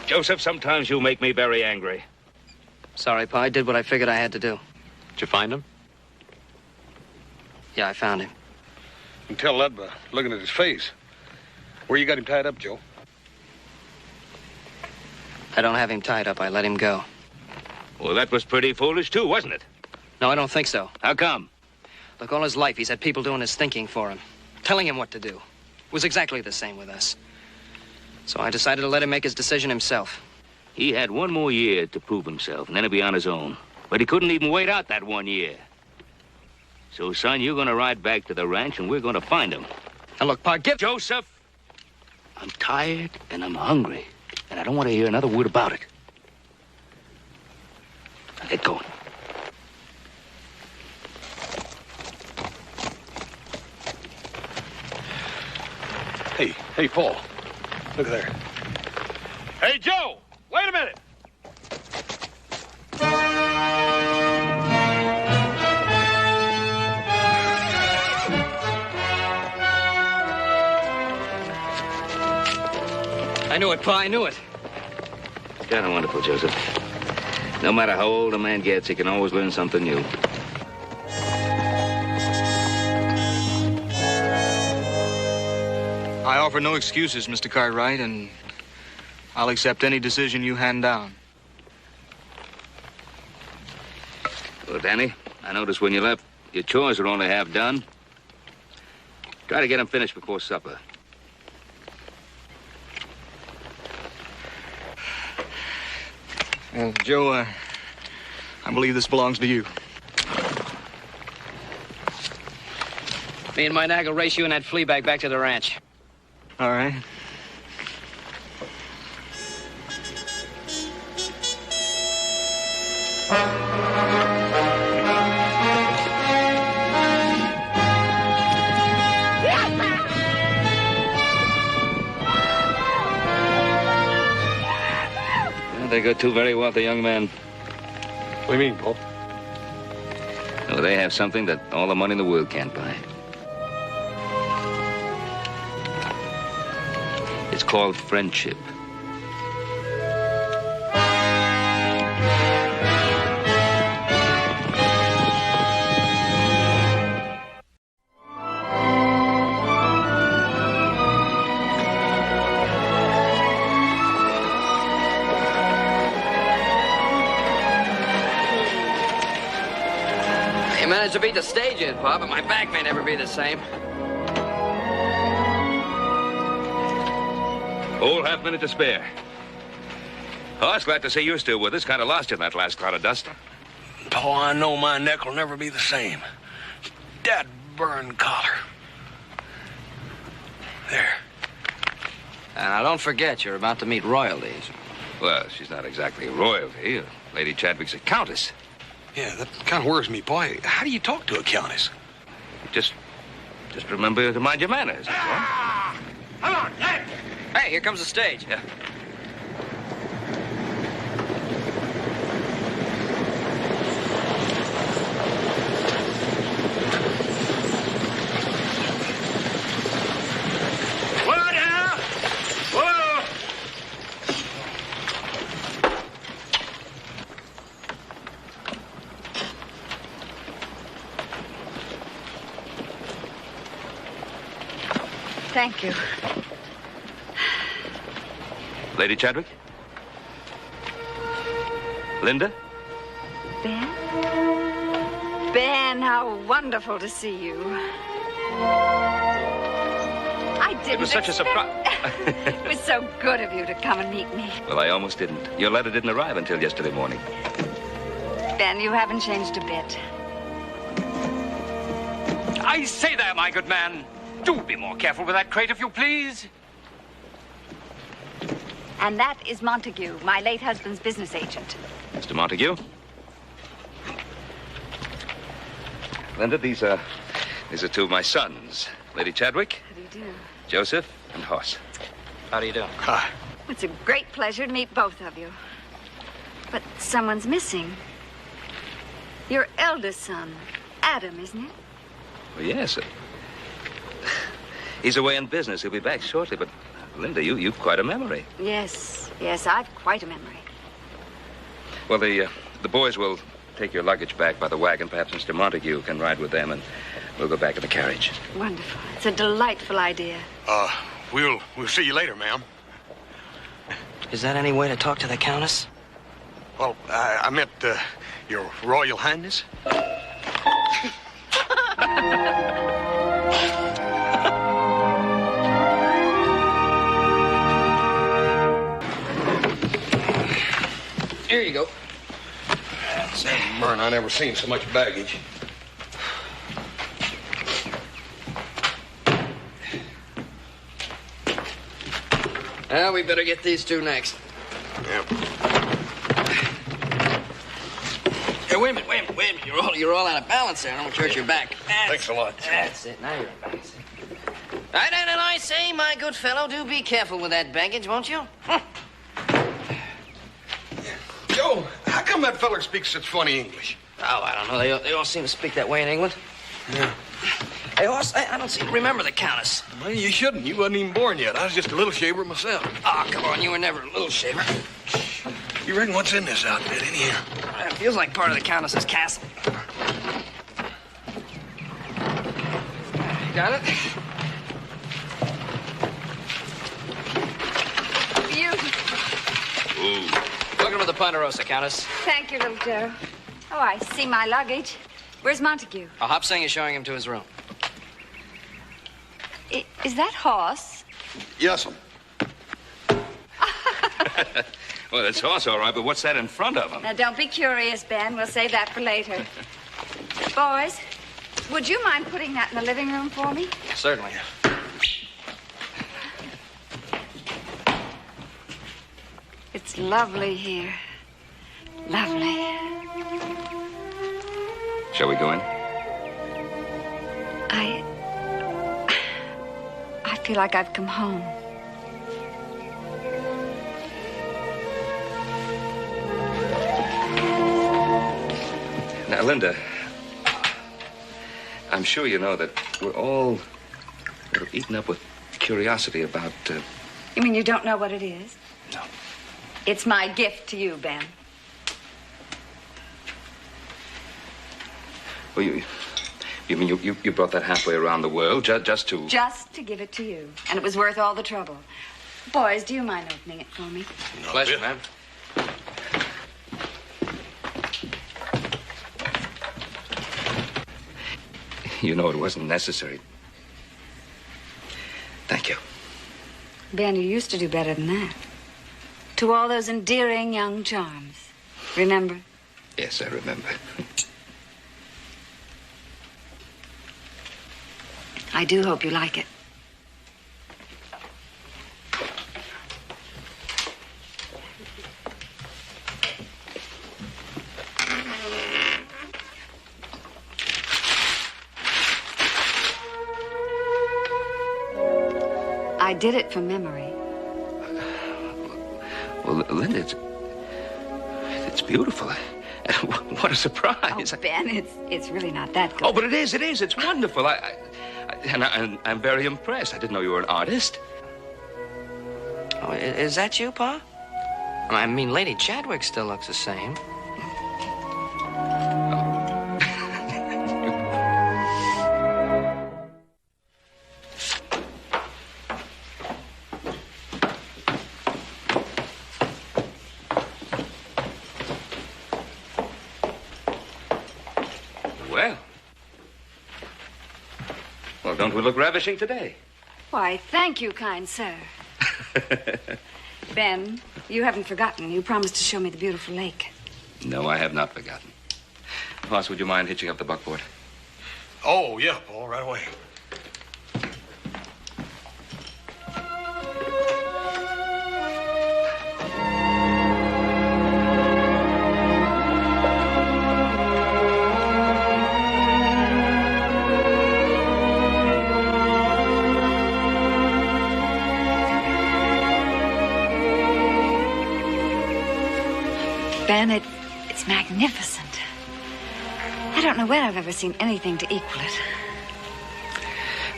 Joseph, sometimes you make me very angry. Sorry, Pa. I did what I figured I had to do. Did you find him? Yeah, I found him. You can tell that by looking at his face. Where you got him tied up, Joe? I don't have him tied up. I let him go. Well, that was pretty foolish, too, wasn't it? No, I don't think so. How come? Look, all his life, he's had people doing his thinking for him, telling him what to do. It was exactly the same with us. So I decided to let him make his decision himself. He had one more year to prove himself, and then he'd be on his own. But he couldn't even wait out that 1 year. So, son, you're going to ride back to the ranch, and we're going to find him. Now, look, Pa, give... Joseph, I'm tired, and I'm hungry, and I don't want to hear another word about it. Now, get going. Hey, Paul. Look there. Hey, Joe, wait a minute. I knew it, Pa. I knew it. It's kind of wonderful, Joseph. No matter how old a man gets, he can always learn something new. I offer no excuses, Mr. Cartwright, and I'll accept any decision you hand down. Well, Danny, I noticed when you left, your chores were only half done. Try to get them finished before supper. Joe, I believe this belongs to you. Me and my nag will race you and that flea bag back to the ranch. All right. They got two very wealthy young men. What do you mean, Paul? Oh, they have something that all the money in the world can't buy. It's called friendship. You managed to beat the stage in, Pa, but my back may never be the same. Whole half minute to spare. Hoss, glad to see you're still with us. Kind of lost you in that last cloud of dust. Paul, I know my neck will never be the same. That burn collar. There. And now don't forget, you're about to meet royalties. Well, she's not exactly royalty. Lady Chadwick's a countess. Yeah, that kind of worries me, boy. How do you talk to a countess? Just remember to mind your manners. Come on, Dad. Hey, here comes the stage. Yeah. Thank you. Lady Chadwick? Linda? Ben? Ben, how wonderful to see you. I didn't It was such a surprise. It was so good of you to come and meet me. Well, I almost didn't. Your letter didn't arrive until yesterday morning. Ben, you haven't changed a bit. I say there, my good man. Do be more careful with that crate, if you please. And that is Montague, my late husband's business agent. Mr. Montague? Linda, these are two of my sons. Lady Chadwick, How do you do? Joseph, and Hoss. How do you do? Hi. It's a great pleasure to meet both of you. But someone's missing. Your eldest son, Adam, isn't it? Well, yes. He's away on business. He'll be back shortly, but Linda, you've quite a memory. Yes, I've quite a memory. Well, the boys will take your luggage back by the wagon. Perhaps Mr. Montague can ride with them, and we'll go back in the carriage. Wonderful. It's a delightful idea. We'll see you later, ma'am. Is that any way to talk to the Countess? Well, I meant, Your Royal Highness. Here you go. Sam Burn, I never seen so much baggage. Well, we better get these two next. Yep. Hey, wait a minute. You're all out of balance there. I don't want to hurt your back. Thanks a lot. That's it. Now you're in balance. Right, and I say, my good fellow, do be careful with that baggage, won't you? Joe, how come that feller speaks such funny English? Oh, I don't know. They all seem to speak that way in England. Yeah. Hey, Hoss, I don't seem to remember the Countess. Well, you shouldn't. You wasn't even born yet. I was just a little shaver myself. Oh, come on, you were never a little shaver. You reckon what's in this outfit in here? It feels like part of the Countess's castle. You got it? Beautiful. Ooh. Welcome to the Ponderosa, Countess. Thank you, little Joe. Oh, I see my luggage. Where's Montague? Hop Sing is showing him to his room. Is that Hoss? Yes, ma'am. Well, it's Hoss, all right, but what's that in front of him? Now, don't be curious, Ben. We'll save that for later. Boys, would you mind putting that in the living room for me? Certainly. It's lovely here. Lovely. Shall we go in? I feel like I've come home. Now, Linda, I'm sure you know that we're all sort of eaten up with curiosity about... You mean you don't know what it is? No. It's my gift to you, Ben. Well, you mean you brought that halfway around the world just to... Just to give it to you. And it was worth all the trouble. Boys, do you mind opening it for me? No, pleasure, ma'am. You know it wasn't necessary. Thank you. Ben, you used to do better than that. To all those endearing young charms. Remember? Yes, I remember. I do hope you like it. I did it from memory. Well, Linda, it's beautiful. What a surprise. Oh, Ben, it's really not that good. Oh, but it is. It's wonderful. I'm very impressed. I didn't know you were an artist. Oh, is that you, Pa? I mean, Lady Chadwick still looks the same. Well, don't we look ravishing today? Why, thank you, kind sir. Ben, you haven't forgotten. You promised to show me the beautiful lake. No, I have not forgotten. Hoss, would you mind hitching up the buckboard? Oh, yeah, Paul, right away. Ben, it's magnificent. I don't know when I've ever seen anything to equal it.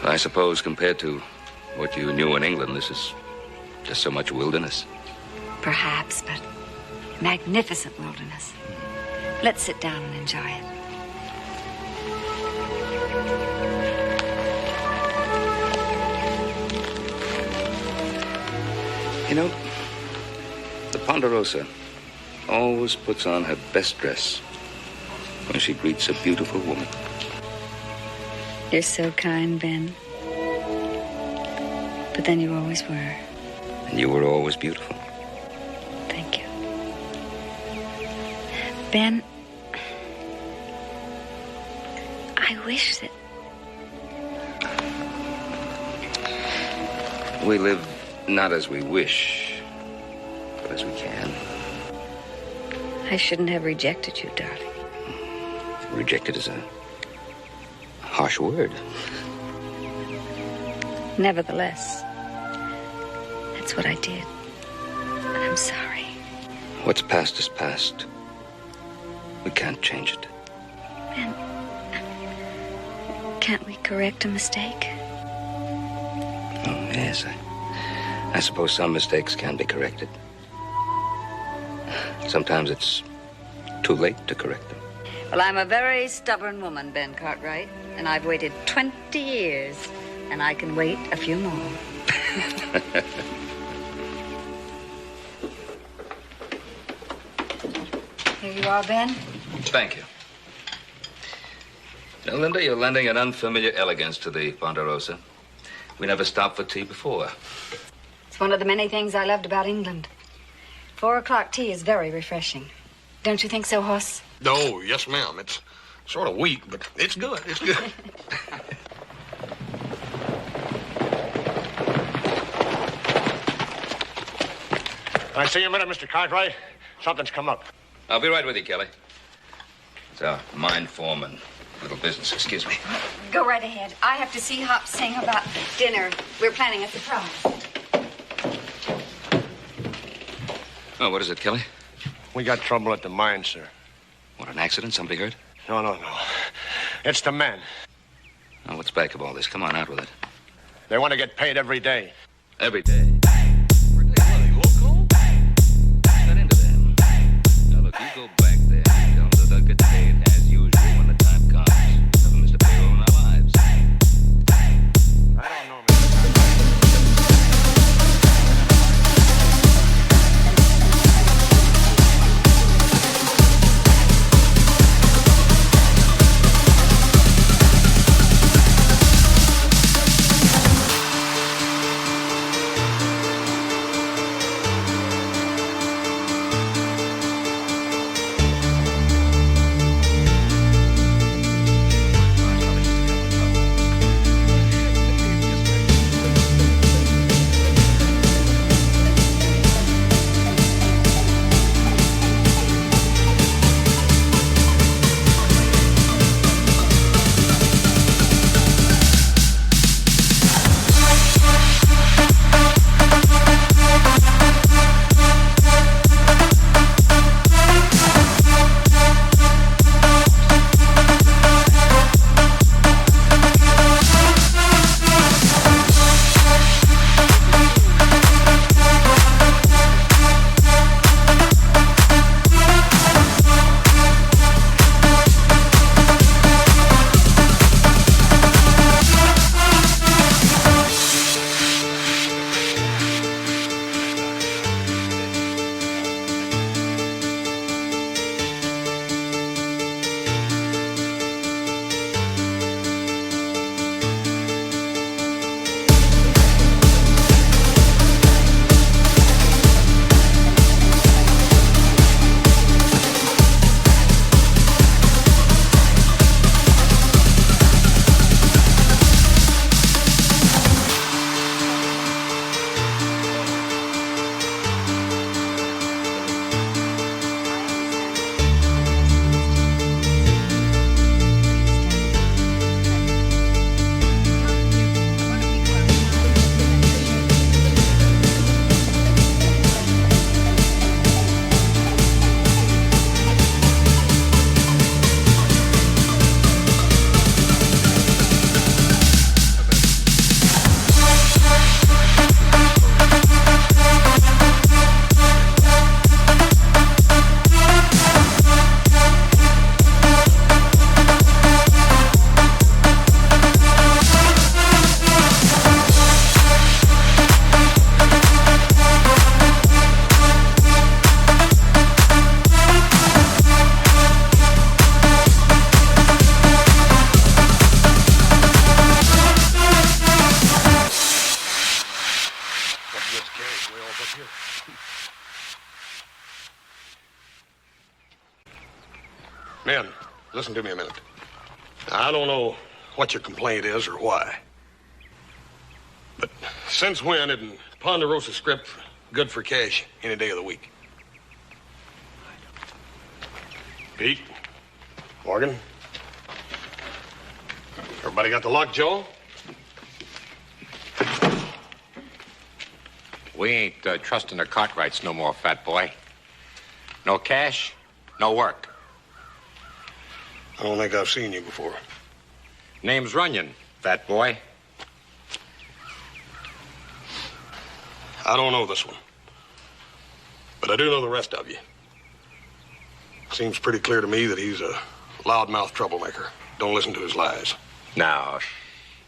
Well, I suppose compared to what you knew in England, this is just so much wilderness. Perhaps, but magnificent wilderness. Let's sit down and enjoy it. You know, the Ponderosa always puts on her best dress when she greets a beautiful woman. You're so kind, Ben. But then you always were. And you were always beautiful. Thank you. Ben, I wish that... We live not as we wish, but as we can. I shouldn't have rejected you, darling. Rejected is a harsh word. Nevertheless, that's what I did. And I'm sorry. What's past is past. We can't change it. Ben, Can't we correct a mistake? Oh, yes. I suppose some mistakes can be corrected. Sometimes it's too late to correct them. Well, I'm a very stubborn woman, Ben Cartwright, and I've waited 20 years, and I can wait a few more. Here you are, Ben. Thank you. Now, Linda, you're lending an unfamiliar elegance to the Ponderosa. We never stopped for tea before. It's one of the many things I loved about England. 4 o'clock tea is very refreshing. Don't you think so, Hoss? Oh, yes, ma'am. It's sort of weak, but it's good. It's good. I see you a minute, Mr. Cartwright. Something's come up. I'll be right with you, Kelly. It's our mine foreman. Little business, excuse me. Go right ahead. I have to see Hop Sing about dinner. We're planning a surprise. Oh, what is it, Kelly? We got trouble at the mine, sir. What, an accident? Somebody hurt? No. It's the men. Oh, what's back of all this? Come on, out with it. They want to get paid every day. Every day? Cut into them. Now, look, you go back there and tell them that they'll get paid as usual when the time comes. Tell them Mr. Payroll in our lives. I don't know, Men, listen to me a minute. I don't know what your complaint is or why. But since when isn't Ponderosa script good for cash any day of the week? Pete? Morgan? Everybody got the luck, Joe? We ain't trusting the Cartwrights no more, fat boy. No cash, no work. I don't think I've seen you before. Name's Runyon, fat boy. I don't know this one. But I do know the rest of you. Seems pretty clear to me that he's a loudmouth troublemaker. Don't listen to his lies. Now,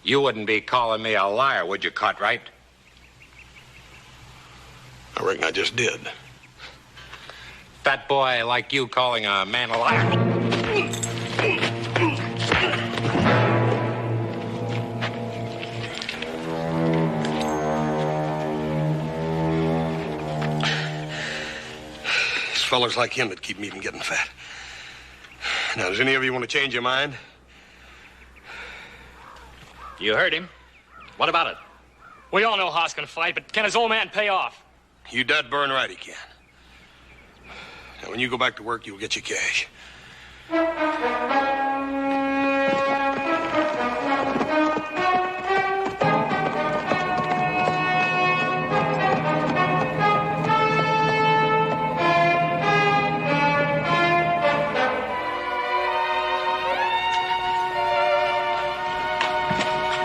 you wouldn't be calling me a liar, would you, Cartwright? I reckon I just did. Fat boy like you calling a man a liar. It's fellers like him that keep me from getting fat. Now, does any of you want to change your mind? You heard him. What about it? We all know Haas can fight, but can his old man pay off? You dead burn right he can. Now, when you go back to work, you'll get your cash.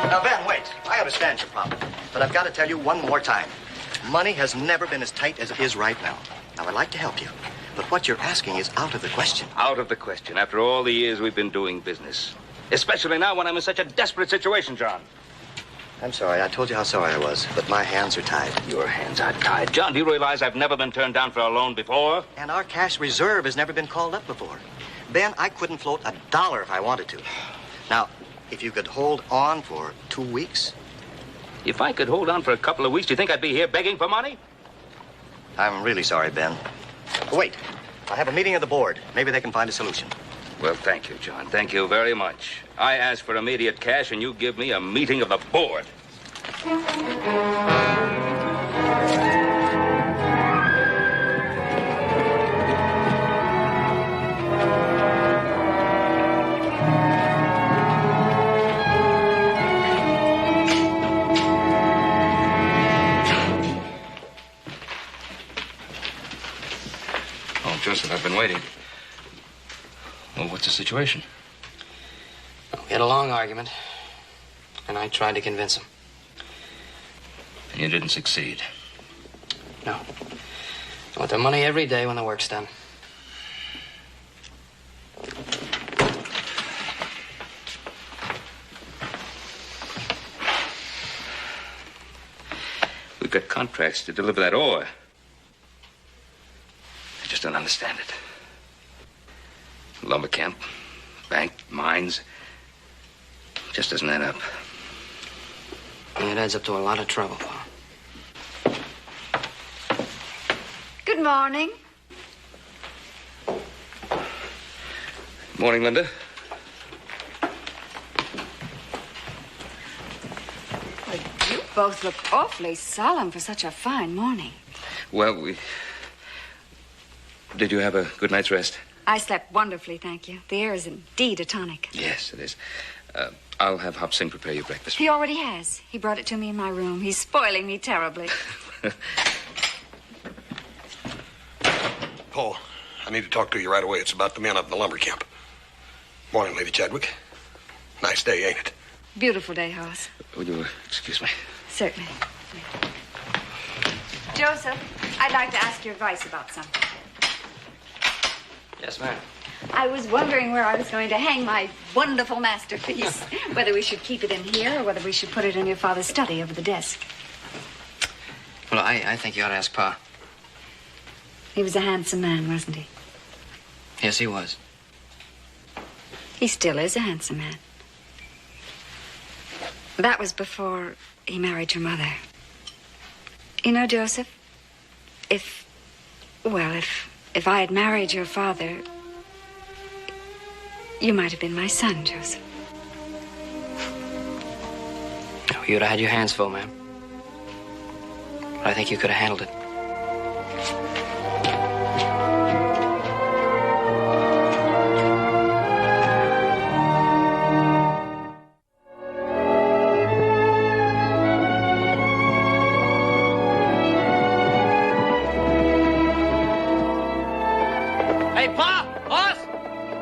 Now, Ben, wait. I understand your problem. But I've got to tell you one more time. Money has never been as tight as it is right now. Now, I'd like to help you. But what you're asking is out of the question. Out of the question, after all the years we've been doing business. Especially now when I'm in such a desperate situation, John. I'm sorry. I told you how sorry I was. But my hands are tied. Your hands are tied. John, do you realize I've never been turned down for a loan before? And our cash reserve has never been called up before. Ben, I couldn't float $1 if I wanted to. Now, if you could hold on for 2 weeks. If I could hold on for a couple of weeks, do you think I'd be here begging for money? I'm really sorry, Ben. Wait. I have a meeting of the board. Maybe they can find a solution. Well, thank you, John. Thank you very much. I ask for immediate cash, and you give me a meeting of the board. Joseph, I've been waiting. Well, what's the situation? We had a long argument, and I tried to convince him. And you didn't succeed? No. I want the money every day when the work's done. We've got contracts to deliver that ore. I just don't understand it. Lumber camp, bank, mines. Just doesn't add up. It adds up to a lot of trouble, Paul. Good morning. Morning, Linda. Well, you both look awfully solemn for such a fine morning. Well, Did you have a good night's rest? I slept wonderfully, thank you. The air is indeed a tonic. Yes, it is. I'll have Hop Sing prepare your breakfast. He already has. He brought it to me in my room. He's spoiling me terribly. Paul, I need to talk to you right away. It's about the men up in the lumber camp. Morning, Lady Chadwick. Nice day, ain't it? Beautiful day, Horace. Would you excuse me? Certainly. Joseph, I'd like to ask your advice about something. Yes, ma'am. I was wondering where I was going to hang my wonderful masterpiece. Whether we should keep it in here or whether we should put it in your father's study over the desk. Well, I think you ought to ask Pa. He was a handsome man, wasn't he? Yes, he was. He still is a handsome man. That was before he married your mother. You know, Joseph, if I had married your father, you might have been my son, Joseph. Oh, you'd have had your hands full, ma'am. But I think you could have handled it. Hey, Pa! Boss!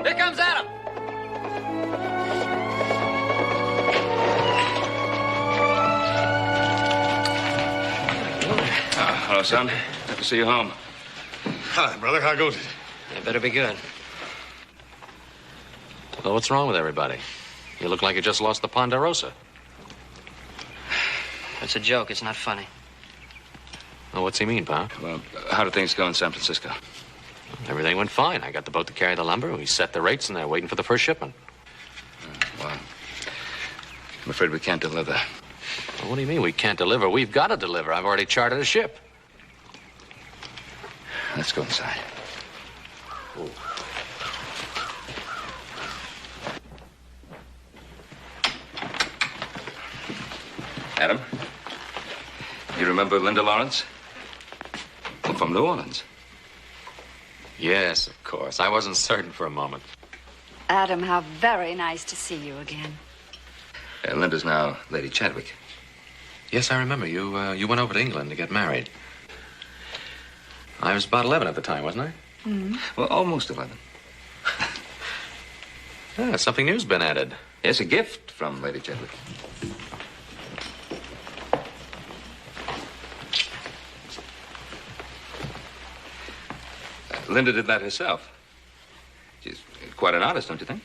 Here comes Adam! Hello, son. Good to see you home. Hi, brother. How goes it? It better be good. Well, what's wrong with everybody? You look like you just lost the Ponderosa. It's a joke. It's not funny. Well, what's he mean, Pa? Well, how do things go in San Francisco? Everything went fine. I got the boat to carry the lumber. We set the rates, and they're waiting for the first shipment. Well, I'm afraid we can't deliver. Well, what do you mean we can't deliver? We've got to deliver. I've already chartered a ship. Let's go inside. Ooh. Adam, you remember Linda Lawrence? Well, from New Orleans. Yes, of course. I wasn't certain for a moment. Adam, how very nice to see you again. Linda's now Lady Chadwick. Yes, I remember. You went over to England to get married. I was about 11 at the time, wasn't I? Mm-hmm. Well, almost 11. Something new's been added. Yes, a gift from Lady Chadwick. Linda did that herself. She's quite an artist, don't you think?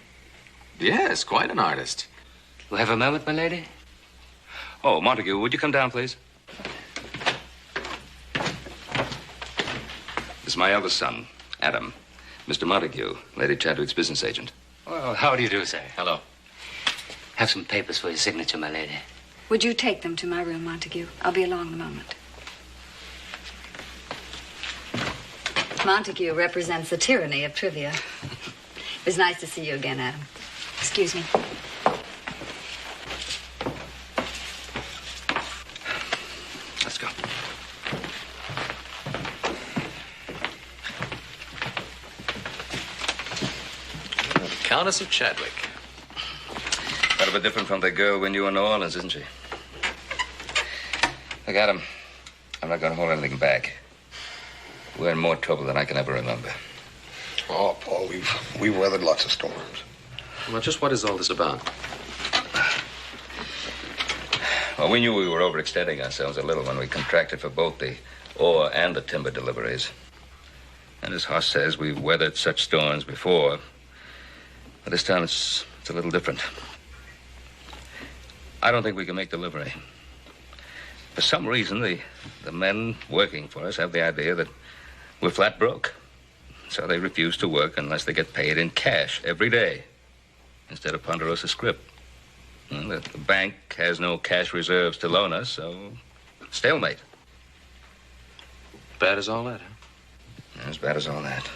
Yes, quite an artist. You have a moment, my lady? Oh, Montague, would you come down, please? This is my eldest son, Adam. Mr. Montague, Lady Chadwick's business agent. Well, how do you do, sir? Hello. Have some papers for your signature, my lady. Would you take them to my room, Montague? I'll be along in a moment. Montague represents the tyranny of trivia. It was nice to see you again, Adam. Excuse me. Let's go. The Countess of Chadwick. Quite a bit different from the girl we knew in New Orleans, isn't she? Look, Adam, I'm not going to hold anything back. We're in more trouble than I can ever remember. Oh, Paul, we've weathered lots of storms. Well, just what is all this about? Well, we knew we were overextending ourselves a little when we contracted for both the ore and the timber deliveries. And as Hoss says, we've weathered such storms before. But this time it's a little different. I don't think we can make delivery. For some reason, the men working for us have the idea that we're flat broke. So they refuse to work unless they get paid in cash every day instead of Ponderosa scrip. Well, the bank has no cash reserves to loan us, so stalemate. Bad as all that, huh? As bad as all that.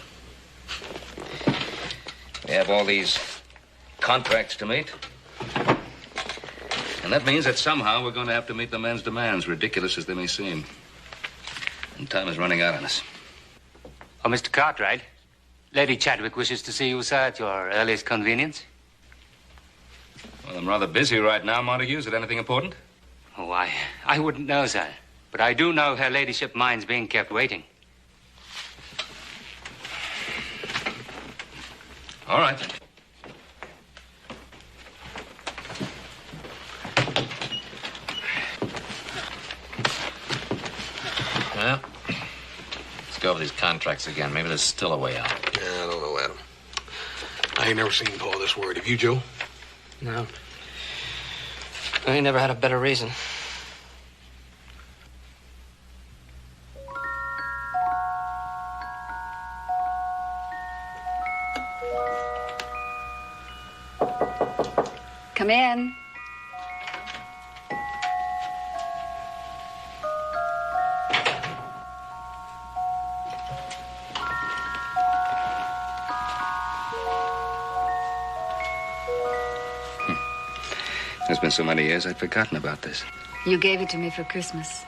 We have all these contracts to meet. And that means that somehow we're going to have to meet the men's demands, ridiculous as they may seem. And time is running out on us. Oh, Mr. Cartwright, Lady Chadwick wishes to see you, sir, at your earliest convenience. Well, I'm rather busy right now, Montague. Is it anything important? Oh, I wouldn't know, sir. But I do know her ladyship minds being kept waiting. All right. Well, let's go over these contracts again. Maybe there's still a way out. Yeah, I don't know, Adam. I ain't never seen Paul this worried. Have you, Joe? No. I ain't never had a better reason. Come in. It's been so many years, I'd forgotten about this. You gave it to me for Christmas.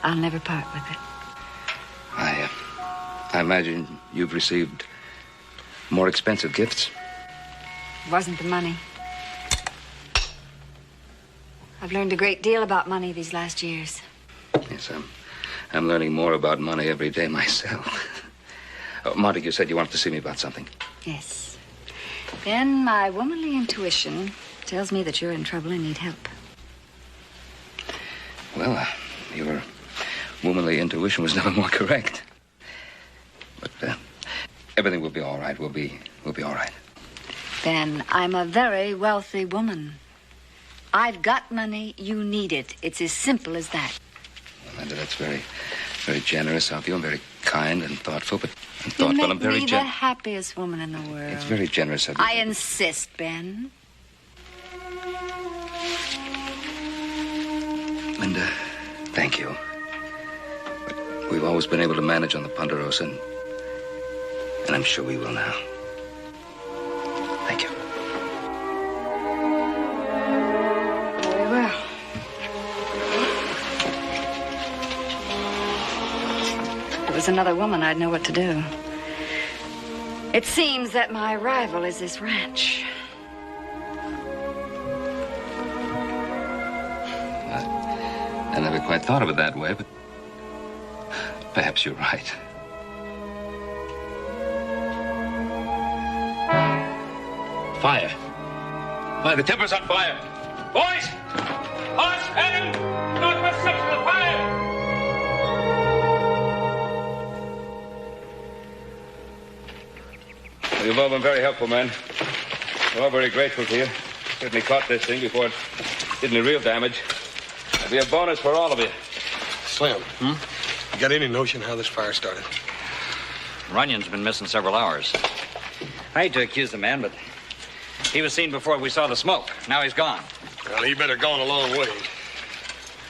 I'll never part with it. I imagine you've received more expensive gifts. It wasn't the money. I've learned a great deal about money these last years. Yes, I'm learning more about money every day myself. Oh, Montague said you wanted to see me about something. Yes. Then my womanly intuition tells me that you're in trouble and need help. Well, you were womanly intuition was never more correct. But everything will be all right. We'll be all right. Ben, I'm a very wealthy woman. I've got money. You need it. It's as simple as that. Well, Linda, that's very, very generous of you and very kind and thoughtful, but You thoughtful make and very me the happiest woman in the world. It's very generous of you. I insist, Ben. Linda, thank you. But we've always been able to manage on the Ponderosa, and I'm sure we will now. Thank you. Very well. If it was another woman, I'd know what to do. It seems that my rival is this ranch. I never quite thought of it that way, but perhaps you're right. Fire. Fire. The temper's on fire. Boys! Horse, Adam! Northwest section of fire! Well, you've all been very helpful, men. We're all very grateful to you. Certainly caught this thing before it did any real damage. It'll be a bonus for all of you. Slim, you got any notion how this fire started? Runyon's been missing several hours. I hate to accuse the man, but he was seen before we saw the smoke. Now he's gone. Well, he better gone a long way.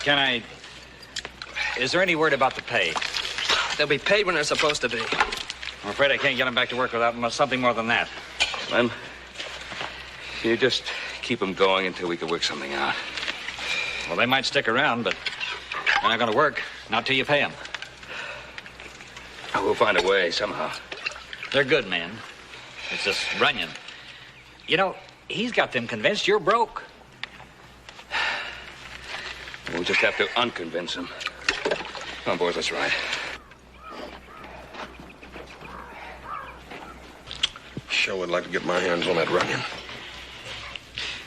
Can I... Is there any word about the pay? They'll be paid when they're supposed to be. I'm afraid I can't get him back to work without something more than that. Slim, can you just keep them going until we can work something out? Well, they might stick around, but they're not going to work. Not till you pay them. Oh, we'll find a way somehow. They're good, man. It's just Runyon. You know, he's got them convinced you're broke. We'll just have to unconvince him. Come on, boys, let's ride. Sure would like to get my hands on that Runyon.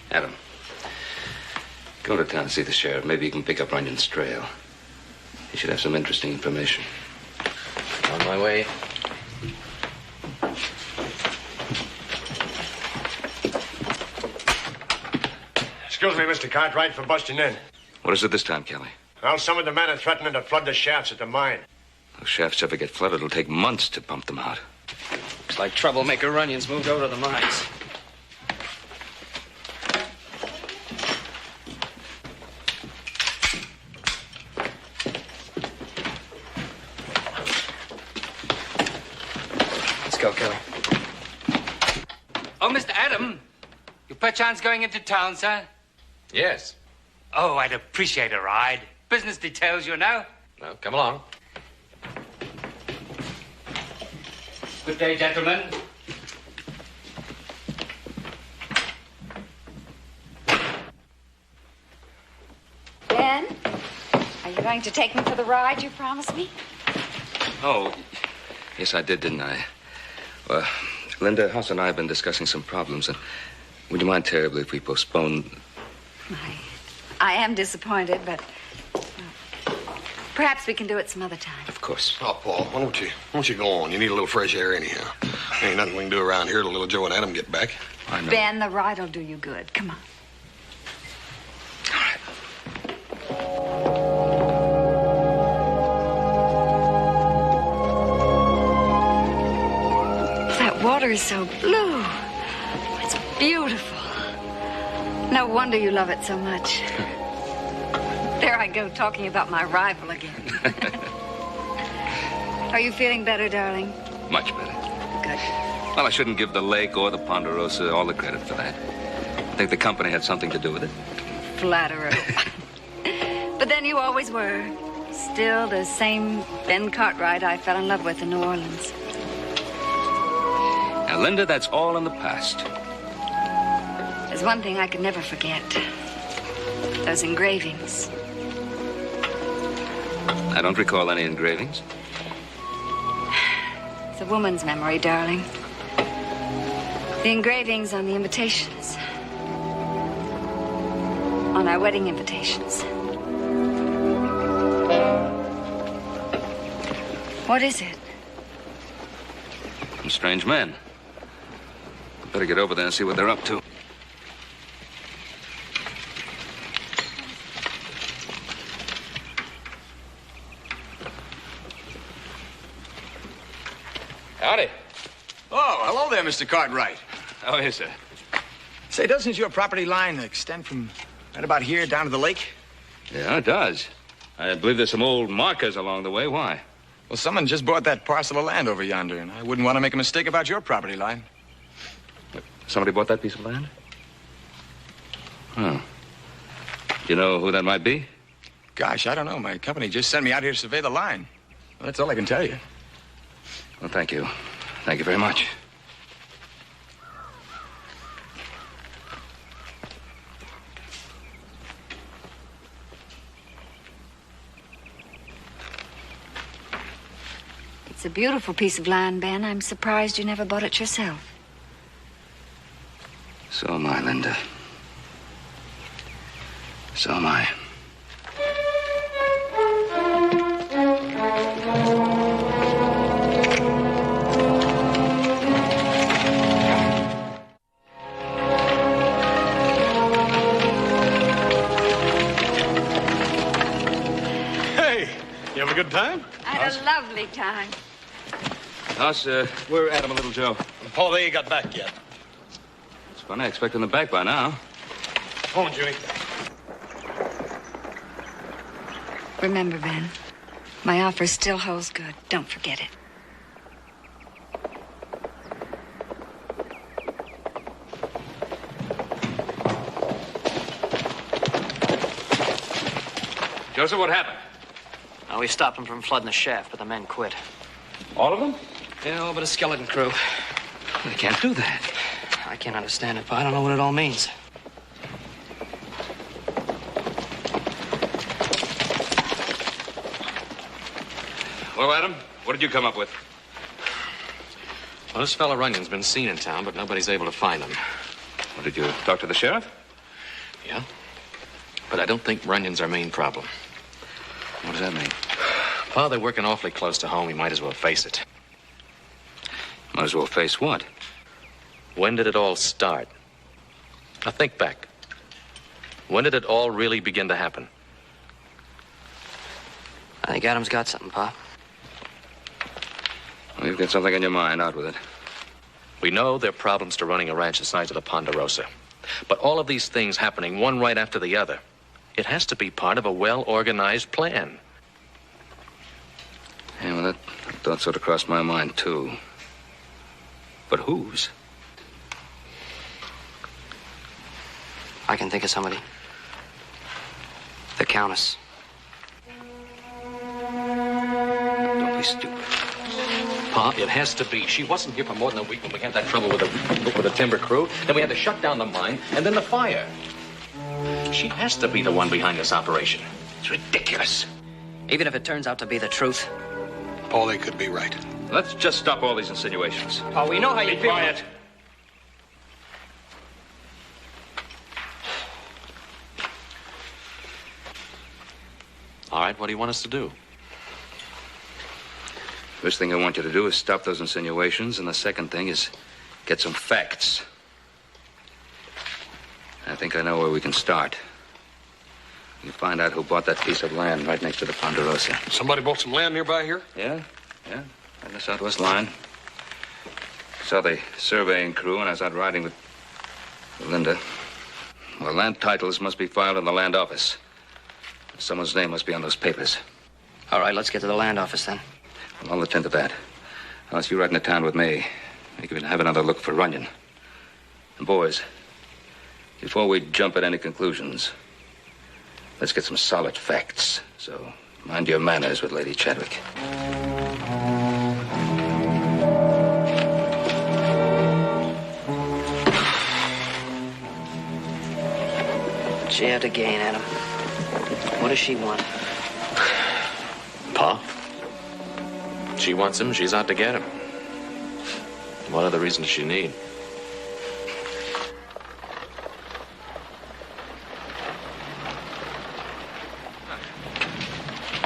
Adam, go to town and see the sheriff. Maybe you can pick up Runyon's trail. He should have some interesting information. On my way. Excuse me, Mr. Cartwright, for busting in. What is it this time, Kelly? Well, some of the men are threatening to flood the shafts at the mine. Those shafts ever get flooded, it'll take months to pump them out. Looks like troublemaker Runyon's moved over to the mines. Let's go, Kelly. Oh, Mr. Adam, you perchance going into town, sir? Yes. Oh, I'd appreciate a ride. Business details, you know. Well, come along. Good day, gentlemen. Ben, are you going to take me for the ride you promised me? Oh, yes, I did, didn't I? Well, Linda, House and I have been discussing some problems, and would you mind terribly if we postpone... I am disappointed, but perhaps we can do it some other time. Of course. Oh, Paul, why don't you go on? You need a little fresh air anyhow. Ain't nothing we can do around here till little Joe and Adam get back. I know. Ben, the ride will do you good. Come on. That water is so blue. It's beautiful. No wonder you love it so much. There I go, talking about my rival again. Are you feeling better, darling? Much better. Good. Well, I shouldn't give the lake or the Ponderosa all the credit for that. I think the company had something to do with it. Flatterer. But then you always were. Still the same Ben Cartwright I fell in love with in New Orleans. Now, Linda, that's all in the past. There's one thing I could never forget. Those engravings. I don't recall any engravings. It's a woman's memory, darling. The engravings on the invitations. On our wedding invitations. What is it? Some strange men. Better get over there and see what they're up to. Howdy. Oh, hello there, Mr. Cartwright. How are you, sir? Say, doesn't your property line extend from right about here down to the lake? Yeah, it does. I believe there's some old markers along the way. Why? Well, someone just bought that parcel of land over yonder, and I wouldn't want to make a mistake about your property line. Somebody bought that piece of land? Huh. Do you know who that might be? Gosh, I don't know. My company just sent me out here to survey the line. Well, that's all I can tell you. Well, thank you. Thank you very much. It's a beautiful piece of land, Ben. I'm surprised you never bought it yourself. So am I, Linda. So am I. Hey, you have a good time? I had a lovely time. House, where Adam and Little Joe? Paul, they ain't got back yet. It's funny, I expect them back by now. Come on, Judy. Remember, Ben, my offer still holds good. Don't forget it. Joseph, what happened? Oh, we stopped them from flooding the shaft, but the men quit. All of them? Yeah, all but a skeleton crew. They can't do that. I can't understand it, but I don't know what it all means. Well, Adam, what did you come up with? Well, this fella Runyon's been seen in town, but nobody's able to find him. Well, did you talk to the sheriff? Yeah. But I don't think Runyon's our main problem. What does that mean? Pa, they're working awfully close to home. We might as well face it. Might as well face what? When did it all start? Now think back. When did it all really begin to happen? I think Adam's got something, Pa. Well, you've got something on your mind. Out with it. We know there are problems to running a ranch the size of the Ponderosa. But all of these things happening one right after the other, it has to be part of a well-organized plan. Yeah, well, that thought sort of crossed my mind, too. But whose? I can think of somebody. The Countess. Don't be stupid. Pa, it has to be. She wasn't here for more than a week when we had that trouble with the timber crew. Then we had to shut down the mine, and then the fire. She has to be the one behind this operation. It's ridiculous. Even if it turns out to be the truth. Paul, they could be right. Let's just stop all these insinuations. Oh, we know how you Be feel. quiet. All right, what do you want us to do? First thing I want you to do is stop those insinuations, and the second thing is get some facts. I think I know where we can start. You find out who bought that piece of land right next to the Ponderosa. Somebody bought some land nearby here? Yeah, right in the southwest line. Saw the surveying crew, and I was out riding with Linda. Well, land titles must be filed in the land office. Someone's name must be on those papers. All right, let's get to the land office then. Well, I'll attend to that. Unless you ride into town with me, you can have another look for Runyon. And boys, before we jump at any conclusions, let's get some solid facts. So mind your manners with Lady Chadwick. She had to gain, Adam. What does she want? Pa? She wants him, she's out to get him. What other reason does she need?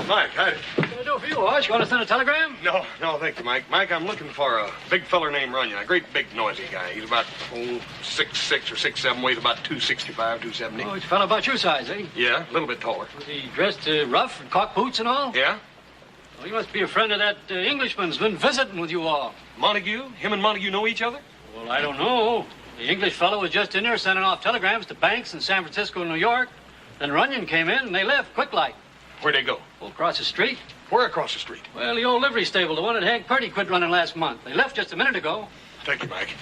Mike, What can I do for you, Hoss? You want to send a telegram? No, thank you, Mike. Mike, I'm looking for a big feller named Runyon, a great big noisy guy. He's about 6'6" or 6'7", weighs about 265, 270. Oh, it's a fellow about your size, eh? Yeah, a little bit taller. Was he dressed rough and cock boots and all? Yeah. Well, he must be a friend of that Englishman's been visiting with you all. Montague? Him and Montague know each other? Well, I don't know. The English fellow was just in there sending off telegrams to banks in San Francisco and New York. Then Runyon came in and they left quick like. Where'd they go? Well, across the street. Where across the street? Well, the old livery stable, the one that Hank Purdy quit running last month. They left just a minute ago. Thank you, Mike.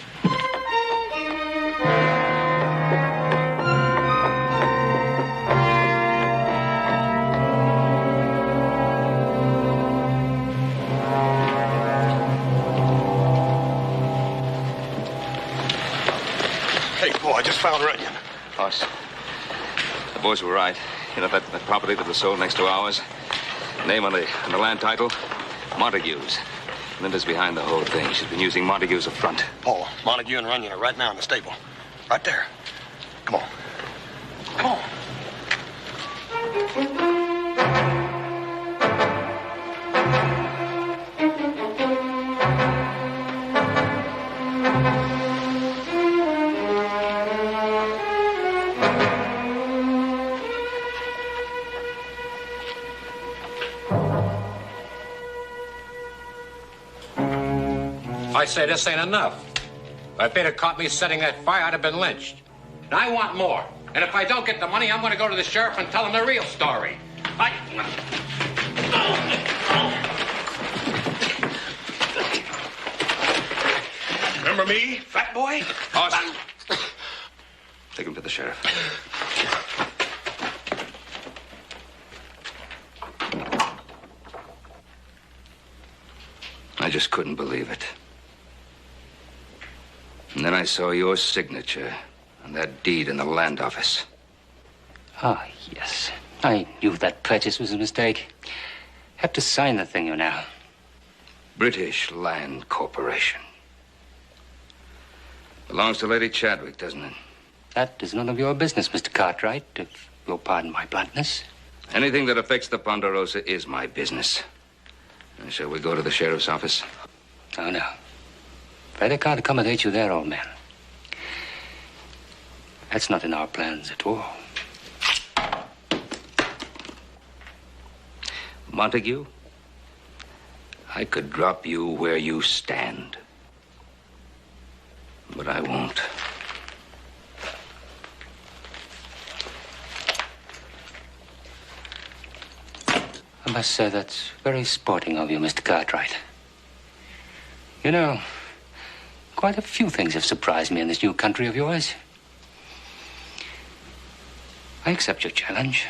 Hey, Paul, I just found Runyon. Hoss, the boys were right. You know, that property that was sold next to ours? Name on the land title? Montague's. Linda's behind the whole thing. She's been using Montague as a front. Paul, Montague and Runyon are right now in the stable. Right there. Come on. Come on. I say this ain't enough. If they'd have caught me setting that fire, I'd have been lynched. And I want more. And if I don't get the money, I'm going to go to the sheriff and tell him the real story. Remember me, fat boy? Hoss. Take him to the sheriff. I just couldn't believe it. And then I saw your signature on that deed in the land office. Ah, yes. I knew that purchase was a mistake. Have to sign the thing, you know. British Land Corporation. Belongs to Lady Chadwick, doesn't it? That is none of your business, Mr. Cartwright, if you'll pardon my bluntness. Anything that affects the Ponderosa is my business. Shall we go to the sheriff's office? Oh, no. Afraid I can't accommodate you there, old man. That's not in our plans at all. Montague, I could drop you where you stand. But I won't. I must say that's very sporting of you, Mr. Cartwright. You know, quite a few things have surprised me in this new country of yours. I accept your challenge.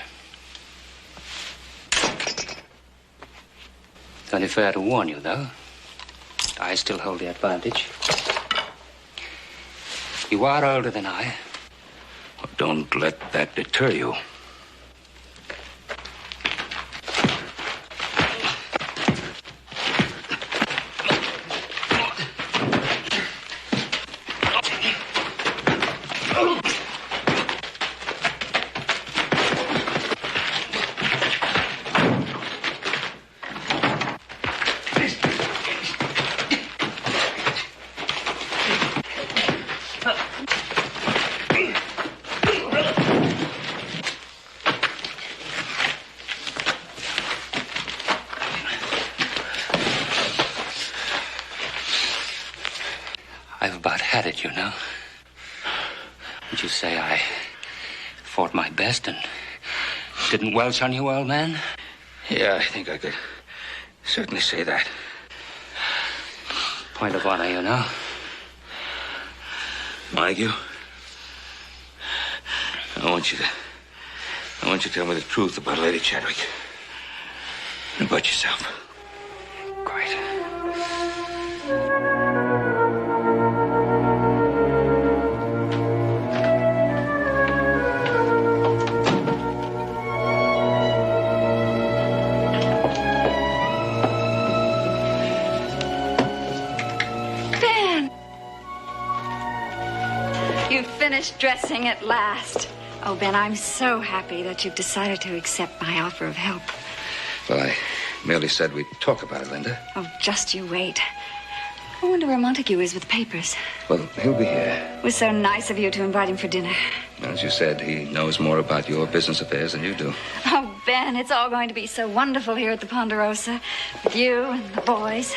It's only fair to warn you, though. I still hold the advantage. You are older than I. Well, don't let that deter you. I've about had it, you know. Would you say I fought my best and didn't welch on you, old man? Yeah, I think I could certainly say that. Point of honor, you know. Montague, I want you to tell me the truth about Lady Chadwick. And about yourself. Quite. You've finished dressing at last. Oh, Ben, I'm so happy that you've decided to accept my offer of help. Well, I merely said we'd talk about it, Linda. Oh, just you wait. I wonder where Montague is with the papers. Well, he'll be here. It was so nice of you to invite him for dinner. As you said, he knows more about your business affairs than you do. Oh, Ben, it's all going to be so wonderful here at the Ponderosa. With you and the boys,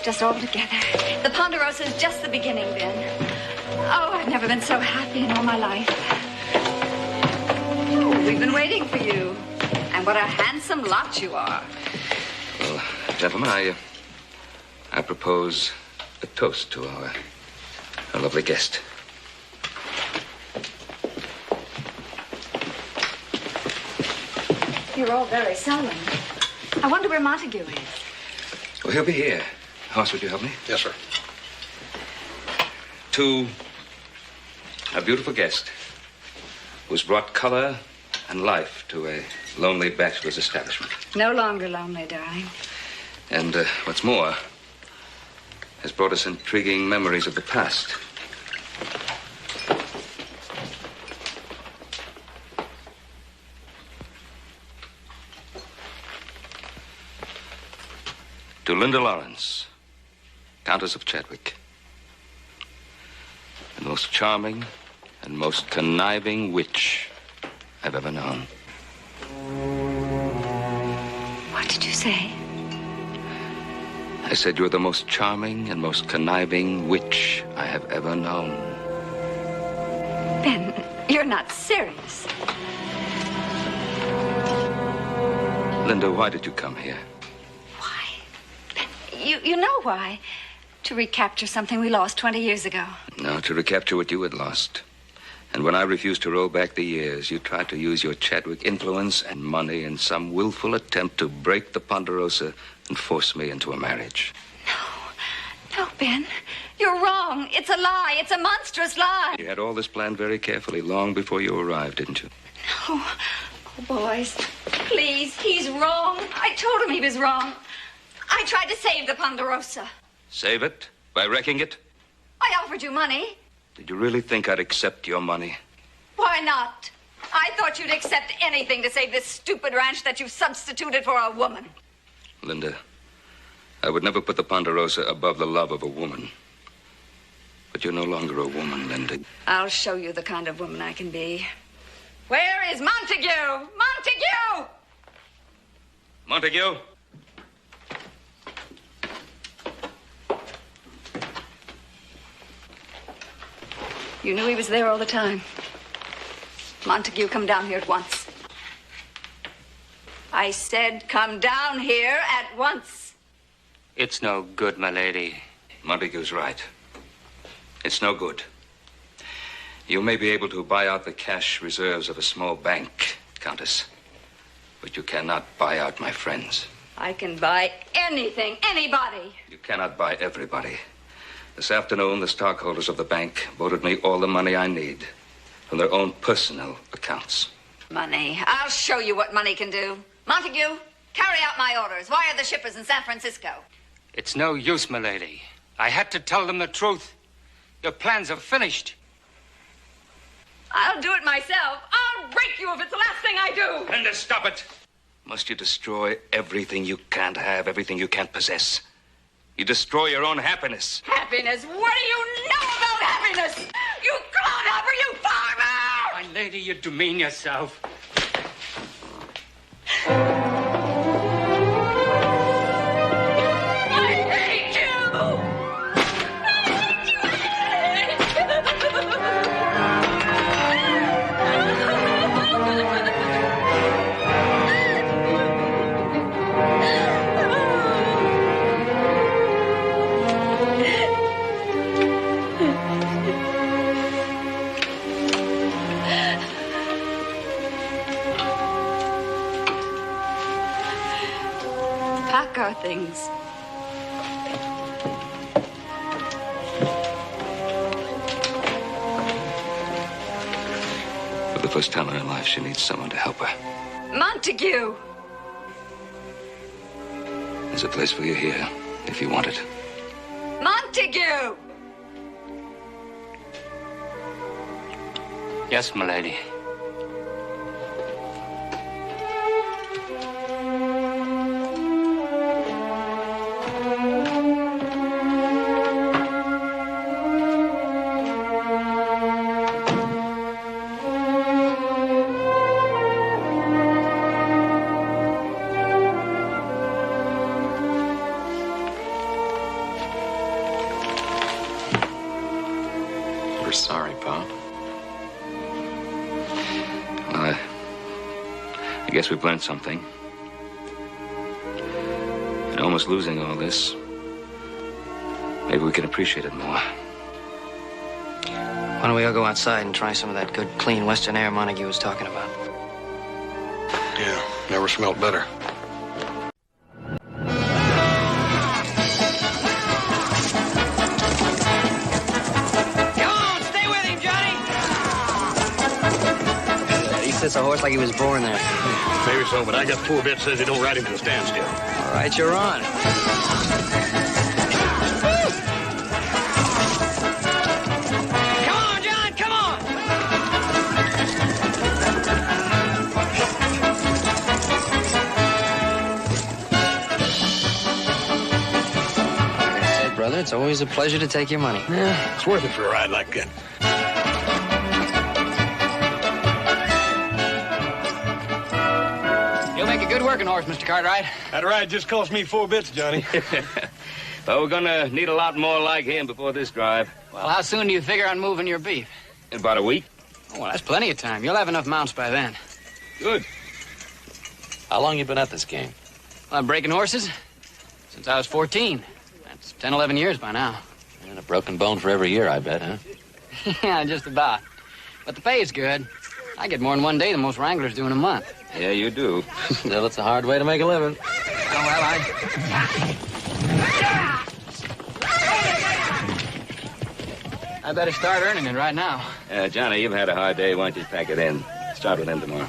just all together. The Ponderosa is just the beginning, Ben. Oh, I've never been so happy in all my life. Oh, we've been waiting for you. And what a handsome lot you are. Well, gentlemen, I propose a toast to our lovely guest. You're all very solemn. I wonder where Montague is. Well, he'll be here. Hoss, would you help me? Yes, sir. To a beautiful guest who's brought color and life to a lonely bachelor's establishment. No longer lonely, darling. And what's more, has brought us intriguing memories of the past. To Linda Lawrence, Countess of Chadwick. The most charming and most conniving witch I've ever known. What did you say? I said you're the most charming and most conniving witch I have ever known. Ben, you're not serious. Linda, why did you come here? You know why. To recapture something we lost 20 years ago. No, to recapture what you had lost. And when I refused to roll back the years, you tried to use your Chadwick influence and money in some willful attempt to break the Ponderosa and force me into a marriage. No, Ben. You're wrong. It's a lie. It's a monstrous lie. You had all this planned very carefully long before you arrived, didn't you? No. Oh, boys. Please, he's wrong. I told him he was wrong. I tried to save the Ponderosa. Save it? By wrecking it? I offered you money. Did you really think I'd accept your money? Why not? I thought you'd accept anything to save this stupid ranch that you've substituted for a woman. Linda, I would never put the Ponderosa above the love of a woman. But you're no longer a woman, Linda. I'll show you the kind of woman I can be. Where is Montague? Montague! Montague? You knew he was there all the time. Montague, come down here at once. I said come down here at once. It's no good, my lady. Montague's right. It's no good. You may be able to buy out the cash reserves of a small bank, Countess. But you cannot buy out my friends. I can buy anything, anybody. You cannot buy everybody. This afternoon, the stockholders of the bank voted me all the money I need from their own personal accounts. Money. I'll show you what money can do. Montague, carry out my orders. Wire the shippers in San Francisco. It's no use, my lady. I had to tell them the truth. Your plans are finished. I'll do it myself. I'll break you if it's the last thing I do. Linda, stop it. Must you destroy everything you can't have, everything you can't possess? You destroy your own happiness. Happiness? What do you know about happiness? You clodhopper, you farmer! My lady, you demean yourself. I hate you! Pack our things. For the first time in her life, she needs someone to help her. Montague! There's a place for you here, if you want it. Montague! Yes, my lady. guess we've learned something. And almost losing all this, maybe we can appreciate it more. Why don't we all go outside and try some of that good, clean Western air Montague was talking about? Yeah, never smelled better. Sits a horse like he was born there. Maybe so, but I got 4 bits says they don't ride him to a standstill. All right, you're on. Come on, John, come on! Like I said, brother, it's always a pleasure to take your money. Yeah, it's worth it for a ride like that. Good working horse, Mr. Cartwright. That ride just cost me 4 bits, Johnny. Well, we're gonna need a lot more like him before this drive. Well, how soon do you figure on moving your beef? In about a week. Oh, well, that's plenty of time. You'll have enough mounts by then. Good. How long you been at this game? Well, I'm breaking horses since I was 14. That's 10, 11 years by now. And a broken bone for every year, I bet, huh? Yeah, just about. But the pay is good. I get more in one day than most wranglers do in a month. Yeah, you do. Still, it's a hard way to make a living. Oh, well, I better start earning it right now. Johnny, you've had a hard day. Why don't you pack it in? Start with him tomorrow.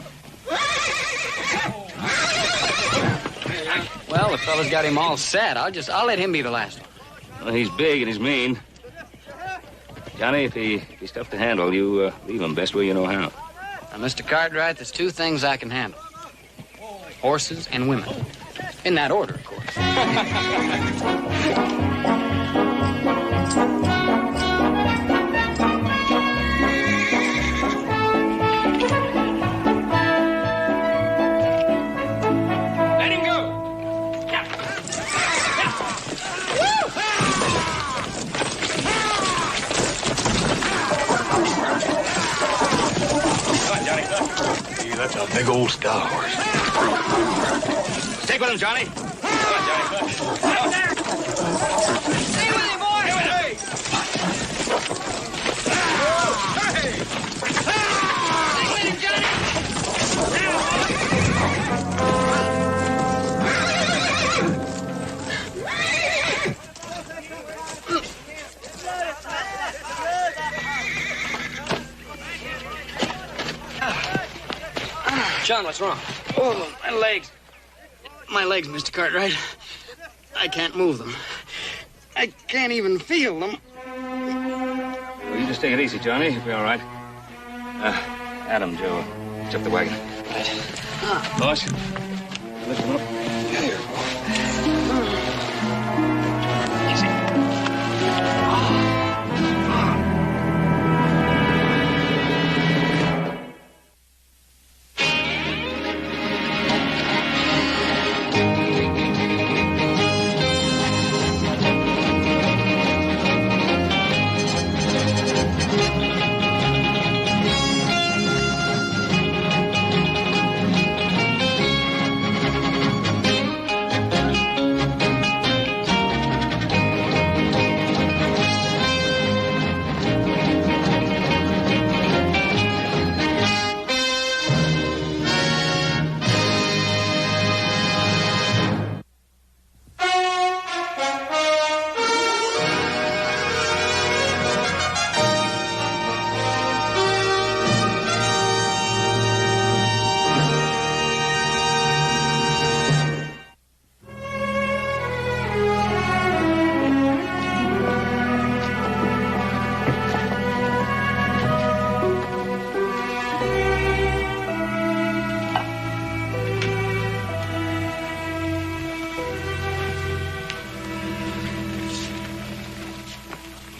Well, the fella's got him all set. I'll let him be the last one. Well, he's big and he's mean. Johnny, if he's tough to handle, you leave him best way you know how. Now, Mr. Cartwright, there's 2 things I can handle. Horses and women. In that order, of course. Let him go! Hey, that's a big old star horse. Stick with him, Johnny. Come on, Johnny. Stay with him, boy! Hey! Stay with him, Johnny! John, what's wrong? Oh, my legs. My legs, Mr. Cartwright. I can't move them. I can't even feel them. Well, you just take it easy, Johnny. You'll be all right. Adam, Joe, hitch up the wagon. Right. Boss, lift him up. Here.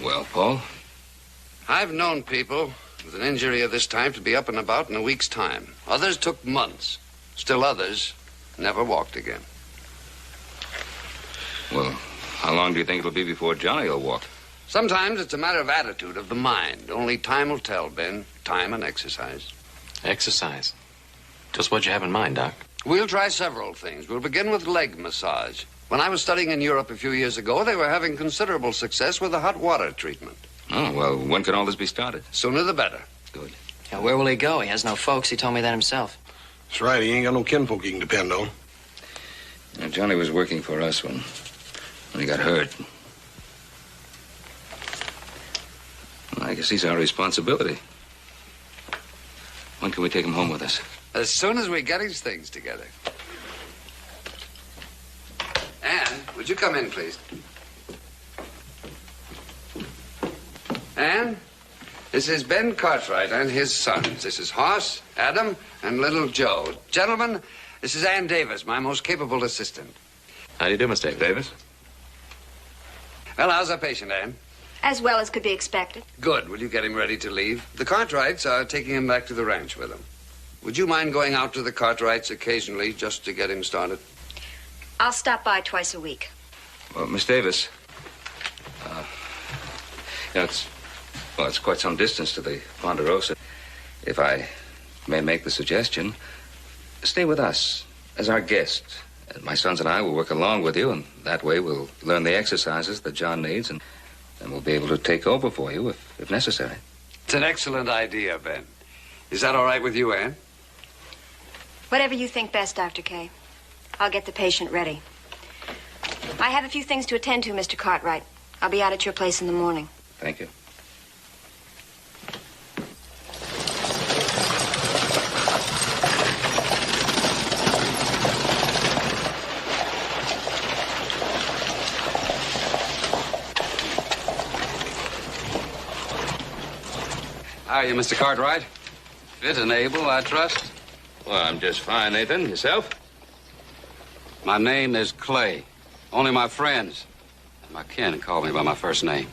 Well, Paul? I've known people with an injury of this type to be up and about in a week's time. Others took months. Still others never walked again. Well, how long do you think it'll be before Johnny will walk? Sometimes it's a matter of attitude, of the mind. Only time will tell, Ben. Time and exercise. Exercise? Just what you have in mind, Doc? We'll try several things. We'll begin with leg massage. When I was studying in Europe a few years ago, they were having considerable success with the hot water treatment. Oh, well, when can all this be started? Sooner the better. Good. Yeah, where will he go? He has no folks. He told me that himself. That's right. He ain't got no kinfolk he can depend on. Now, Johnny was working for us when he got hurt. Well, I guess he's our responsibility. When can we take him home with us? As soon as we get his things together. Anne, would you come in, please? Anne, this is Ben Cartwright and his sons. This is Hoss, Adam, and little Joe. Gentlemen, this is Ann Davis, my most capable assistant. How do you do, Mr. Davis? Well, how's our patient, Anne? As well as could be expected. Good. Will you get him ready to leave? The Cartwrights are taking him back to the ranch with them. Would you mind going out to the Cartwrights occasionally just to get him started? I'll stop by twice a week. Well, Miss Davis, it's quite some distance to the Ponderosa. If I may make the suggestion, stay with us as our guest. And my sons and I will work along with you, and that way we'll learn the exercises that John needs, and we'll be able to take over for you if necessary. It's an excellent idea, Ben. Is that all right with you, Anne? Whatever you think best, Dr. K. I'll get the patient ready. I have a few things to attend to, Mr. Cartwright. I'll be out at your place in the morning. Thank you. How are you, Mr. Cartwright? Fit and able, I trust? Well, I'm just fine, Nathan. Yourself? My name is Clay. Only my friends and my kin call me by my first name.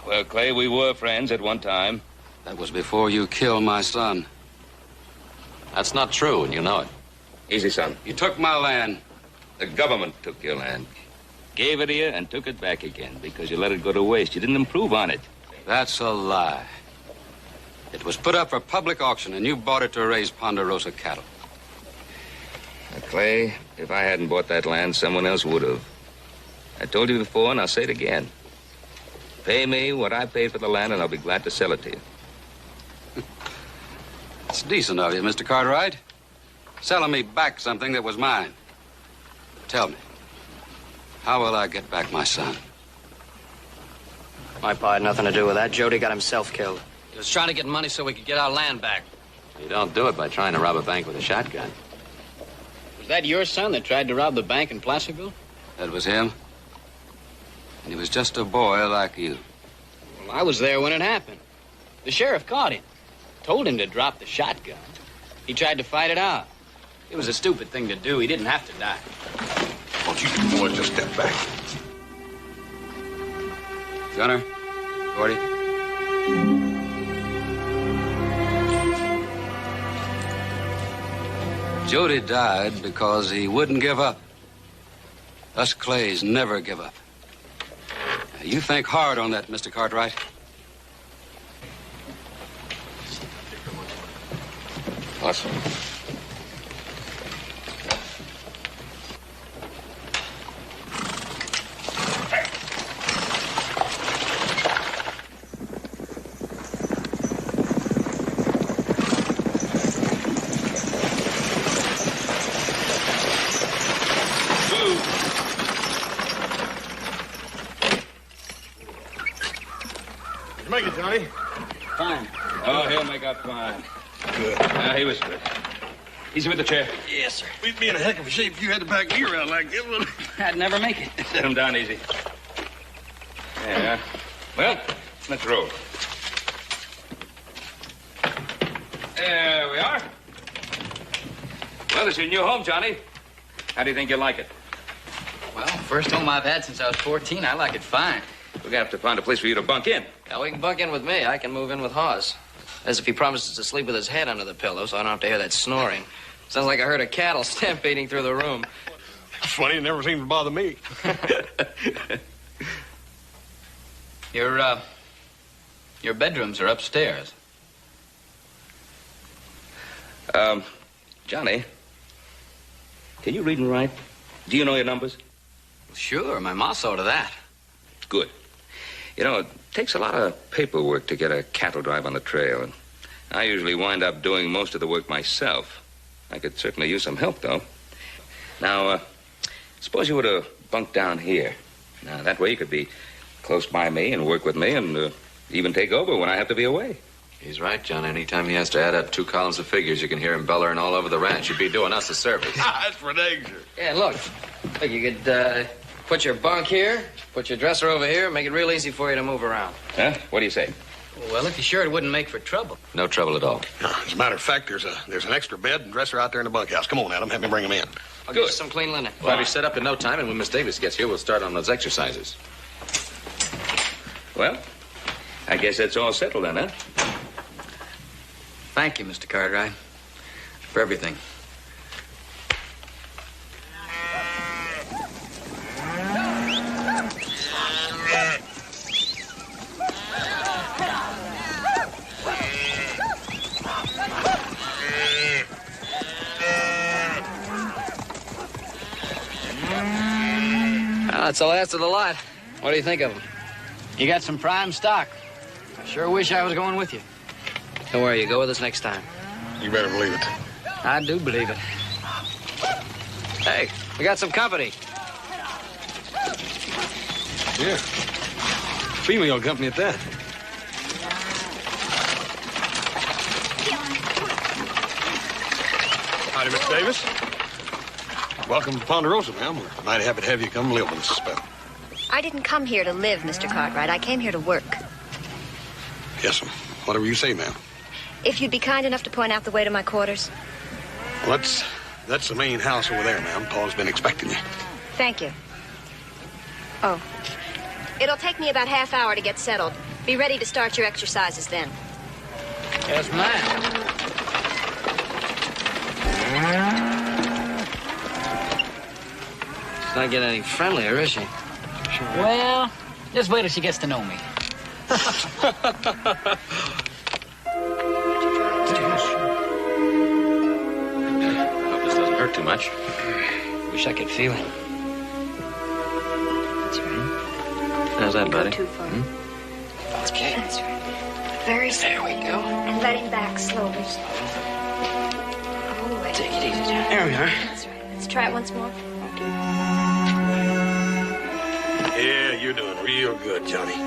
Well, Clay, we were friends at one time. That was before you killed my son. That's not true, and you know it. Easy, son. You took my land. The government took your land. Gave it to you and took it back again because you let it go to waste. You didn't improve on it. That's a lie. It was put up for public auction, and you bought it to raise Ponderosa cattle. Now, Clay, if I hadn't bought that land, someone else would have. I told you before, and I'll say it again. Pay me what I paid for the land, and I'll be glad to sell it to you. It's decent of you, Mr. Cartwright. Selling me back something that was mine. Tell me, how will I get back my son? My pa had nothing to do with that. Jody got himself killed. He was trying to get money so we could get our land back. You don't do it by trying to rob a bank with a shotgun. Was that your son that tried to rob the bank in Placerville? That was him. And he was just a boy like you. Well, I was there when it happened. The sheriff caught him. Told him to drop the shotgun. He tried to fight it out. It was a stupid thing to do. He didn't have to die. Won't you two boys just step back? Gunner, Gordy. Jody died because he wouldn't give up. Us Clays never give up. Now, you think hard on that, Mr. Cartwright. Awesome. Make it, Johnny. Fine. Oh, he'll make up fine. Good. He was good. Easy with the chair. Yes, sir. We'd be in a heck of a shape if you had to back me around like this. I'd never make it. Set him down easy. Yeah. Well, let's roll. There we are. Well, it's your new home, Johnny. How do you think you like it? Well, first home I've had since I was 14. I like it fine. We're gonna have to find a place for you to bunk in. Yeah, we can bunk in with me. I can move in with Hawes. As if he promises to sleep with his head under the pillow so I don't have to hear that snoring. Sounds like a herd of cattle stampeding through the room. Funny, it never seems to bother me. Your bedrooms are upstairs. Johnny, can you read and write? Do you know your numbers? Sure, my ma saw to that. Good. You know, it takes a lot of paperwork to get a cattle drive on the trail, and I usually wind up doing most of the work myself. I could certainly use some help, though. Now, suppose you were to bunk down here. Now, that way you could be close by me and work with me and even take over when I have to be away. He's right, John. Anytime he has to add up 2 columns of figures, you can hear him bellowing all over the ranch. You'd be doing us a service. That's for danger. Yeah, look, you could put your bunk here, put your dresser over here, make it real easy for you to move around. Huh? What do you say? Well, if you're sure it wouldn't make for trouble. No trouble at all. As a matter of fact, there's an extra bed and dresser out there in the bunkhouse. Come on, Adam, have me bring him in. I'll get you some clean linen. Well, I'll be set up in no time, and when Miss Davis gets here, we'll start on those exercises. Well, I guess that's all settled then, huh? Thank you, Mr. Cartwright, for everything. Well, that's the last of the lot. What do you think of them? You got some prime stock. I sure wish I was going with you. Don't worry, you go with us next time. You better believe it. I do believe it. Hey, we got some company. Yeah. Female company at that. Howdy, Mr. Davis. Welcome to Ponderosa, ma'am. We're mighty happy to have you come live with us a spell. I didn't come here to live, Mr. Cartwright. I came here to work. Yes, ma'am. Whatever you say, ma'am. If you'd be kind enough to point out the way to my quarters. Well, that's the main house over there, ma'am. Paul's been expecting you. Thank you. Oh. It'll take me about half hour to get settled. Be ready to start your exercises then. Yes, ma'am. She's not getting any friendlier, is she? Well, just wait till she gets to know me. Hurt too much. Wish I could feel it. That's right. How's that, buddy? Too far. Okay. That's right. Very slow. There we go. And let him back slowly. Oh, wait. Take it easy, John. There we are. That's right. Let's try it once more. Yeah, you're doing real good, Johnny.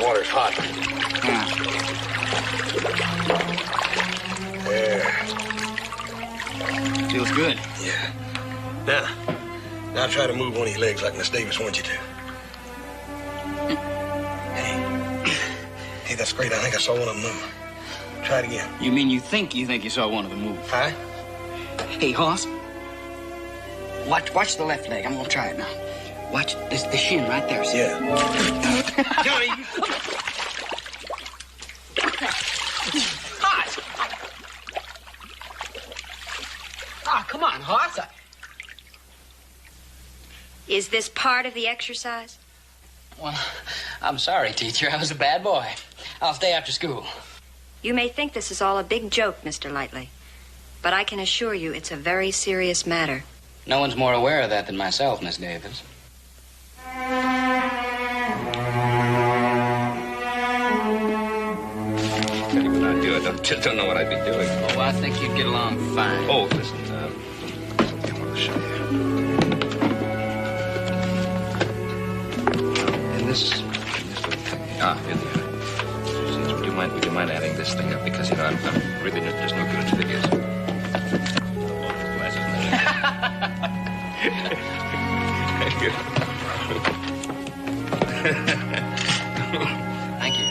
Water's hot. There. Feels good. Yeah. Now try to move one of your legs like Miss Davis wants you to. Hey, that's great. I think I saw one of them move. Try it again. You mean you think you saw one of them move? Huh? Hey, Hoss. Watch the left leg. I'm gonna try it now. Watch the shin right there. See? Yeah. Johnny. Hoss. Ah, come on, Hoss. Is this part of the exercise? Well, I'm sorry, teacher. I was a bad boy. I'll stay after school. You may think this is all a big joke, Mr. Lightly, but I can assure you it's a very serious matter. No one's more aware of that than myself, Miss Davis. Just don't know what I'd be doing. Oh, I think you'd get along fine. Oh, listen, I want to show you. In this little thing. In the would you mind adding this thing up? Because, I'm really just no good at figures. Thank you. Thank you.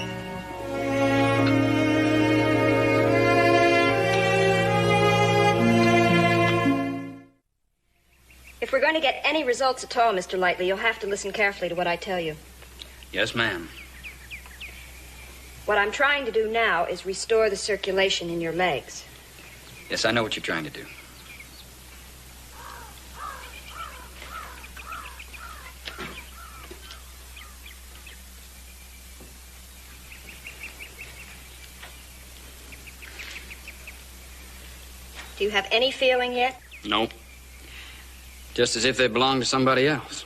If we're going to get any results at all, Mr. Lightly, you'll have to listen carefully to what I tell you. Yes, ma'am. What I'm trying to do now is restore the circulation in your legs. Yes, I know what you're trying to do. Do you have any feeling yet? No. Just as if they belong to somebody else.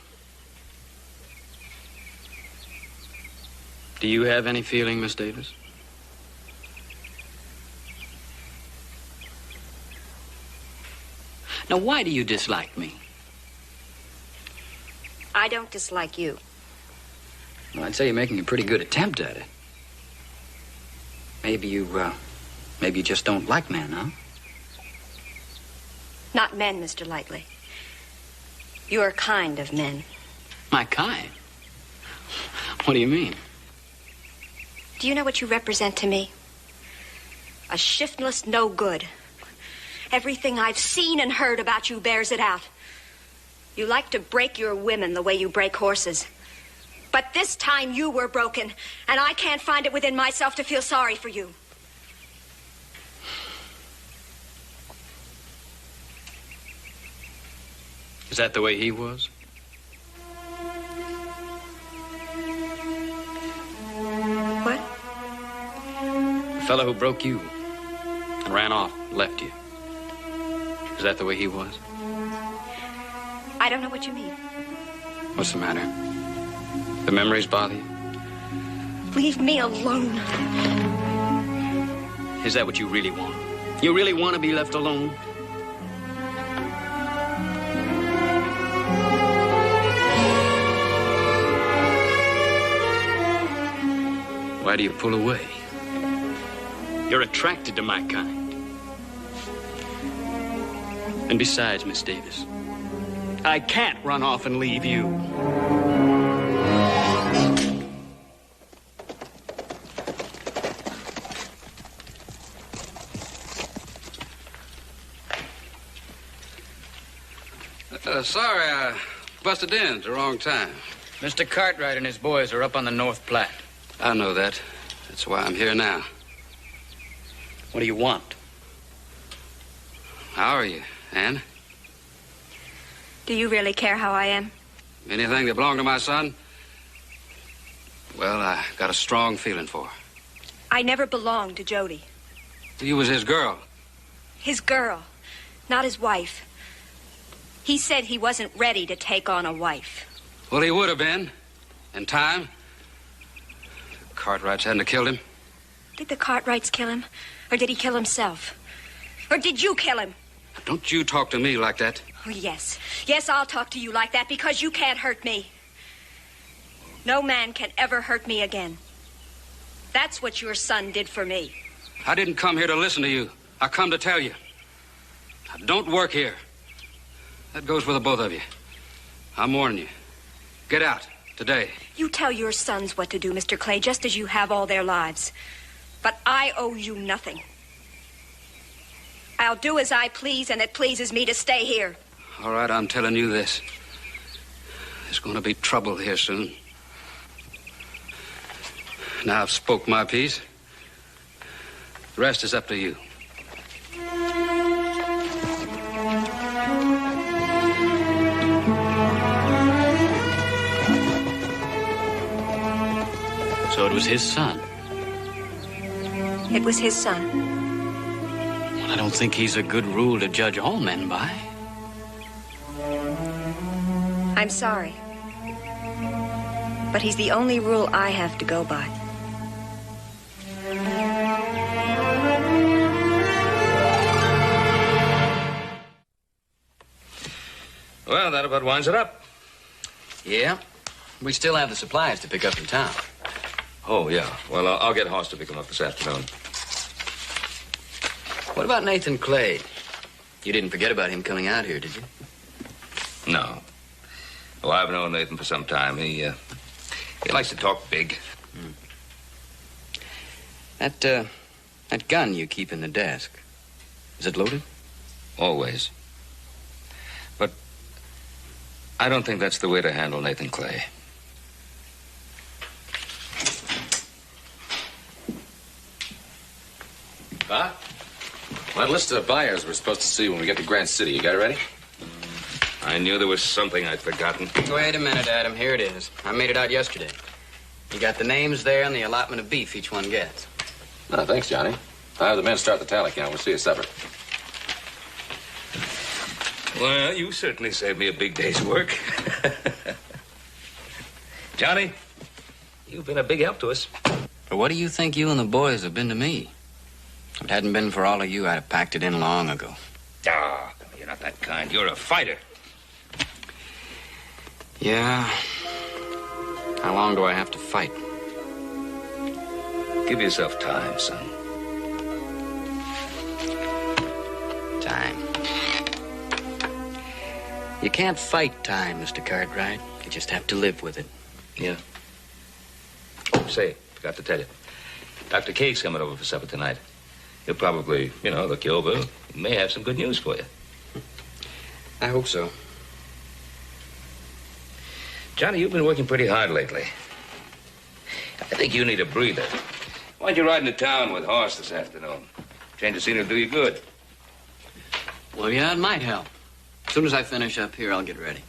Do you have any feeling, Miss Davis? Now, why do you dislike me? I don't dislike you. Well, I'd say you're making a pretty good attempt at it. Maybe you just don't like men, huh? Not men, Mr. Lightly. Your kind of men. My kind? What do you mean? Do you know what you represent to me? A shiftless no good. Everything I've seen and heard about you bears it out. You like to break your women the way you break horses. But this time you were broken, and I can't find it within myself to feel sorry for you. Is that the way he was? What? The fellow who broke you and ran off, left you. Is that the way he was? I don't know what you mean. What's the matter? The memories bother you? Leave me alone. Is that what you really want? You really want to be left alone? Why do you pull away? You're attracted to my kind. And besides, Miss Davis, I can't run off and leave you. Sorry, I busted in at the wrong time. Mr. Cartwright and his boys are up on the North Platte. I know that. That's why I'm here now. What do you want? How are you, Anne? Do you really care how I am? Anything that belonged to my son? Well, I got a strong feeling for her. I never belonged to Jody. You was his girl. His girl, not his wife. He said he wasn't ready to take on a wife. Well, he would have been. In time. The Cartwrights hadn't killed him. Did the Cartwrights kill him? Or did he kill himself? Or did you kill him? Don't you talk to me like that. Oh, yes. Yes, I'll talk to you like that because you can't hurt me. No man can ever hurt me again. That's what your son did for me. I didn't come here to listen to you. I come to tell you. Now, don't work here. That goes for the both of you. I'm warning you. Get out today. You tell your sons what to do, Mr. Clay, just as you have all their lives. But I owe you nothing. I'll do as I please, and it pleases me to stay here. All right, I'm telling you this. There's going to be trouble here soon. Now I've spoke my piece. The rest is up to you. So it was his son. It was his son. Well, I don't think he's a good rule to judge all men by. I'm sorry. But he's the only rule I have to go by. Well, that about winds it up. Yeah? We still have the supplies to pick up in town. Oh, yeah. Well, I'll get Hoss to pick them up this afternoon. What about Nathan Clay? You didn't forget about him coming out here, did you? No. Oh, I've known Nathan for some time. He likes to talk big. That gun you keep in the desk, is it loaded? Always. But I don't think that's the way to handle Nathan Clay. Huh? That list of buyers we're supposed to see when we get to Grant City. You got it ready? I knew there was something I'd forgotten. Wait a minute, Adam. Here it is. I made it out yesterday. You got the names there and the allotment of beef each one gets. No, thanks, Johnny. I'll have the men start the tally count. We'll see you at supper. Well, you certainly saved me a big day's work. Johnny, you've been a big help to us. But what do you think you and the boys have been to me? If it hadn't been for all of you, I'd have packed it in long ago. Ah, you're not that kind. You're a fighter. Yeah. How long do I have to fight? Give yourself time, son. Time. You can't fight time, Mr. Cartwright. You just have to live with it. Yeah. Oh, say, forgot to tell you. Dr. K's coming over for supper tonight. He'll probably, look you over. He may have some good news for you. I hope so. Johnny, you've been working pretty hard lately. I think you need a breather. Why don't you ride into town with Horst this afternoon? Change of scenery will do you good. Well, yeah, it might help. As soon as I finish up here, I'll get ready.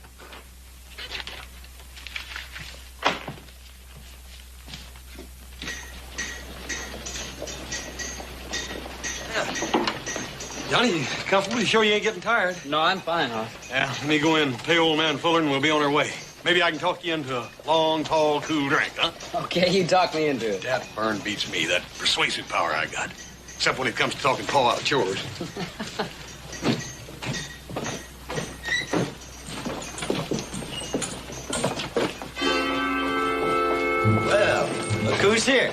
Johnny, you comfortable? You sure you ain't getting tired? No, I'm fine, Hoss. Yeah, let me go in and pay old man Fuller and we'll be on our way. Maybe I can talk you into a long, tall, cool drink, huh? Okay, you talk me into it. That burn beats me, that persuasive power I got. Except when it comes to talking Paul out of chores. Well, look who's here.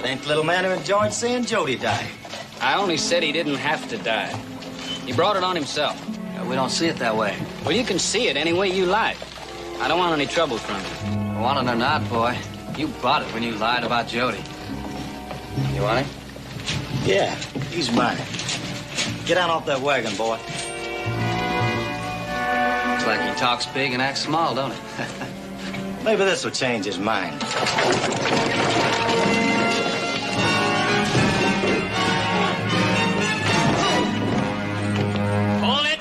It ain't the little man who enjoyed seeing Jody die. I only said he didn't have to die. He brought it on himself. We don't see it that way. Well, you can see it any way you like. I don't want any trouble from you. Want it or not, boy, you bought it when you lied about Jody. You want it? Yeah, he's mine. Get down off that wagon, boy. Looks like he talks big and acts small, don't it? Maybe this will change his mind. Hold it!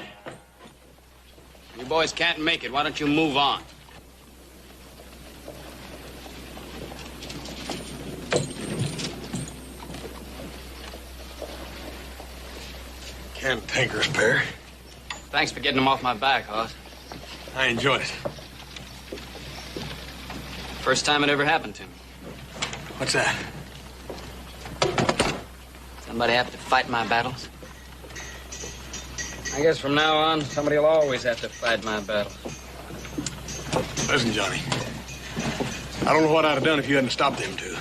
You boys can't make it. Why don't you move on? Cantankerous pair. Thanks for getting them off my back, Hoss. I enjoyed it. First time it ever happened to me. What's that? Somebody have to fight my battles? I guess from now on, somebody will always have to fight my battles. Listen, Johnny. I don't know what I'd have done if you hadn't stopped them two.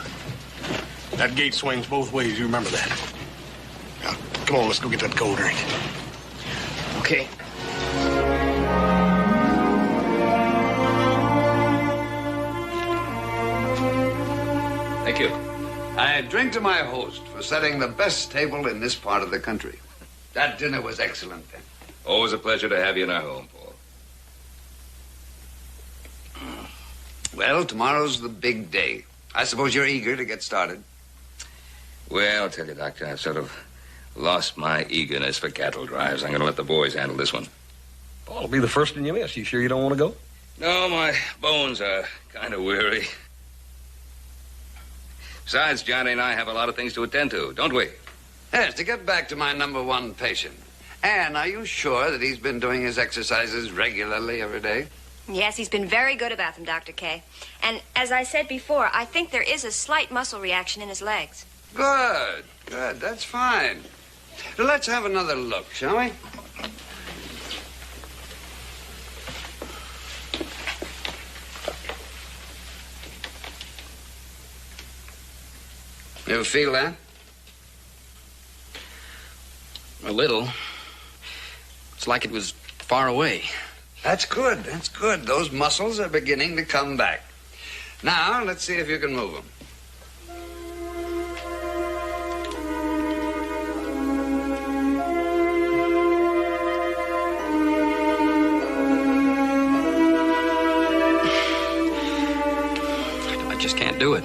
That gate swings both ways, you remember that. Now, come on, let's go get that cold drink. Okay. Thank you. I drink to my host for setting the best table in this part of the country. That dinner was excellent, then. Always a pleasure to have you in our home, Paul. Well, tomorrow's the big day. I suppose you're eager to get started. Well, I'll tell you, Doctor, I've sort of lost my eagerness for cattle drives. I'm going to let the boys handle this one. Paul'll be the first in your list. You sure you don't want to go? No, my bones are kind of weary. Besides, Johnny and I have a lot of things to attend to, don't we? Yes, to get back to my #1 patient. Anne, are you sure that he's been doing his exercises regularly every day? Yes, he's been very good about them, Dr. K. And as I said before, I think there is a slight muscle reaction in his legs. Good, good. That's fine. Well, let's have another look, shall we? You ever feel that? A little. It's like it was far away. That's good. That's good. Those muscles are beginning to come back. Now, let's see if you can move them. I just can't do it.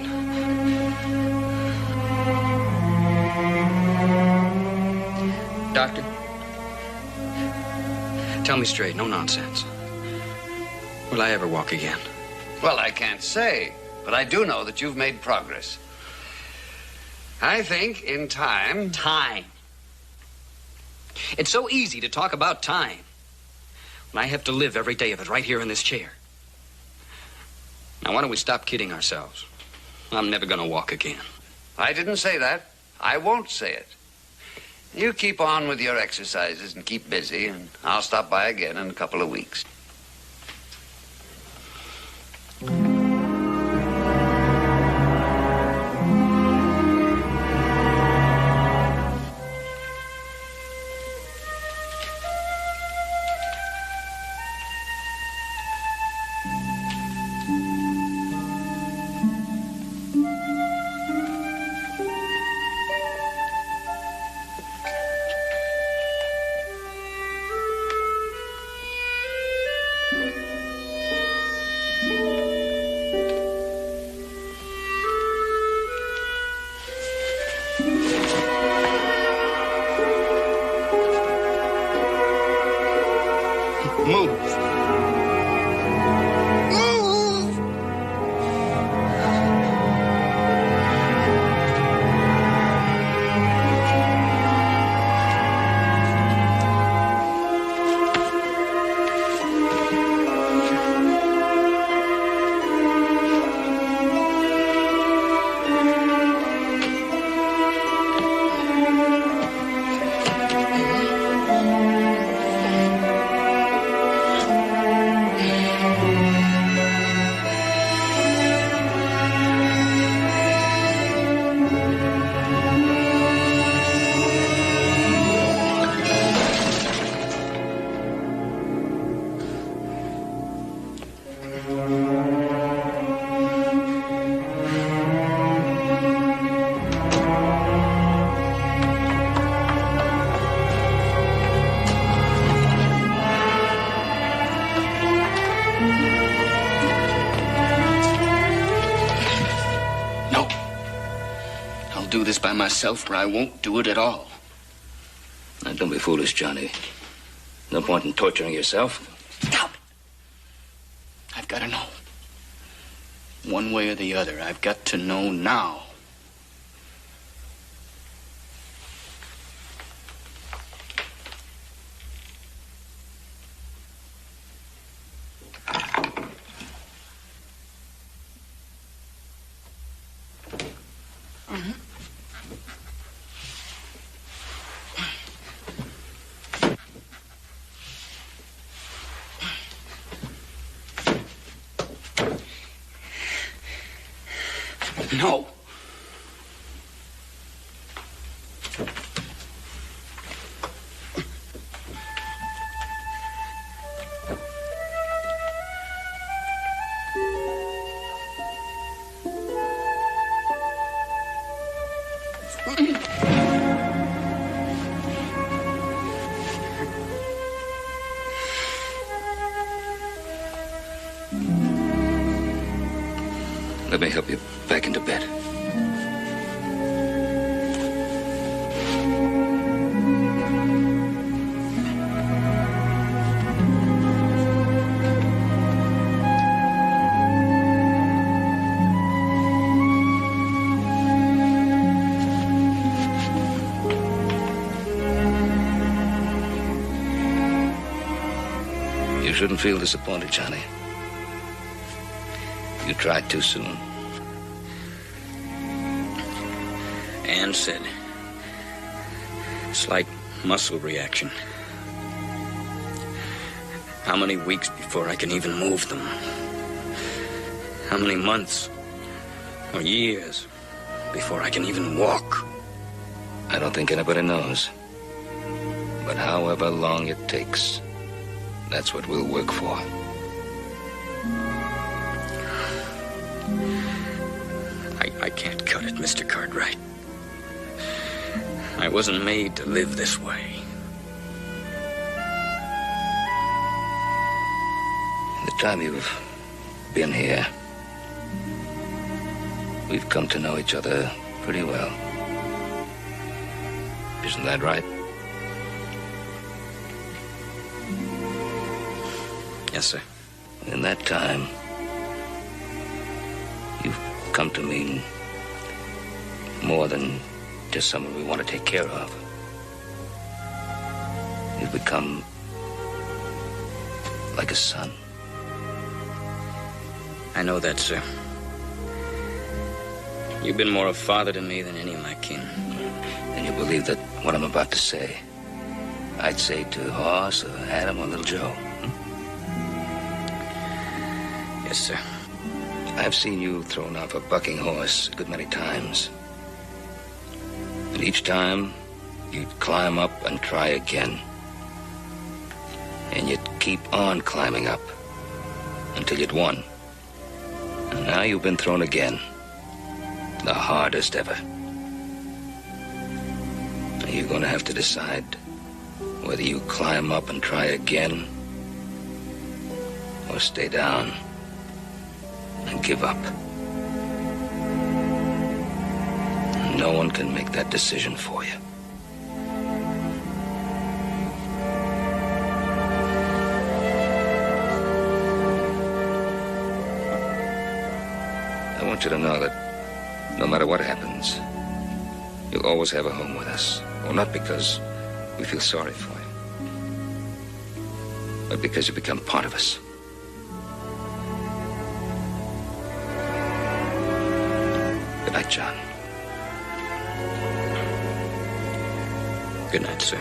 Doctor, tell me straight, no nonsense. Will I ever walk again? Well, I can't say, but I do know that you've made progress. I think in time... Time. It's so easy to talk about time. And I have to live every day of it right here in this chair. Now, why don't we stop kidding ourselves? I'm never going to walk again. I didn't say that. I won't say it. You keep on with your exercises and keep busy, and I'll stop by again in a couple of weeks. Do this by myself, or I won't do it at all. Now, don't be foolish, Johnny. No point in torturing yourself. Stop it. I've got to know. One way or the other, I've got to know now. No. Let me help you back into bed. You shouldn't feel disappointed, Johnny. You tried too soon. Ann said, slight muscle reaction. How many weeks before I can even move them? How many months or years before I can even walk? I don't think anybody knows. But however long it takes, that's what we'll work for. I can't cut it, Mr. Cartwright. I wasn't made to live this way. In the time you've been here, we've come to know each other pretty well. Isn't that right? Yes, sir. In that time, you've come to mean more than just someone we want to take care of. You've become like a son. I know that, sir. You've been more a father to me than any of my kin. And you believe that what I'm about to say, I'd say to Hoss or Adam or little Joe? Yes, sir. I've seen you thrown off a bucking horse a good many times. And each time, you'd climb up and try again. And you'd keep on climbing up until you'd won. And now you've been thrown again. The hardest ever. And you're going to have to decide whether you climb up and try again or stay down and give up. No one can make that decision for you. I want you to know that no matter what happens, you'll always have a home with us. Well, not because we feel sorry for you, but because you become part of us. Good night, John. Good night, sir.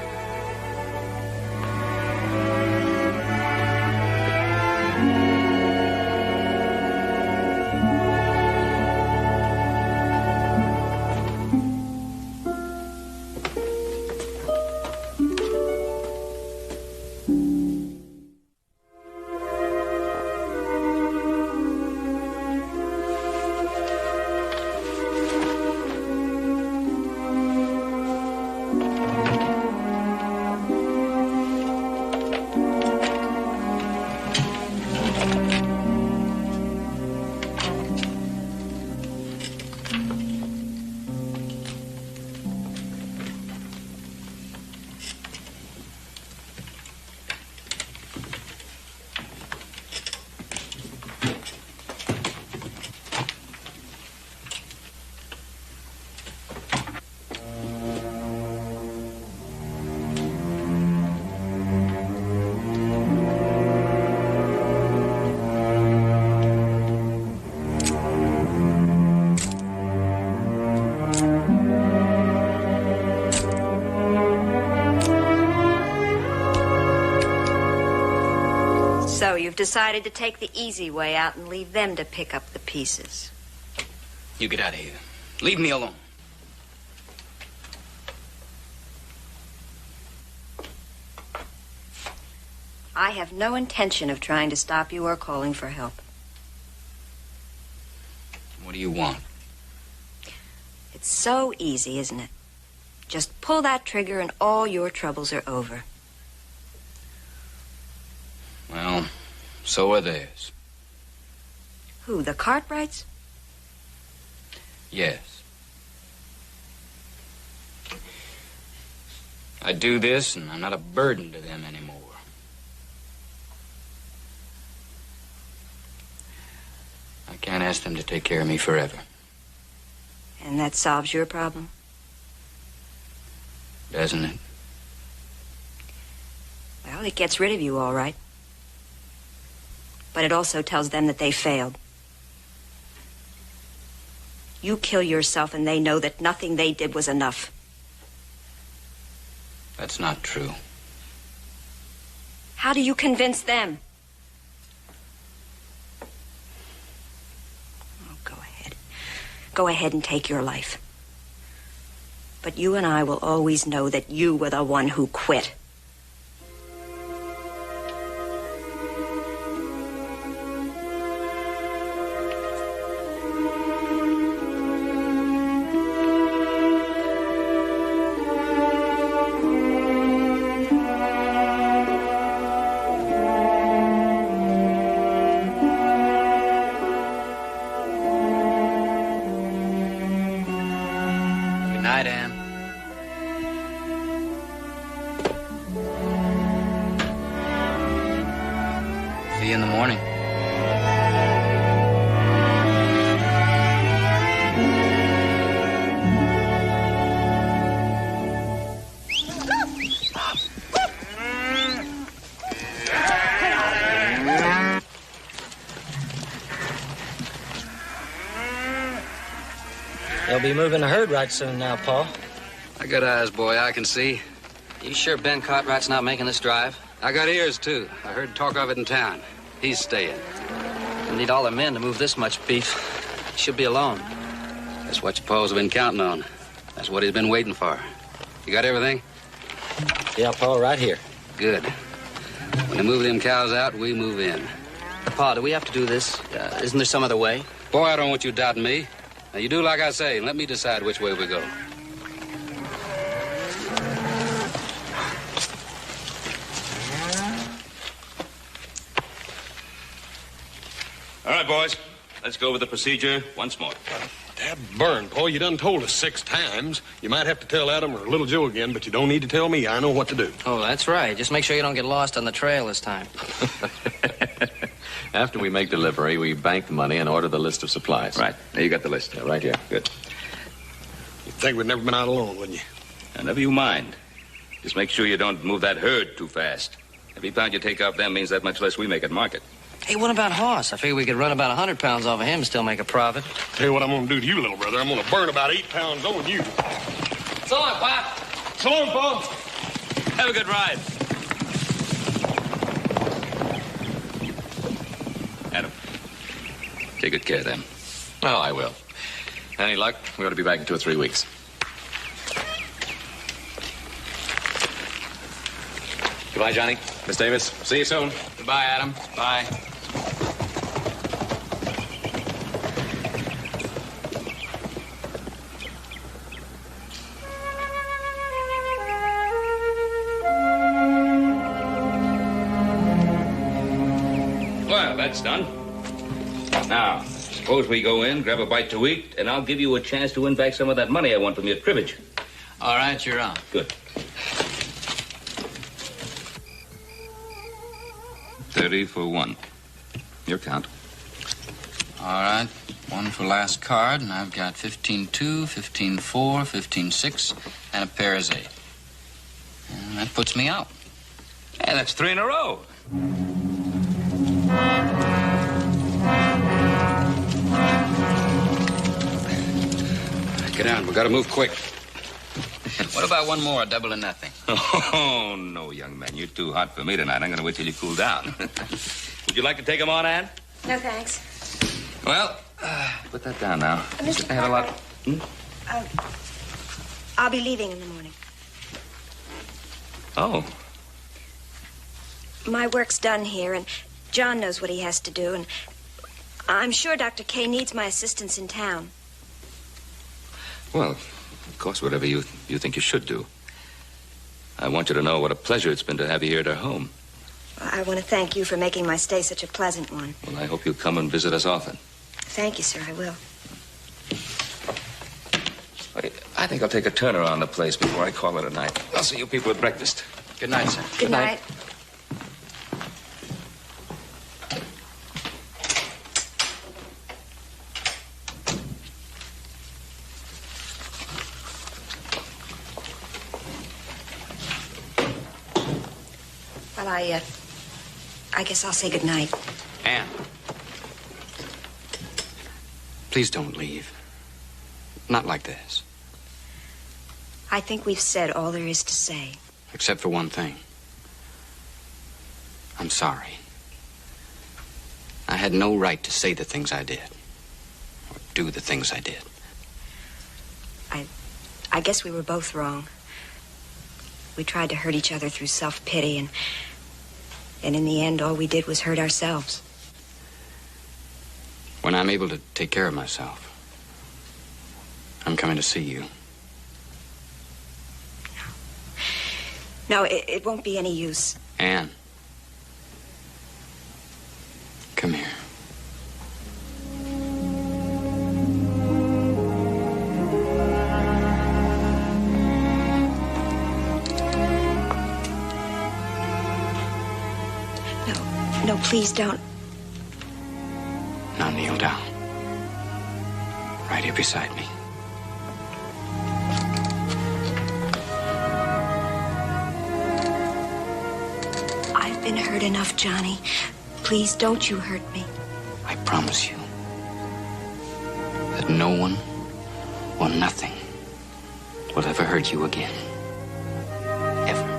So you've decided to take the easy way out and leave them to pick up the pieces. You get out of here. Leave me alone. I have no intention of trying to stop you or calling for help. What do you want? It's so easy, isn't it? Just pull that trigger and all your troubles are over. Well, so are theirs. Who, the Cartwrights? Yes. I do this, and I'm not a burden to them anymore. I can't ask them to take care of me forever. And that solves your problem? Doesn't it? Well, it gets rid of you, all right. But it also tells them that they failed. You kill yourself and they know that nothing they did was enough. That's not true. How do you convince them? Oh, go ahead. Go ahead and take your life. But you and I will always know that you were the one who quit. Good night, Ann. See you in the morning. They'll be moving the herd right soon now, Paul. I got eyes, boy. I can see. You sure Ben Cartwright's not making this drive? I got ears, too. I heard talk of it in town. He's staying. We need all the men to move this much beef. He should be alone. That's what your Paul's been counting on. That's what he's been waiting for. You got everything? Yeah, Paul, right here. Good. When they move them cows out, we move in. Pa, do we have to do this? Isn't there some other way? Boy, I don't want you doubting me. Now, you do like I say, and let me decide which way we go. All right, boys. Let's go over the procedure once more. Dad burn, Paul. You done told us 6 times. You might have to tell Adam or Little Joe again, but you don't need to tell me. I know what to do. Oh, that's right. Just make sure you don't get lost on the trail this time. After we make delivery, we bank the money and order the list of supplies. Right. Now, you got the list. Yeah, right here. Good. You'd think we'd never been out alone, wouldn't you? Now, never you mind. Just make sure you don't move that herd too fast. Every pound you take off them means that much less we make at market. Hey, what about Hoss? I figure we could run about 100 pounds off of him and still make a profit. Tell you what I'm going to do to you, little brother. I'm going to burn about 8 pounds on you. So long, Pop. So long, Paul. Have a good ride. Adam, take good care of them. Oh, I will. Any luck? We ought to be back in 2 or 3 weeks. Goodbye, Johnny. Miss Davis, see you soon. Goodbye, Adam. Bye. Well, that's done. Now, suppose we go in, grab a bite to eat, and I'll give you a chance to win back some of that money I won from you at cribbage. All right, you're on. Good. 30 for 1. Your count. All right. 1 for last card, and I've got 15-2, 15-4, 15-6, and a pair is 8. And that puts me out. Hey, that's 3 in a row. Get down. We gotta move quick. What about one more, a double or nothing? Oh, no, young man. You're too hot for me tonight. I'm gonna wait till you cool down. Would you like to take them on, Ann? No, thanks. Well, put that down now. Mr. I had a lot. I'll be leaving in the morning. Oh. My work's done here, and John knows what he has to do, and I'm sure Dr. Kay needs my assistance in town. Well, of course, whatever you think you should do. I want you to know what a pleasure it's been to have you here at our home. I want to thank you for making my stay such a pleasant one. Well, I hope you'll come and visit us often. Thank you, sir. I will. I think I'll take a turn around the place before I call it a night. I'll see you people at breakfast. Good night, sir. Good night. Well, I guess I'll say good night. Ann. Please don't leave. Not like this. I think we've said all there is to say. Except for one thing. I'm sorry. I had no right to say the things I did. Or do the things I did. I guess we were both wrong. We tried to hurt each other through self-pity, and in the end, all we did was hurt ourselves. When I'm able to take care of myself, I'm coming to see you. No, it won't be any use. Ann. Come here. No, please don't. Now kneel down. Right here beside me. I've been hurt enough, Johnny. Please don't you hurt me. I promise you that no one or nothing will ever hurt you again. Ever.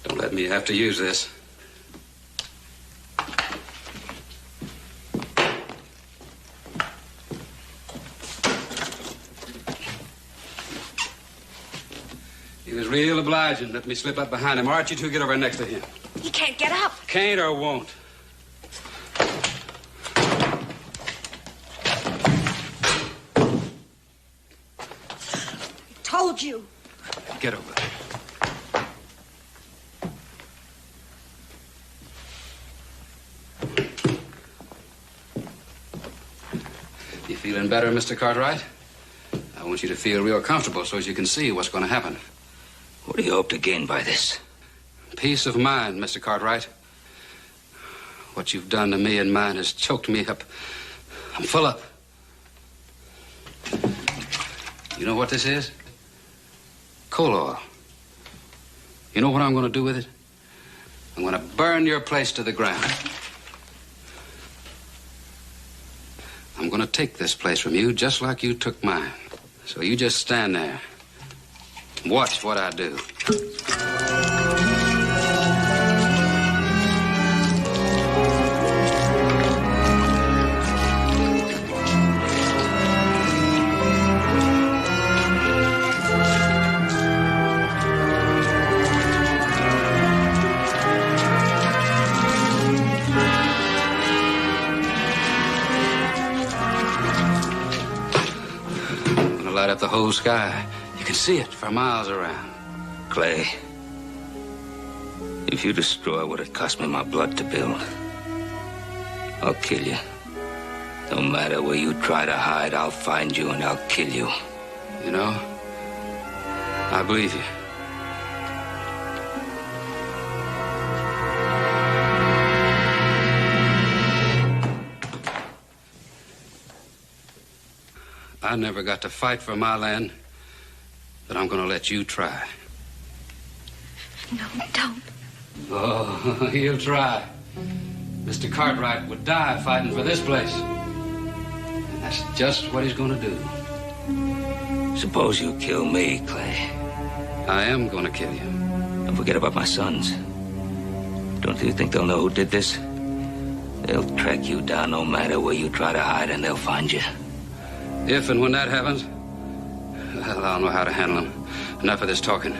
Don't let me have to use this. He was real obliging. Let me slip up behind him. All right, you two get over next to him. He can't get up. Can't or won't. Told you. Get over there. You feeling better, Mr. Cartwright? I want you to feel real comfortable so as you can see what's going to happen. What do you hope to gain by this? Peace of mind, Mr. Cartwright. What you've done to me and mine has choked me up. I'm full up. You know what this is? Coal oil. You know what I'm going to do with it? I'm going to burn your place to the ground. I'm going to take this place from you just like you took mine. So you just stand there. Watch what I do. Light up the whole sky. You can see it for miles around. Clay, if you destroy what it cost me my blood to build, I'll kill you. No matter where you try to hide, I'll find you and I'll kill you. You know, I believe you. I never got to fight for my land, but I'm going to let you try. No, don't. Oh, he'll try. Mr. Cartwright would die fighting for this place. And that's just what he's going to do. Suppose you kill me, Clay. I am going to kill you. Don't forget about my sons. Don't you think they'll know who did this? They'll track you down no matter where you try to hide, and they'll find you. If and when that happens, well, I'll know how to handle them. Enough of this talking.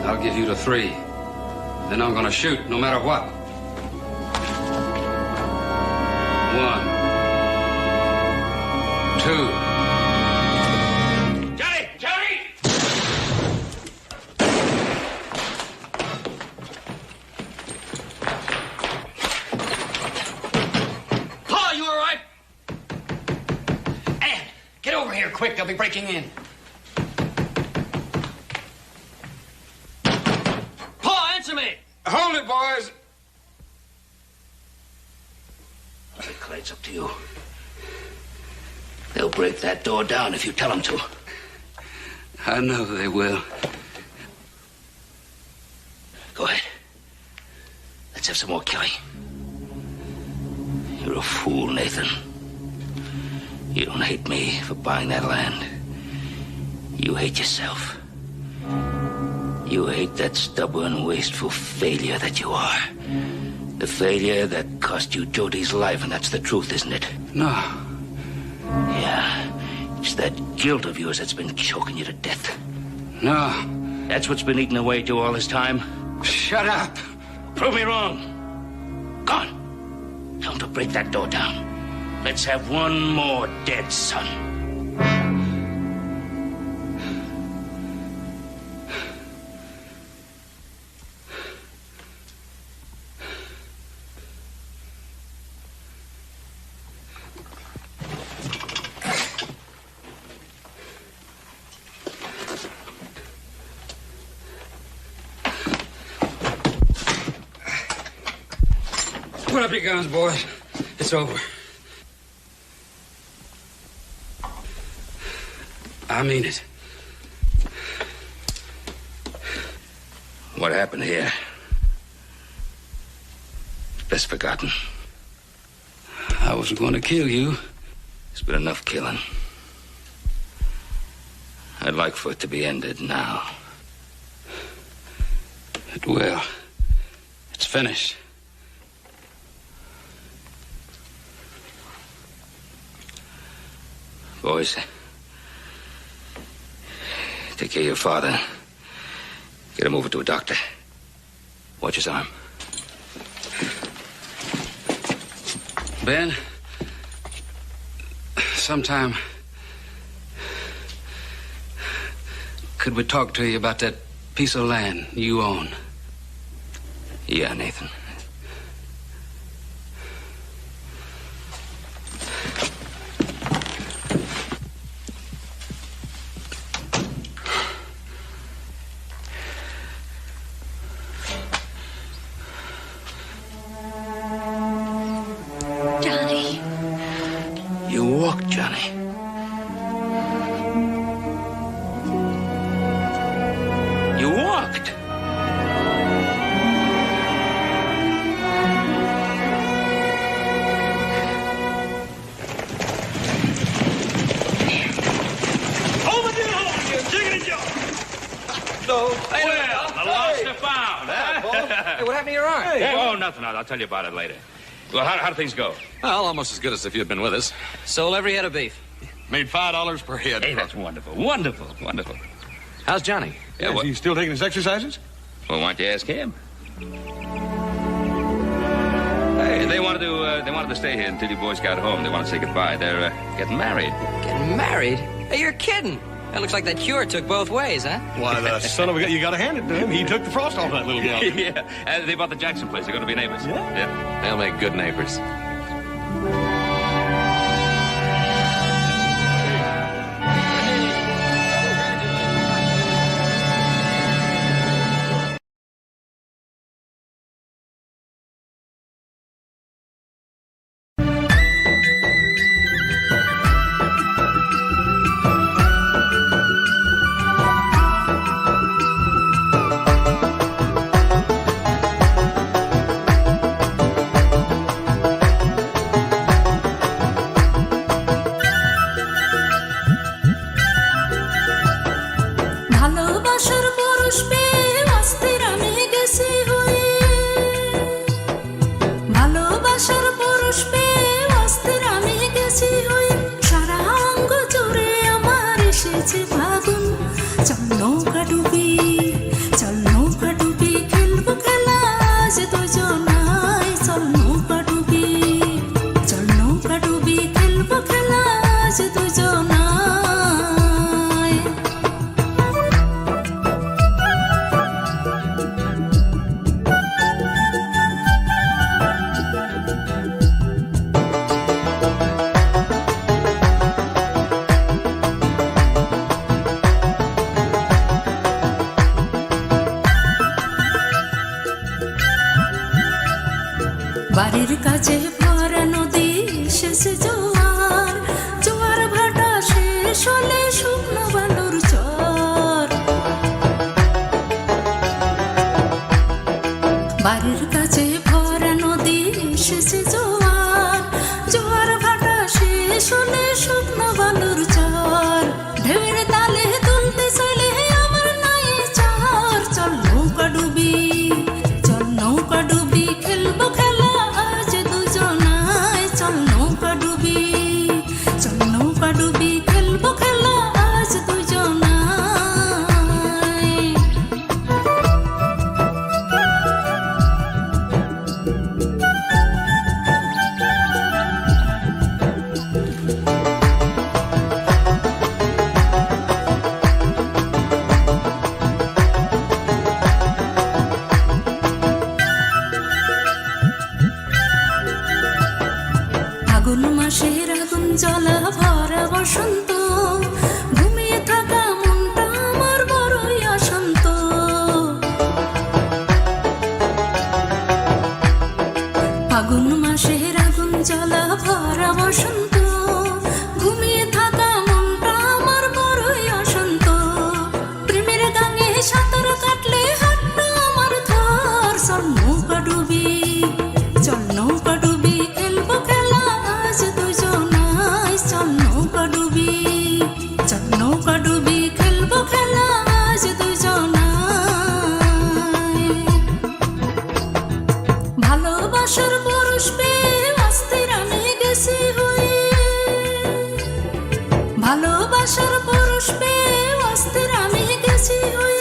I'll give you to 3. Then I'm going to shoot, no matter what. 1, 2. Johnny! Johnny! Pa, you all right? Ann, get over here quick. They'll be breaking in. Pa, answer me! Hold it, boys. Clay, it's up to you. They'll break that door down if you tell them to. I know they will. Go ahead. Let's have some more killing. You're a fool, Nathan. You don't hate me for buying that land. You hate yourself. You hate that stubborn, wasteful failure that you are. The failure that cost you Jody's life, and that's the truth, isn't it? No. Yeah. It's that guilt of yours that's been choking you to death. No. That's what's been eating away at you all this time? Shut up. Prove me wrong. Go on. Tell them to break that door down. Let's have one more dead son. up your guns, boys. It's over. I mean it. What happened here? It's best forgotten. I wasn't going to kill you. There's been enough killing. I'd like for it to be ended now. It will. It's finished. Boys, take care of your father. Get him over to a doctor. Watch his arm. Ben, sometime, could we talk to you about that piece of land you own? Yeah, Nathan. Johnny. You walked, Johnny. You walked. Over the hole, you jiggity jaw. No. Well, I lost and found, Hey, what happened to your arm? Oh, nothing. I'll tell you about it later. Well, how do things go? Well, almost as good as if you'd been with us. Sold every head of beef. Made $5 per head. Hey, that's wonderful. Wonderful. Wonderful. How's Johnny? Yeah, Is he still taking his exercises? Well, why don't you ask him? Hey, they wanted to stay here until you boys got home. They want to say goodbye. They're getting married. Getting married? Hey, you're kidding. That looks like that cure took both ways, huh? Why, the son of a gun, you got to hand it to him. He took the frost off that little gal. Yeah, they bought the Jackson place. They're going to be neighbors. Yeah. They'll make good neighbors. ভালোবাসার পরশ পেয়ে অস্থির আমি গেছি হয়ে ভালোবাসার পরশ পেয়ে অস্থির আমি গেছি হয়ে সারা অঙ্গ জুড়ে আমার এসেছে ফাগুন চল নৌকা ডুবি খেলবো খেলা আজ দুজনায় চল নৌকা ডুবি খেলবো খেলা আজ দুজনায় বাড়ির কাছে ভরা নদী শেষে জোয়ার ভাটা শেষ হলে শুকনো বালুর চর বাড়ির কাছে ভরা নদী শেষে জোয়ার ভাটা শেষ হলে শুকনো বালুর চর ঢেউয়ের তালে তুলতে চলে আমার নাই চর চল নৌকা ডুবি খেলবো খেলা আজ দুজনায় চল নৌকা ডুবি খেলবো খেলা আজ দুজনায় আগুন মাসের আগুন জ্বলা ভরা বসন্ত নৌকা ডুবি খেলবো খেলা আজ দুজনায় ভালোবাসার পুরুষ পেয়ে অস্থির আমি গেছি হয়ে ভালোবাসার পুরুষ পেয়ে অস্থির আমি গেছি হয়ে